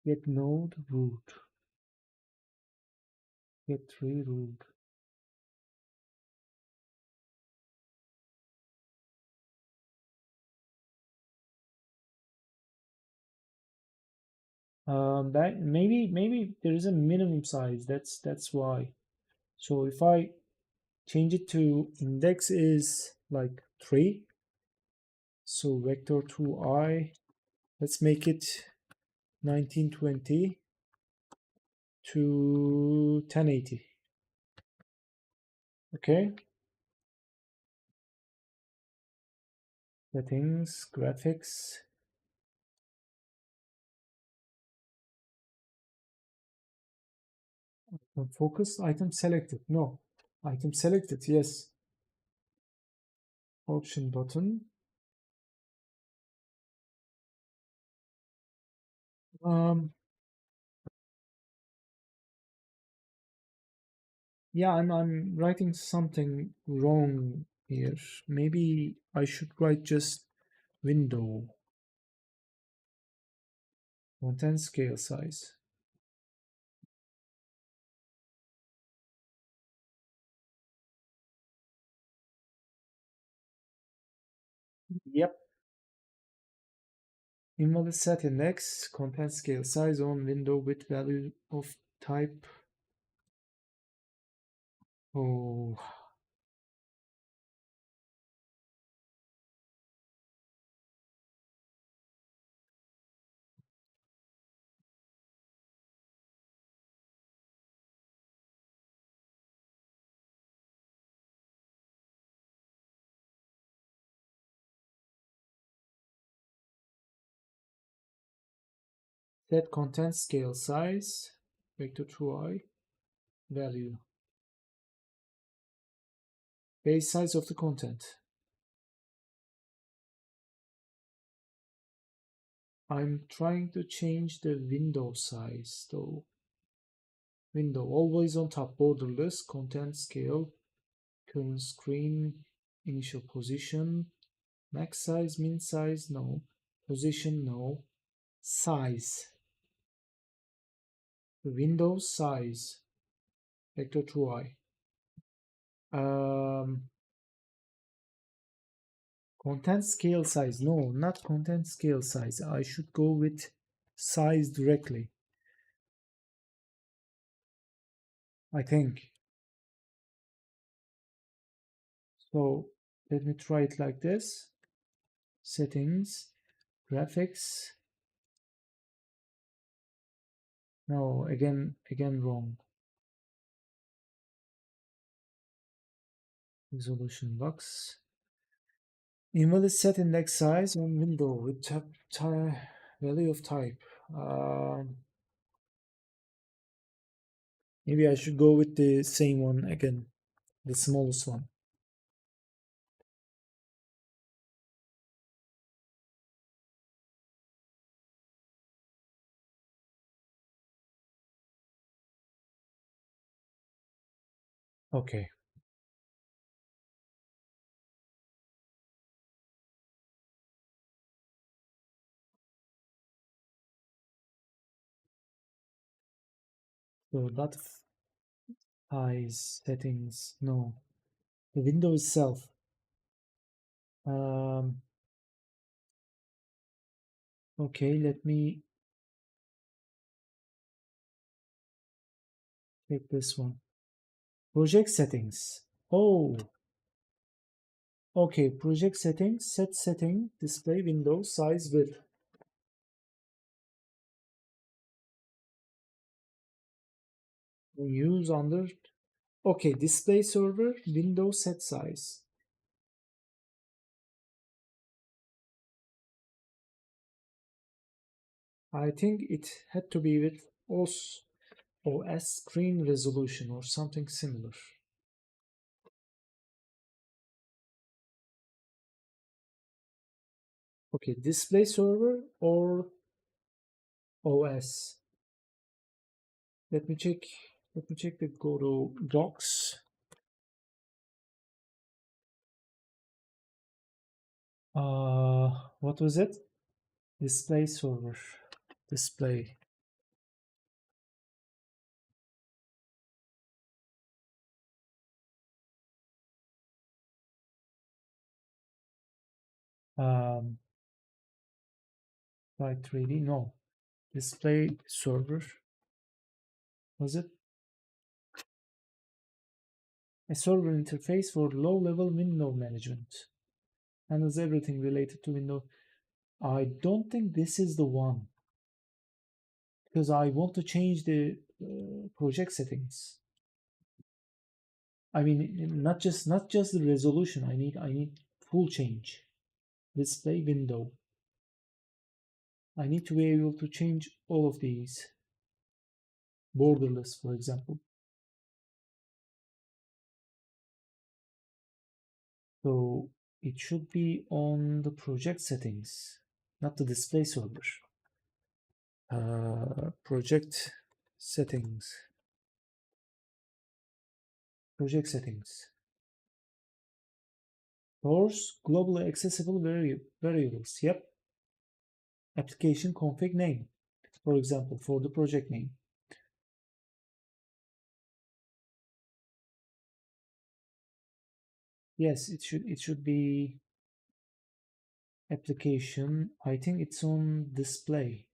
Get node root. Get tree root. That maybe there is a minimum size. That's why. So if I change it to index is like 3, so vector 2i, let's make it 1920 to 1080. Okay. Settings, graphics. Focus item selected. No. Item selected, yes. Option button. Yeah, I'm writing something wrong here. Maybe I should write just window content scale size. Yep. Invalid set index content scale size on window with value of type Oh, set content scale size, vector to I, value, base size of the content. I'm trying to change the window size though. Window always on top, borderless, content scale, current screen, initial position, max size, min size, no, position, no, size, window size, vector to I. Content scale size, no, not content scale size. I should go with size directly, I think. So let me try it like this. Settings, graphics. No, again wrong. Resolution box. Invalid set index size on window with value of type. Maybe I should go with the same one again, the smallest one. Okay. So that size settings, no. The window itself. Okay, let me take this one. Project settings. Oh, okay. Project settings, set setting, display window, size, width. Use under. Okay, display server, window set size. I think it had to be with OS screen resolution or something similar. Okay, display server or OS. Let me check the Godot docs. What was it? Display server. Display. By 3D, no. Display server. Was it? A server interface for low-level window management. Handles everything related to window. I don't think this is the one, because I want to change the project settings. I mean, not just the resolution. I need full change. Display window. I need to be able to change all of these. Borderless, for example. So it should be on the project settings, not the display server. Project settings. Project settings. Source globally accessible variables. Yep. Application config name, for example, for the project name. Yes, it should be application. I think it's on display.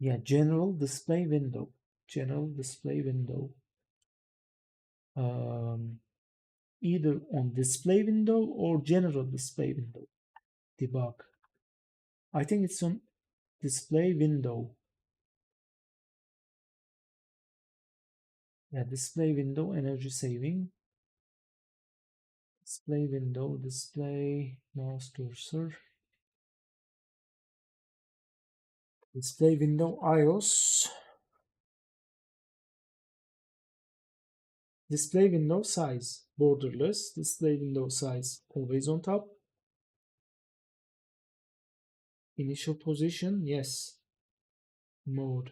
Yeah, general display window. General display window. Either on display window or general display window. Debug. I think it's on display window. Yeah, display window, energy saving. Display window, display, mouse cursor. Display window iOS. Display window size, borderless. Display window size, always on top. Initial position, yes. Mode.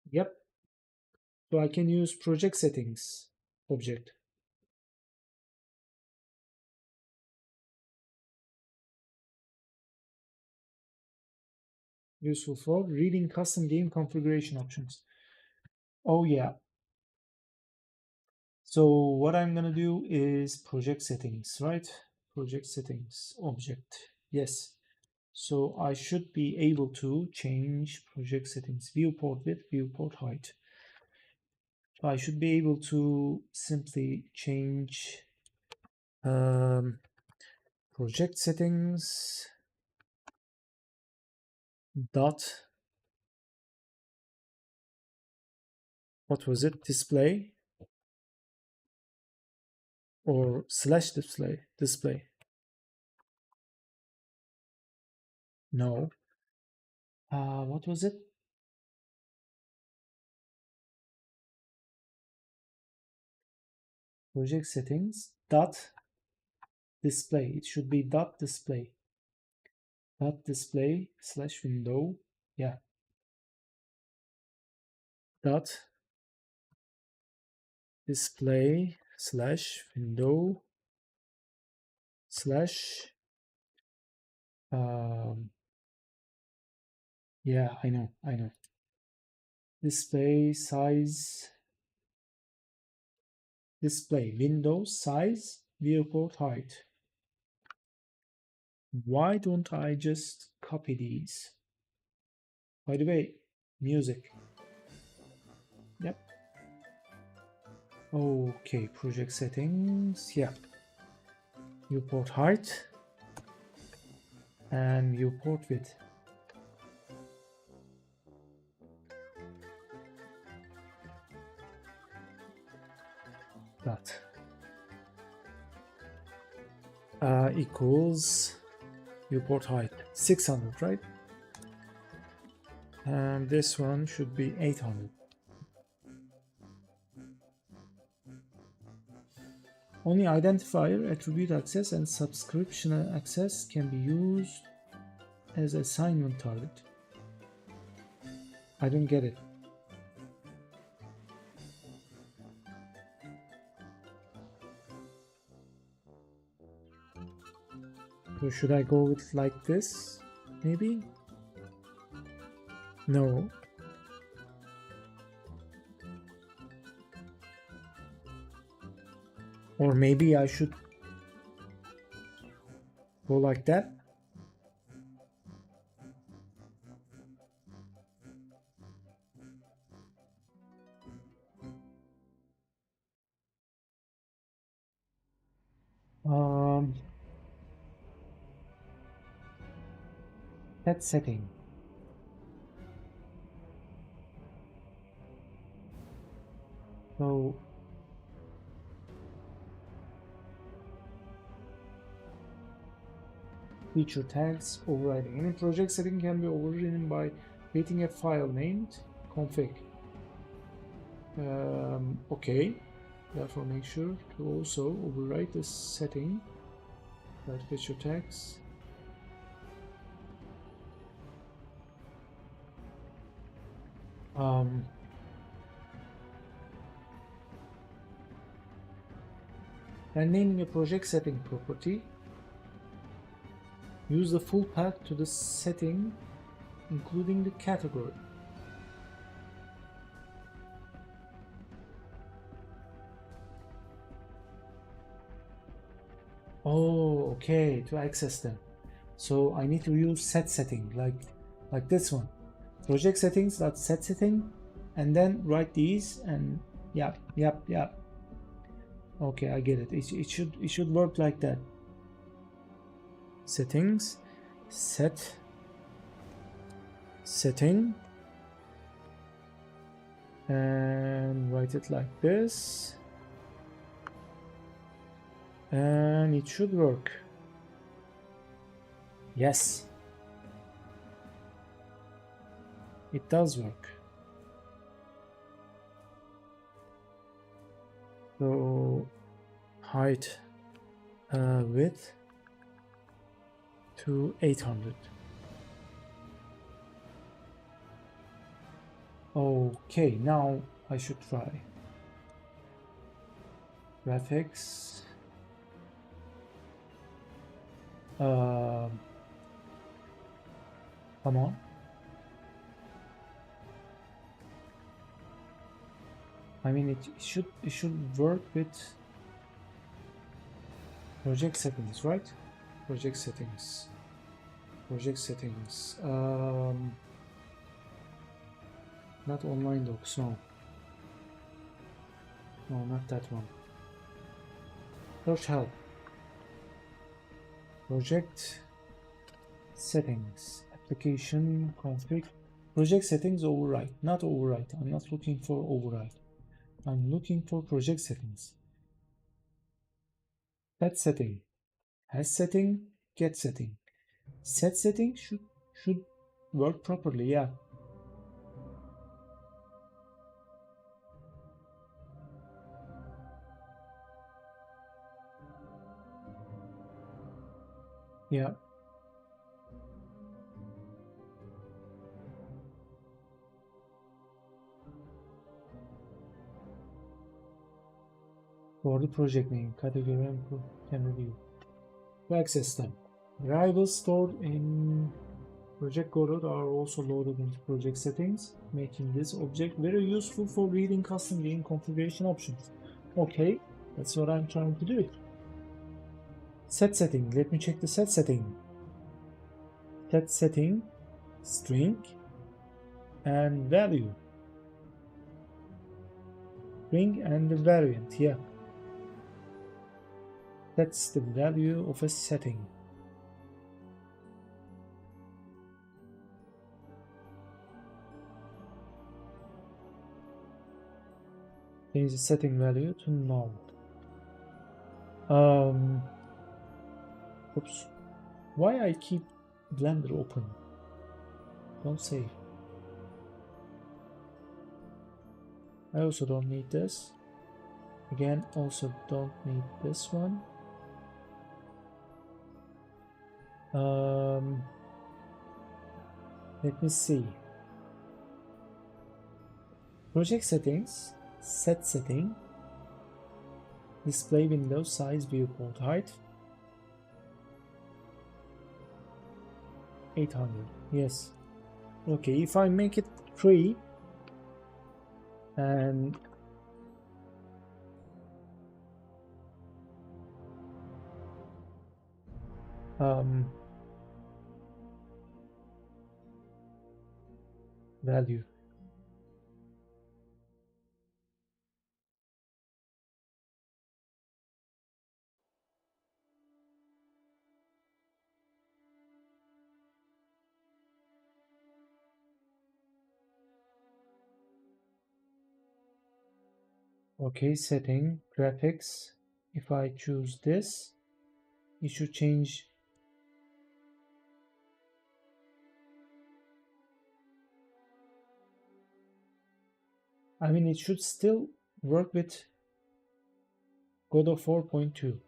Yep. So I can use project settings object. Useful for reading custom game configuration options. Oh yeah. So what I'm gonna do is project settings, right? Project settings object. Yes. So I should be able to change project settings, viewport width, viewport height. So I should be able to simply change project settings dot, what was it, display or slash display. No. What was it? Project settings dot display. It should be dot display. Dot display slash window. Yeah. Dot display slash window slash yeah, I know. Display size, display window size, viewport height. Why don't I just copy these? By the way, music. Yep. Okay, project settings. Yeah. Viewport height and viewport width. That equals viewport height 600, right? And this one should be 800. Only identifier, attribute access, and subscription access can be used as assignment target. I don't get it. So should I go with like this? Maybe? No. Or maybe I should go like that? That setting. So feature tags overriding. Any project setting can be overridden by creating a file named config. Okay. Therefore, make sure to also override this setting. Right, feature tags. And naming a project setting property. Use the full path to the setting, including the category. Oh, okay, to access them. So I need to use set setting, like this one. Project settings, that's set setting, and then write these, and yep. Okay, I get it. It should work like that. Settings, set, setting, and write it like this, and it should work. Yes, it does work. So height, width to 800. Okay, now I should try. Graphics. Come on. I mean, it should work with project settings, right? Project settings. Project settings. Not online docs. No. No, not that one. Search help. Project settings. Application config. Project settings override. Not override. I'm not looking for override. I'm looking for project settings. Set setting. Has setting. Get setting. Set setting should work properly. Yeah. Yeah. For the project name, category and can review. To access them. Variables stored in Project Godot are also loaded into project settings, making this object very useful for reading custom game configuration options. Okay, that's what I'm trying to do. Set setting. Let me check the set setting. Set setting, string, and value. String and the variant, yeah. That's the value of a setting. Change the setting value to null. Oops. Why I keep Blender open? Don't save. I also don't need this. Again, also don't need this one. Let me see. Project settings, set setting, display window size, viewport height. 800. Yes. Okay, if I make it 3 and value. Okay, setting, graphics. If I choose this, it should change. I mean, it should still work with Godot 4.2.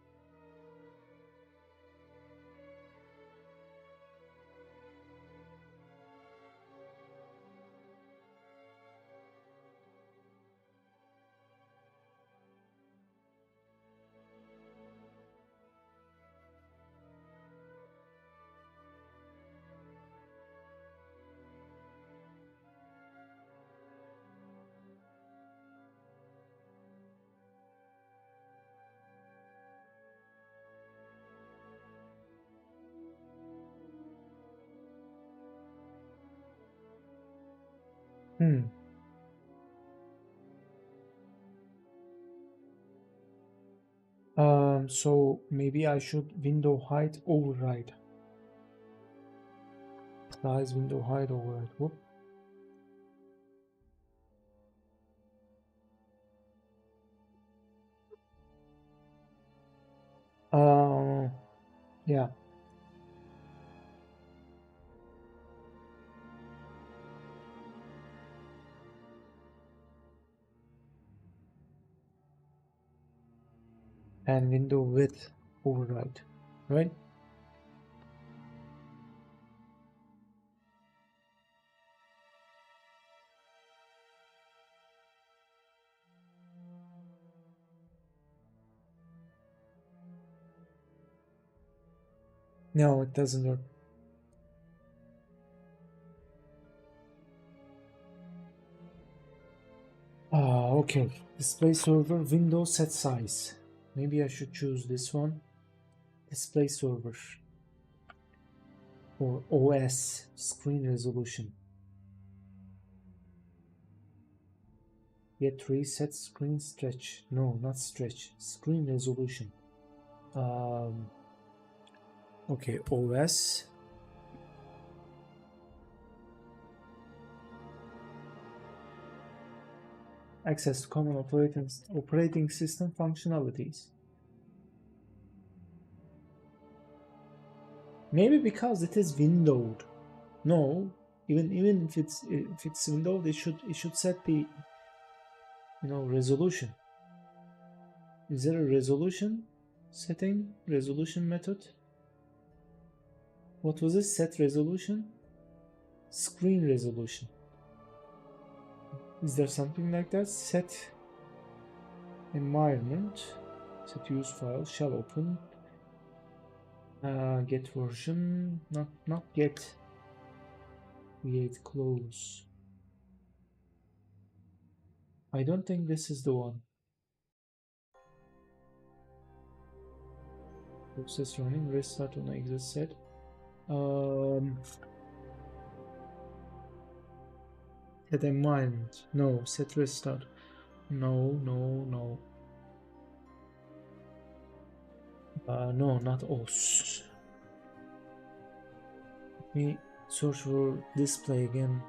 So maybe I should window height override. Size window height override. Whoop. Yeah. And window width override, right? No, it doesn't work. Okay. Display server window set size. Maybe I should choose this one. Display server. Or OS screen resolution. Get reset screen stretch. No, not stretch. Screen resolution. Okay, OS. Access to common operating system functionalities. Maybe because it is windowed. No, even if it's windowed, it should set the resolution. Is there a resolution setting? Resolution method? What was it? Set resolution? Screen resolution. Is there something like that? Set environment. Set use file. Shall open. Get version. Not get. Create close. I don't think this is the one. Process running. Restart on exit set. Set environment. No. Set restart. No. No, not OS. Let me search for display again.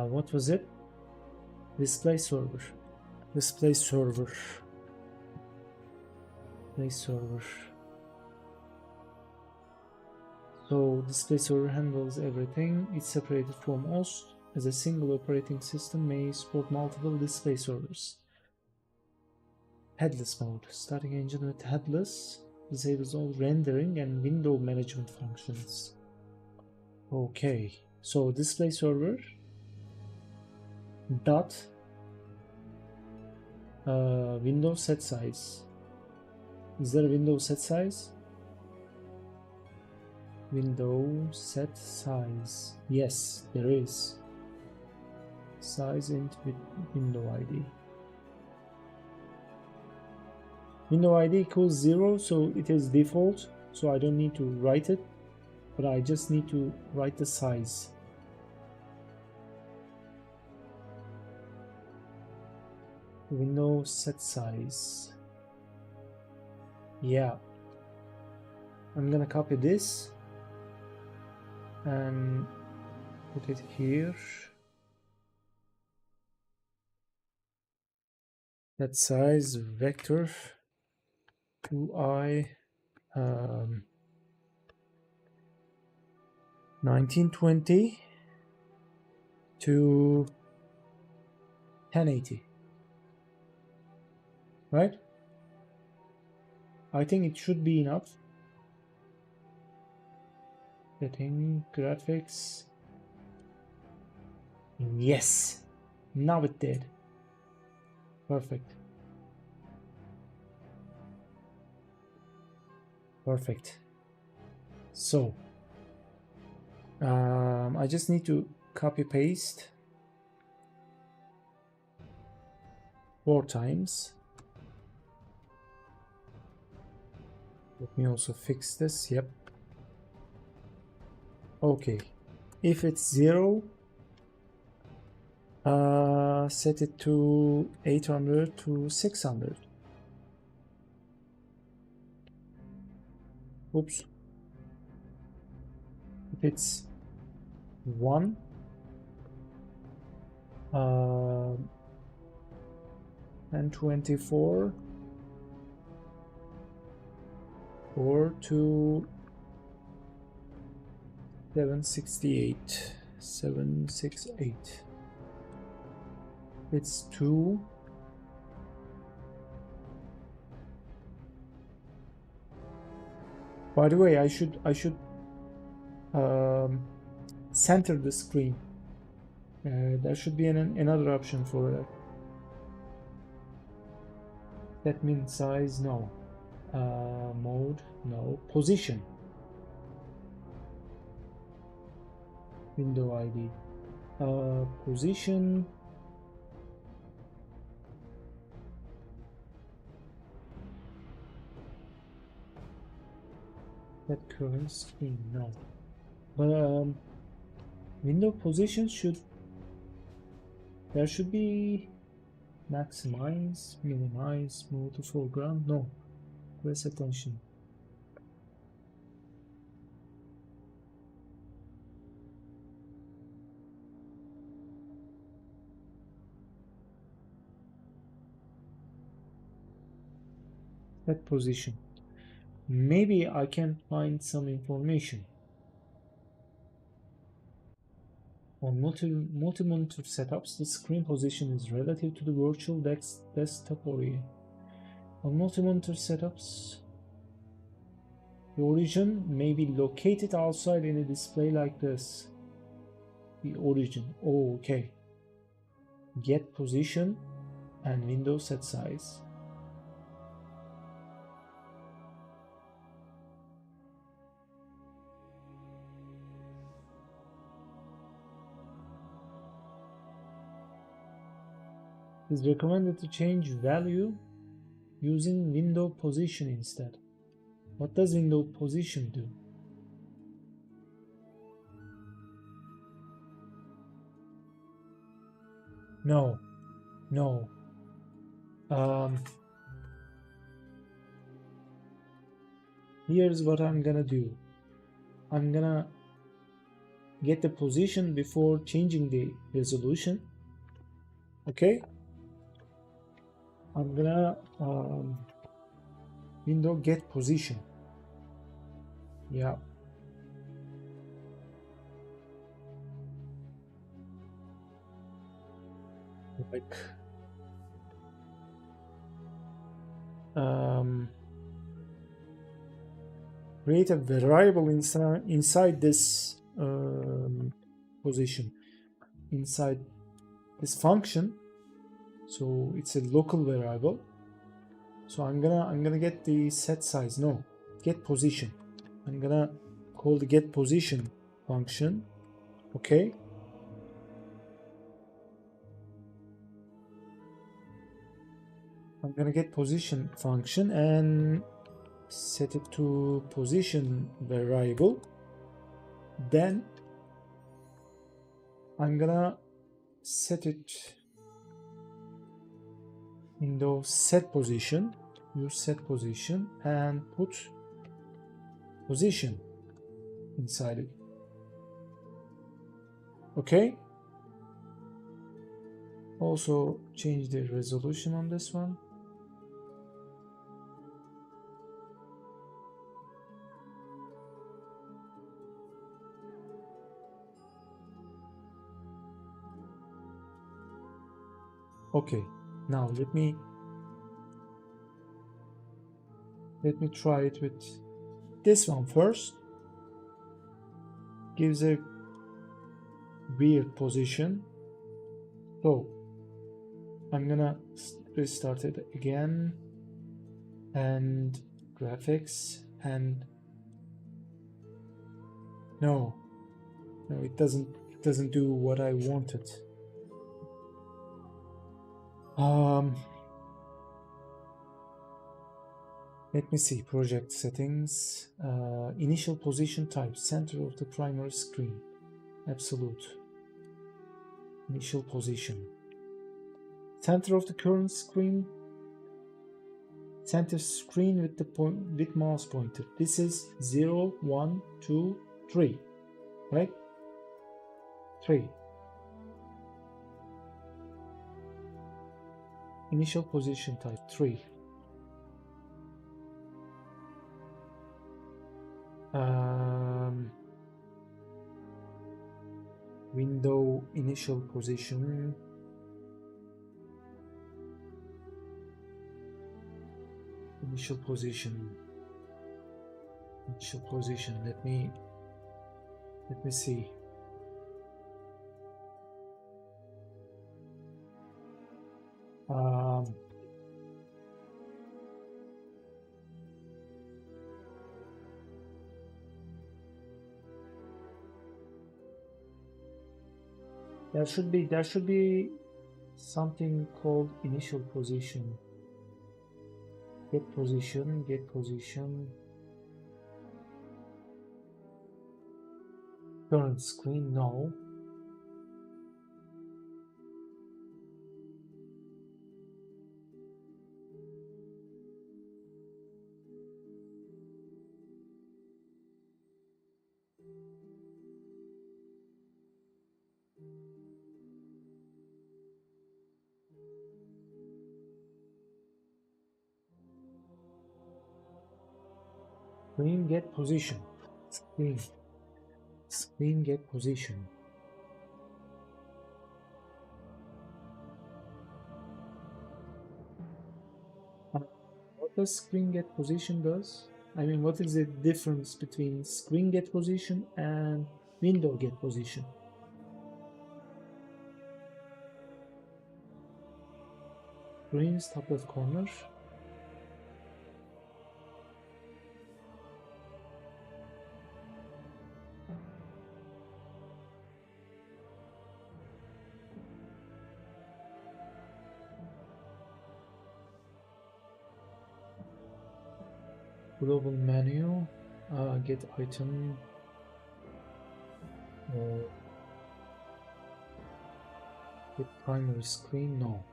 What was it? Display server. Display server. Display server. So display server handles everything. It's separated from OS as a single operating system may support multiple display servers. Headless mode. Starting engine with headless disables all rendering and window management functions. Okay, so display server dot window set size. Is there a window set size? Window set size. Yes, there is. Size int with window ID. Window ID equals 0, so it is default, so I don't need to write it, but I just need to write the size. Window set size. Yeah. I'm gonna copy this and put it here. That size vector 2i 1920 to 1080. Right? I think it should be enough. Setting graphics. Yes. Now it did. Perfect. Perfect. So I just need to copy paste 4 times. Let me also fix this. Yep. Okay. If it's 0, set it to 800 to 600. Oops. If it's 1, and 24, or to 768. 768. It's 2. By the way, I should center the screen. There should be another option for that. Set min size, no. Mode, no. Position. Window ID. Position. That current screen, no. But window position there should be maximize, minimize, move to foreground. No, press attention. That position. Maybe I can find some information. On multi-monitor setups, the screen position is relative to the virtual desktop area. On multi-monitor setups, the origin may be located outside in a display like this. The origin. Oh, okay. Get position and window set size. It is recommended to change value using window position instead. What does window position do? No. Here's what I'm gonna do. I'm gonna get the position before changing the resolution. Okay? I'm gonna window get position. Yeah. Like create a variable inside this position, inside this function. So it's a local variable. So I'm gonna get the set size. No, get position. I'm gonna call the get position function. Okay. I'm gonna get position function and set it to position variable. Then I'm gonna set it window set position, use set position and put position inside it. Okay. Also change the resolution on this one. Okay, now let me try it with this one first. Gives a weird position. So I'm gonna restart it again and graphics and no, No, it doesn't do what I wanted. Let me see, project settings, initial position type, center of the primary screen, absolute, initial position, center of the current screen, center screen with the with mouse pointer. This is 0, 1, 2, 3, right? 3. Initial position type 3. Window initial position. Initial position. Initial position. Let me see. There should be something called initial position. Get position, get position. Current screen, no. Screen get position. Screen get position. What does screen get position does? I mean, what is the difference between screen get position and window get position? Screen's top left corner. Global menu, get item, get primary screen, no.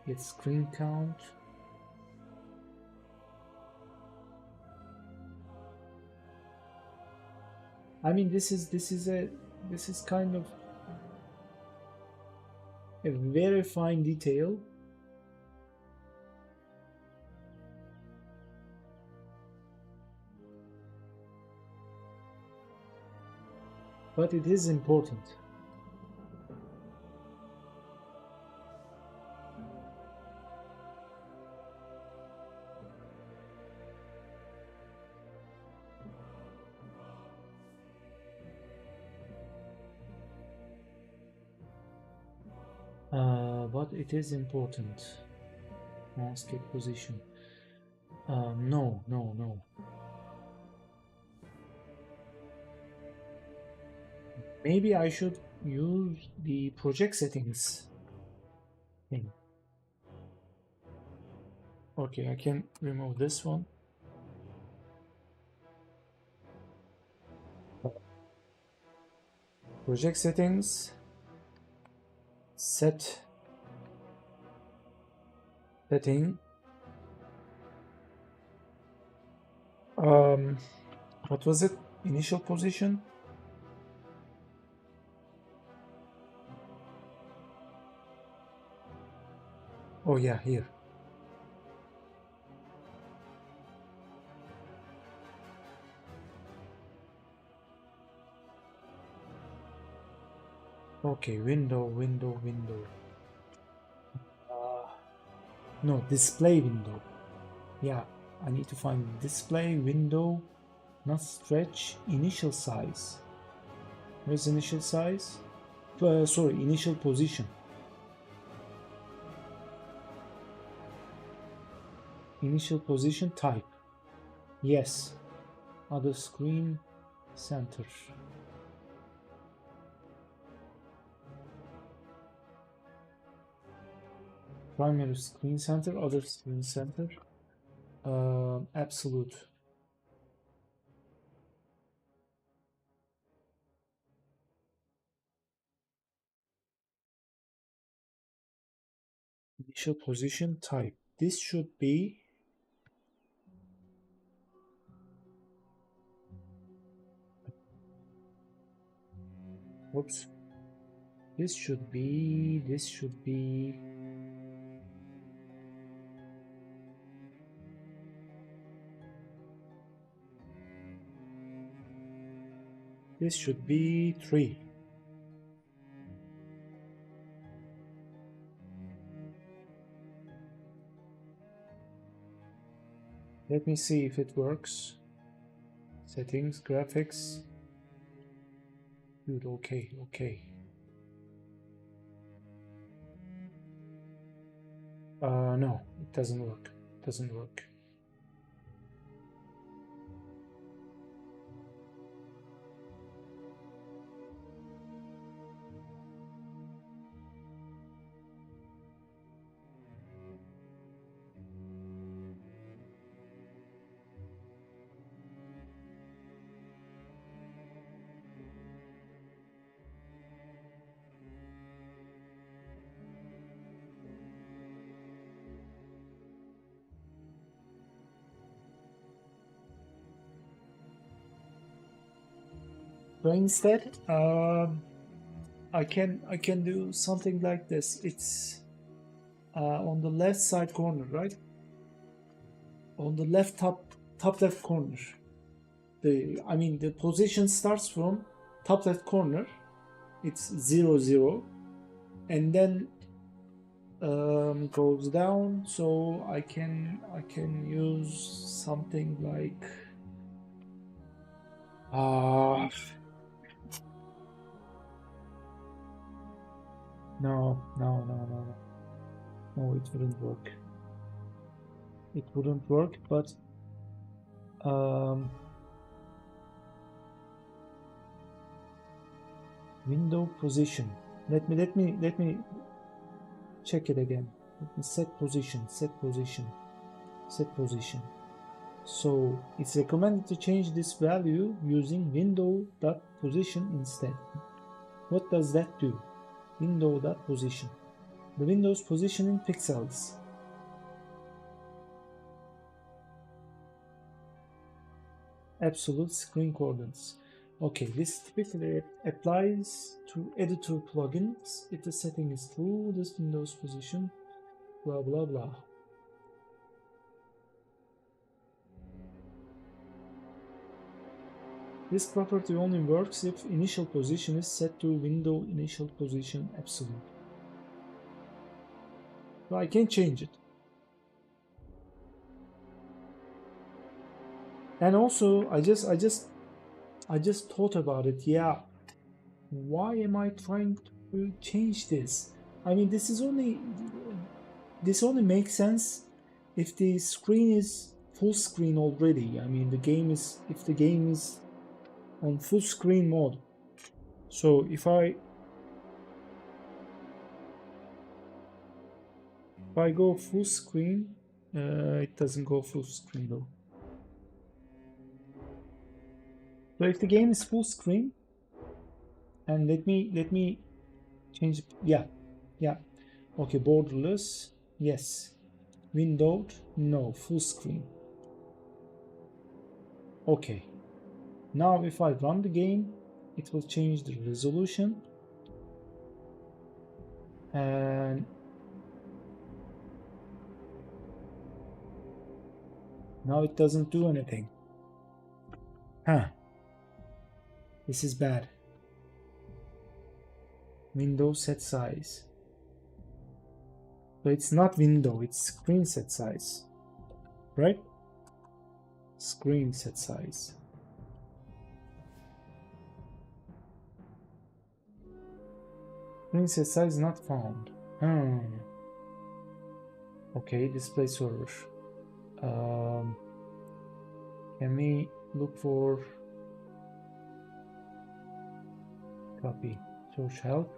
Get screen count. I mean, this is kind of a very fine detail. But it is important. But it is important. Mouse get position. No. Maybe I should use the project settings thing. Okay, I can remove this one. Project settings. Setting. What was it? Initial position? Oh yeah, here. Okay, window. No, display window. Yeah, I need to find display window, not stretch, initial size. Where's initial size? Sorry, initial position. Initial position type. Yes. Other screen center. Primary screen center, other screen center, absolute. Initial position type. This should be whoops. This should be this should be this should be 3. Let me see if it works. Settings, graphics. Good, okay, okay. No, it doesn't work. It doesn't work. So instead, I can do something like this. It's on the left side corner, right? On the left top left corner. The position starts from top left corner. It's 0 0, and then goes down. So I can use something like no, it wouldn't work. It wouldn't work, but window position. Let me check it again. Let me set position. So it's recommended to change this value using window.position instead. What does that do? Window.position. The window's position in pixels. Absolute screen coordinates. Okay, this typically applies to editor plugins if the setting is true. This window's position, blah blah blah. This property only works if initial position is set to window initial position absolute. So I can change it. And also, I just thought about it. Yeah, why am I trying to change this? I mean, this only makes sense if the screen is full screen already. I mean, if the game is on full screen mode. So if I go full screen, it doesn't go full screen though. So if the game is full screen, and let me change. Yeah. Okay, borderless. Yes. Windowed. No. Full screen. Okay. Now if I run the game, it will change the resolution, and now it doesn't do anything. Huh. This is bad. Window set size. So it's not window, it's screen set size. Right? Screen set size. Screen set size not found. Okay, display server. Can we look for copy? Search help.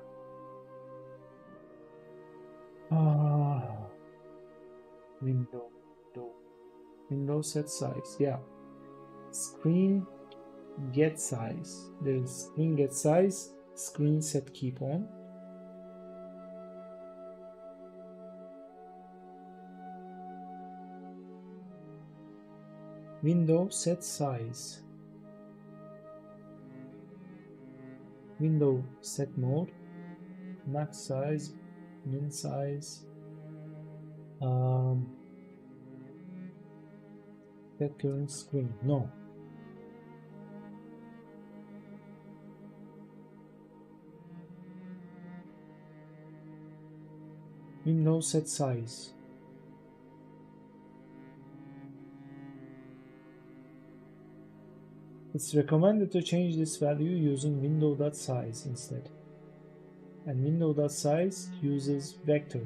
window set size. Yeah, screen get size. There's screen get size, screen set keep on. Window set size. Window set mode. Max size, min size. Set current screen. No. Window set size. It's recommended to change this value using window.size instead. And window.size uses vector.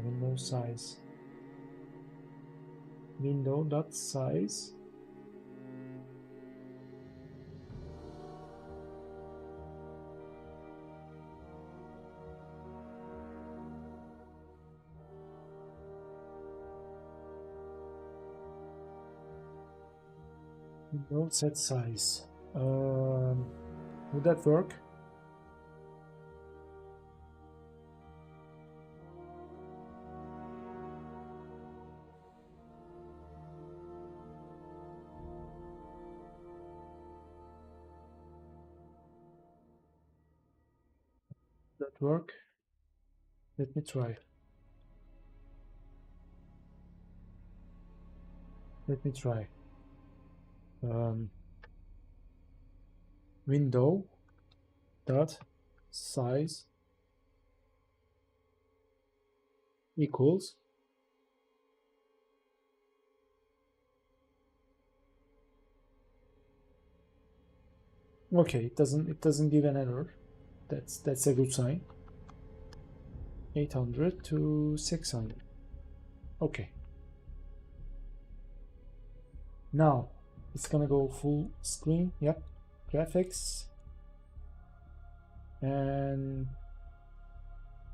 Window size. Window.size. Window set size. Would that work? That work? Let me try. Let me try. Window dot size equals okay, it doesn't give an error. That's a good sign. 800 to 600. Okay. Now it's gonna go full screen. Yep. Graphics. And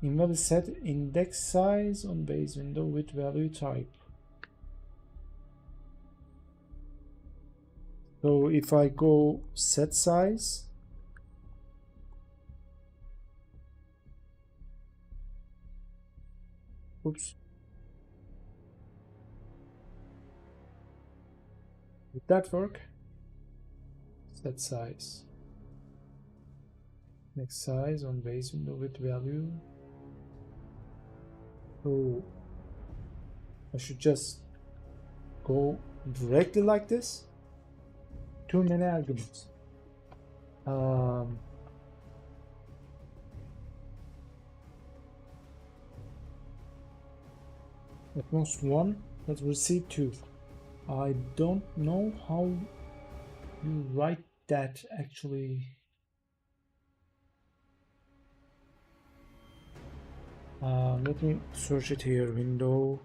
invalid set index size on base window with value type. So if I go set size, oops, did that work? Set size, next size on base window with value. So I should just go directly like this. Too many arguments. At most one, let's receive two. I don't know how you write that actually. Let me search it here. Window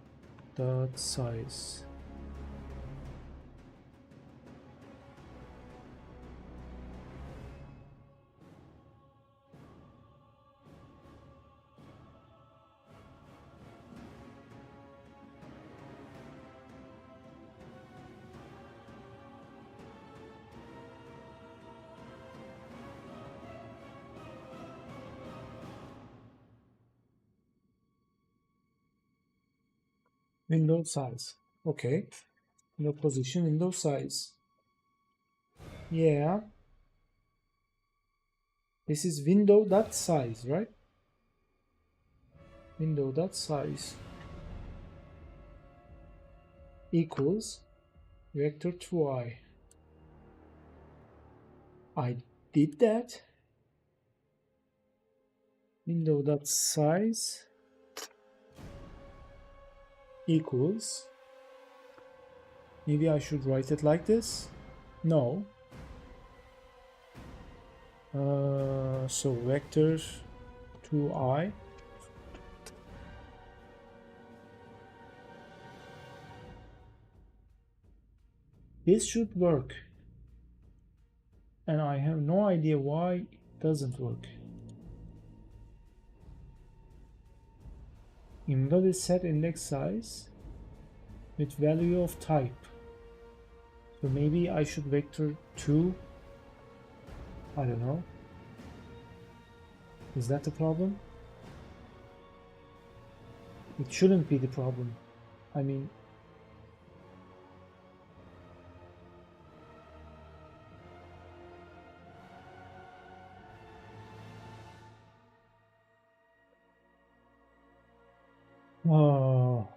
dot size. Window size. Okay. Window position, window size. Yeah. This is window dot size, right? Window dot size equals vector 2i. I did that. Window dot size equals, maybe I should write it like this. No. So vector 2i This should work. And I have no idea why it doesn't work. Embedded set index size with value of type. So maybe I should vector 2. I don't know. Is that the problem? It shouldn't be the problem. I mean, oh.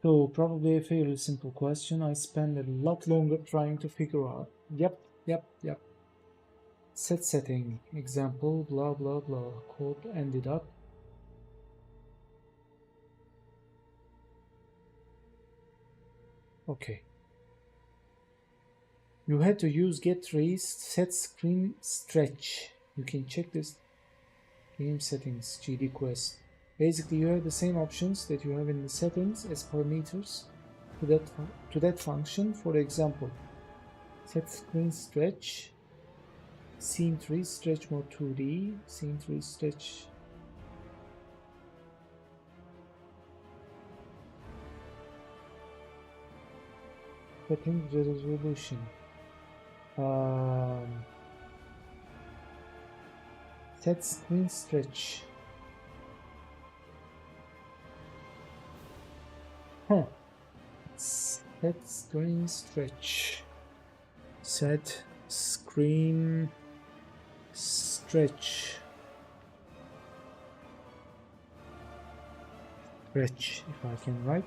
So probably a fairly simple question. I spend a lot longer trying to figure out. Yep. Set setting, example, blah blah blah. Code ended up. Okay. You had to use get raise set screen stretch. You can check this game settings GD quest. Basically, you have the same options that you have in the settings as parameters to that function. For example, set screen stretch, scene 3 stretch mode 2D, scene 3 stretch. Setting resolution. Set screen stretch. Set screen stretch. Set screen stretch. Stretch, if I can write.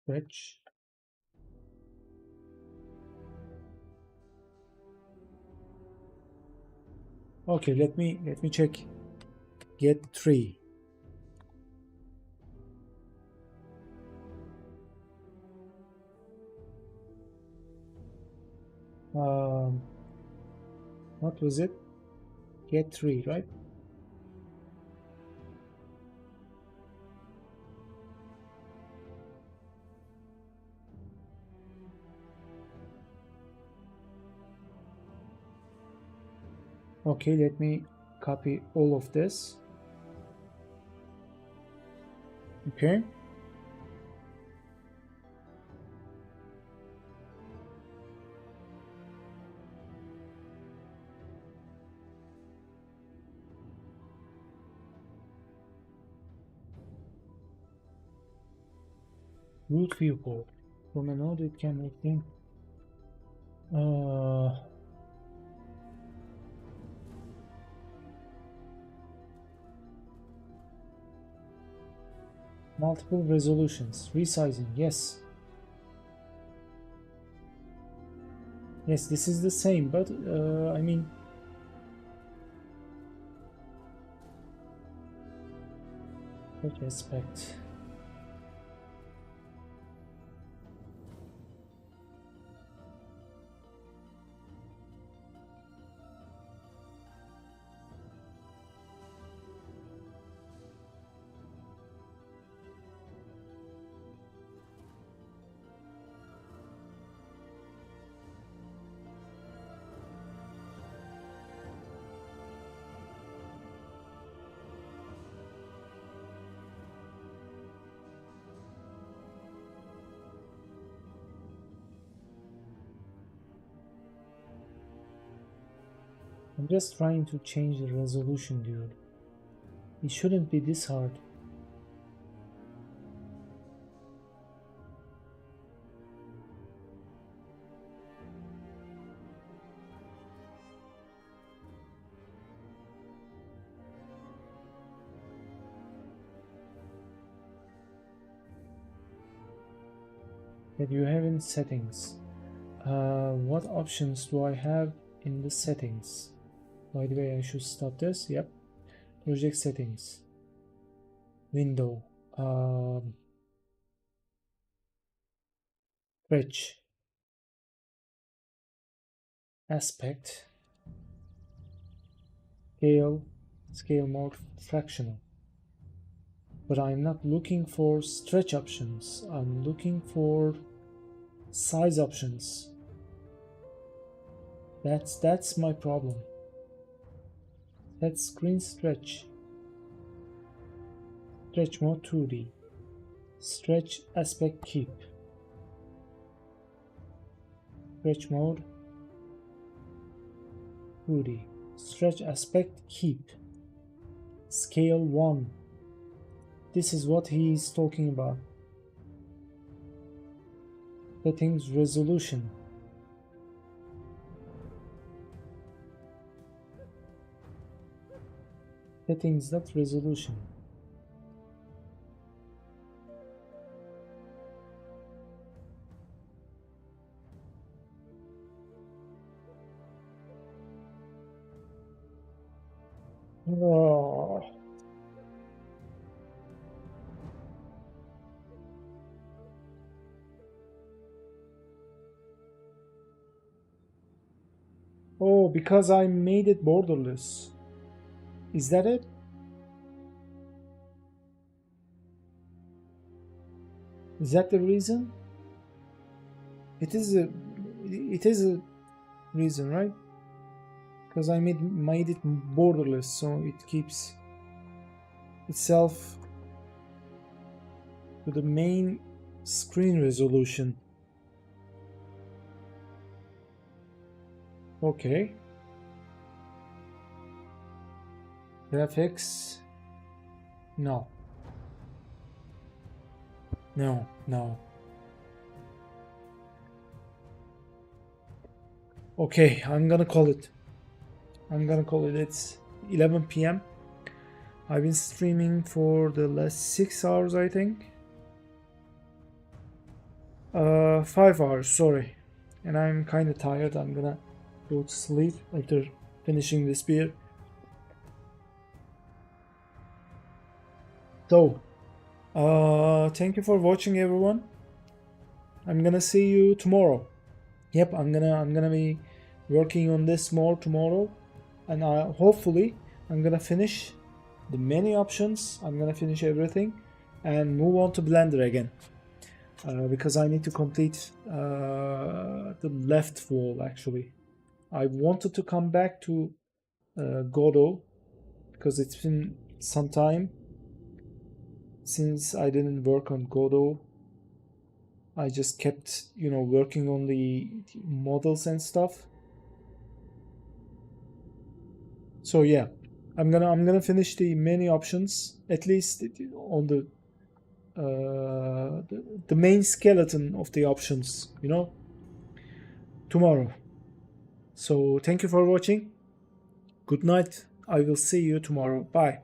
Stretch. Okay, let me check. Get 3. What was it? Get 3, right? Okay, let me copy all of this. Okay. Root viewport. From a node it can obtain multiple resolutions. Resizing, yes. Yes, this is the same, but I mean, what aspect? I'm just trying to change the resolution, dude. It shouldn't be this hard. That you have in settings. What options do I have in the settings? By the way, I should stop this. Yep. Project settings. Window. Stretch. aspect, scale mode fractional. But I'm not looking for stretch options. I'm looking for size options. That's my problem. That's screen stretch. Stretch mode 2D. Stretch aspect keep. Stretch mode 2D. Stretch aspect keep. Scale 1. This is what he's talking about. Settings resolution. Settings, not resolution. Oh. Oh, because I made it borderless. Is that it? Is that the reason? It is a reason, right? Because I made it borderless, so it keeps itself to the main screen resolution. Okay. Graphics. No. Okay, I'm gonna call it. It's 11 p.m. I've been streaming for the last 6 hours, I think. 5 hours, sorry. And I'm kind of tired. I'm gonna go to sleep after finishing this beer. So, thank you for watching, everyone. I'm gonna see you tomorrow. Yep, I'm gonna be working on this more tomorrow, and hopefully I'm gonna finish the menu options. I'm gonna finish everything and move on to Blender again, because I need to complete the left wall. Actually, I wanted to come back to Godot because it's been some time since I didn't work on Godot. I just kept, working on the models and stuff. So yeah, I'm gonna finish the menu options, at least on the main skeleton of the options, tomorrow. So thank you for watching. Good night. I will see you tomorrow. Bye.